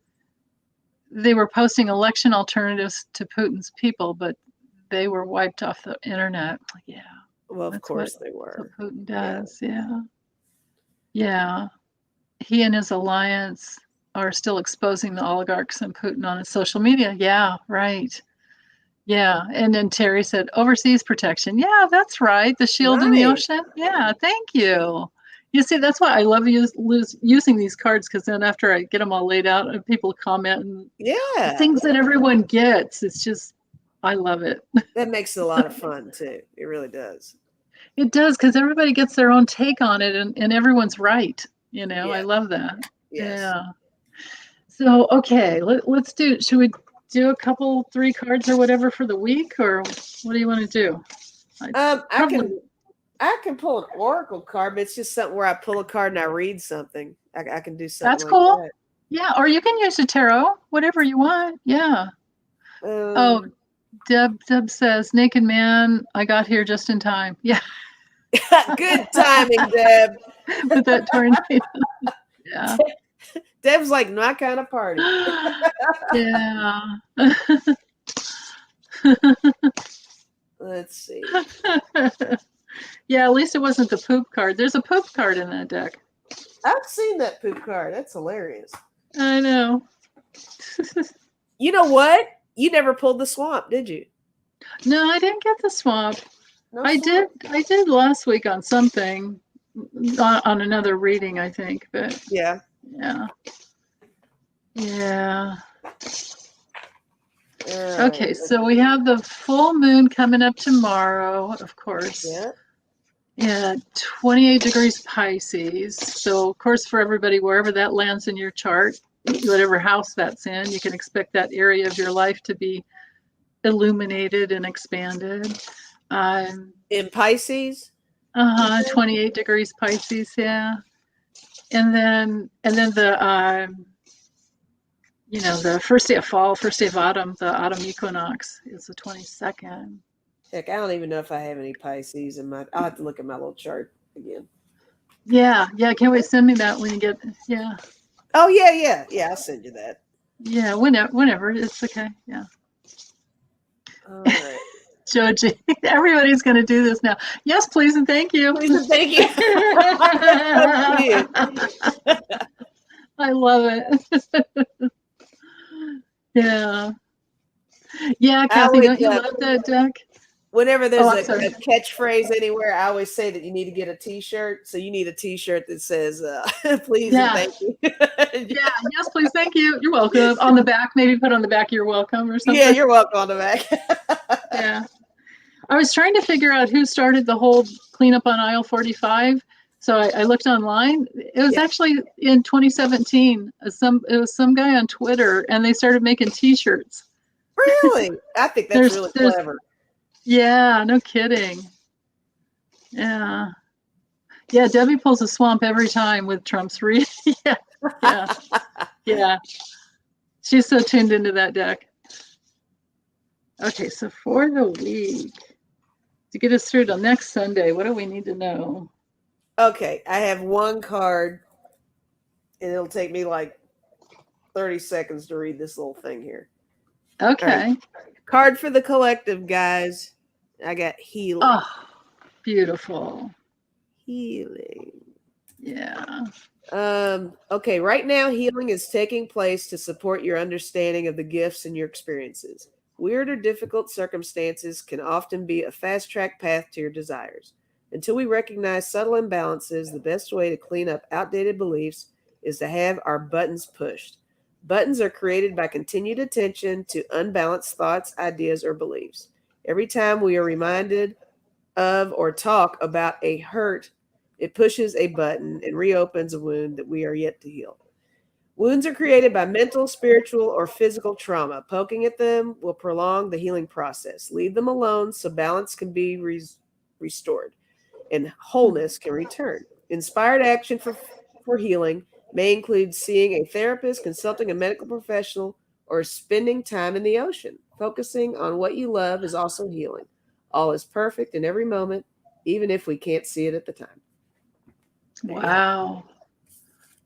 they were posting election alternatives to Putin's people, but they were wiped off the internet. Yeah. Well, of course they were. That's what Putin does. Yeah. He and his alliance are still exposing the oligarchs and Putin on his social media. Yeah, right. Yeah. And then Terry said, overseas protection. Yeah, that's right. The shield in the ocean. Yeah, thank you. You see, that's why I love using these cards, because then after I get them all laid out and people comment and things that everyone gets, it's just, I love it. That makes it a lot of fun too. It really does. It does, because everybody gets their own take on it and everyone's right. I love that. Yes. Yeah. So, okay, should we do a couple, 3 cards or whatever for the week, or what do you want to do? I can pull an oracle card, but it's just something where I pull a card and I read something. I can do something. That's cool. That. Yeah, or you can use a tarot, whatever you want. Yeah. Deb says, naked man, I got here just in time. Yeah. Good timing, Deb. With that tornado. Yeah. Deb's like my kind of party. Yeah. Let's see. Yeah, at least it wasn't the poop card. There's a poop card in that deck. I've seen that poop card. That's hilarious. I know. You know what? You never pulled the swamp, did you? No, I didn't get the swamp. I did last week on something, on another reading, I think. But yeah. Okay, so we have the full moon coming up tomorrow, of course. Yeah, 28 degrees Pisces. So, of course, for everybody, wherever that lands in your chart, whatever house that's in, you can expect that area of your life to be illuminated and expanded. In Pisces? 28 degrees Pisces, yeah. And then the the first day of fall, first day of autumn, the autumn equinox is the 22nd. Heck, I don't even know if I have any Pisces in my. I'll have to look at my little chart again. Yeah. Can't wait. Send me that when you get. Yeah. Oh yeah. I'll send you that. Yeah, whenever it's okay. Yeah. All right. Joji, everybody's going to do this now. Yes, please and thank you. Please and thank you. I love it. Yeah, Kathy, don't you love that deck? Whenever there's a catchphrase anywhere, I always say that you need to get a T-shirt. So you need a T-shirt that says "Please and thank you." Yes, please, thank you. You're welcome. On the back, maybe put on the back, "You're welcome" or something. Yeah, you're welcome on the back. Yeah, I was trying to figure out who started the whole cleanup on aisle 45. So I looked online. It was actually in 2017. It was some guy on Twitter, and they started making T-shirts. Really? I think that's really clever. Yeah, no kidding. Yeah. Debbie pulls a swamp every time with Trump's read. Yeah. She's so tuned into that deck. Okay, so for the week, to get us through till next Sunday, what do we need to know? Okay, I have one card, and it'll take me like 30 seconds to read this little thing here. Okay. Right. Card for the collective, guys. I got healing. Oh, beautiful. Healing. Yeah. Okay, right now healing is taking place to support your understanding of the gifts and your experiences. Weird or difficult circumstances can often be a fast-track path to your desires. Until we recognize subtle imbalances, the best way to clean up outdated beliefs is to have our buttons pushed. Buttons are created by continued attention to unbalanced thoughts, ideas, or beliefs. Every time we are reminded of or talk about a hurt, it pushes a button and reopens a wound that we are yet to heal. Wounds are created by mental, spiritual, or physical trauma. Poking at them will prolong the healing process. Leave them alone so balance can be restored and wholeness can return. Inspired action for healing may include seeing a therapist, consulting a medical professional, or spending time in the ocean. Focusing on what you love is also healing. All is perfect in every moment, even if we can't see it at the time. Wow.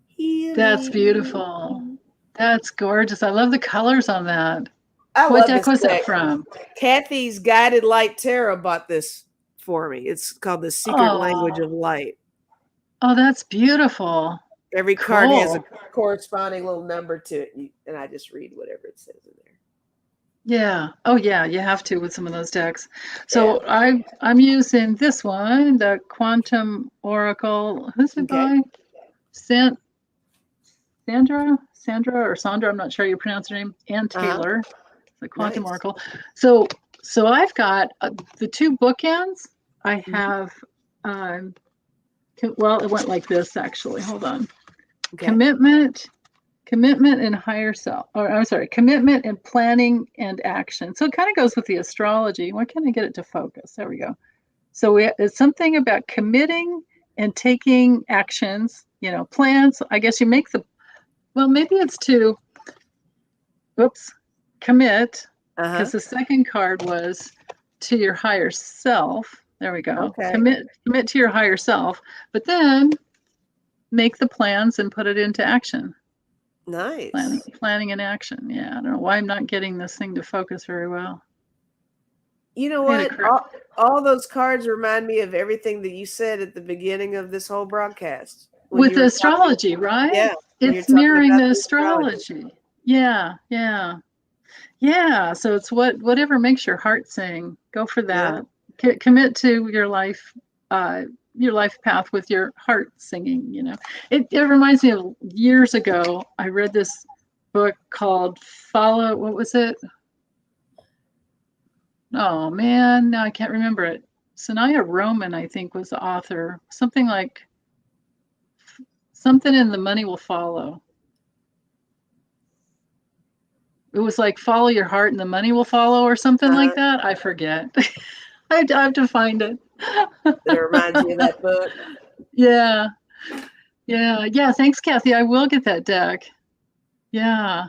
Healing. That's beautiful. That's gorgeous. I love the colors on that. What deck was that from? Kathy's Guided Light Tarot bought this for me. It's called The Secret Language of Light. Oh, that's beautiful. Every card has a corresponding little number to it, and I just read whatever it says in there. Yeah. Oh, yeah. You have to with some of those decks. So I'm using this one, the Quantum Oracle. Who's it by? Sandra or Sandra, I'm not sure how you pronounce her name, and Taylor, the Quantum Oracle. So I've got the two bookends. I have, well, it went like this actually. Hold on. Okay. Commitment and higher self, or I'm sorry, commitment and planning and action. So it kind of goes with the astrology. Why can't I get it to focus? There we go. So it's something about committing and taking actions, plans. I guess you make well, maybe it's to, commit, because the second card was to your higher self. There we go. Okay. Commit to your higher self, but then make the plans and put it into action. Nice. Planning and action. Yeah, I don't know why I'm not getting this thing to focus very well. You know what? All those cards remind me of everything that you said at the beginning of this whole broadcast. With the astrology, right? Yeah. It's mirroring the astrology. Yeah. So it's whatever makes your heart sing. Go for that. Yeah. Commit to your life path with your heart singing. It reminds me of years ago. I read this book called Follow. What was it? Oh man, now I can't remember it. Sanaya Roman, I think, was the author. Something in the money will follow. It was like follow your heart and the money will follow, or something like that. I forget. I have to find it. It reminds me of that book. Yeah. Thanks, Kathy. I will get that deck. Yeah.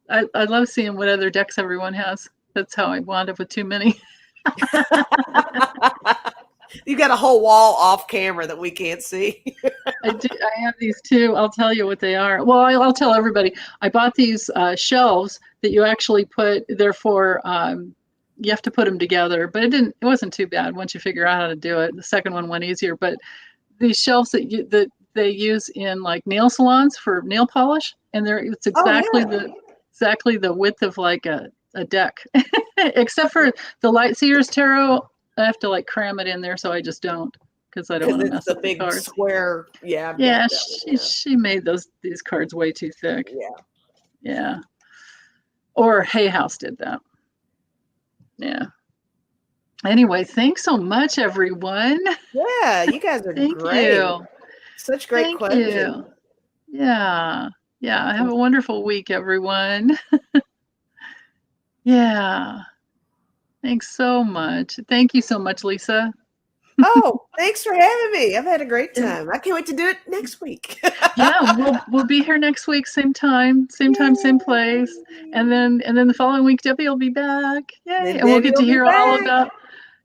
I love seeing what other decks everyone has. That's how I wound up with too many. You got a whole wall off camera that we can't see. I do. I have these too. I'll tell you what they are. Well, I'll tell everybody. I bought these shelves that you actually put. Therefore, you have to put them together. But it wasn't too bad once you figure out how to do it. The second one went easier. But these shelves that they use in like nail salons for nail polish, and it's exactly the width of like a deck, except for the Lightseers Tarot. I have to like cram it in there, so I just don't, because I don't want to mess up the cards. Square, she made these cards way too thick. Yeah. Or Hay House did that. Yeah. Anyway, thanks so much, everyone. Yeah, you guys are Thank great. You. Such great questions. You. Yeah. Have a wonderful week, everyone. Yeah. Thanks so much. Thank you so much, Lisa. Oh, thanks for having me. I've had a great time. I can't wait to do it next week. Yeah, we'll be here next week, same time, same place, and then the following week Debbie will be back. Yay! And we'll get to hear all about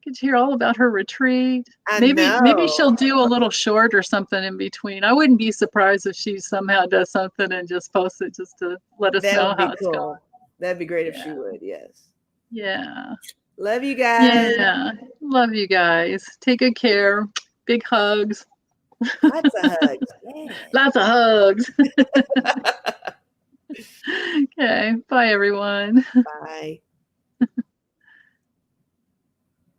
get to hear all about her retreat. I Maybe know. she'll do a little short or something in between. I wouldn't be surprised if she somehow does something and just posts it just to let us know how it's going. That'd be great if she would. Yes. Yeah. Love you guys. Yeah. Love you guys. Take good care. Big hugs. Lots of hugs. Yeah. Lots of hugs. Okay. Bye, everyone. Bye.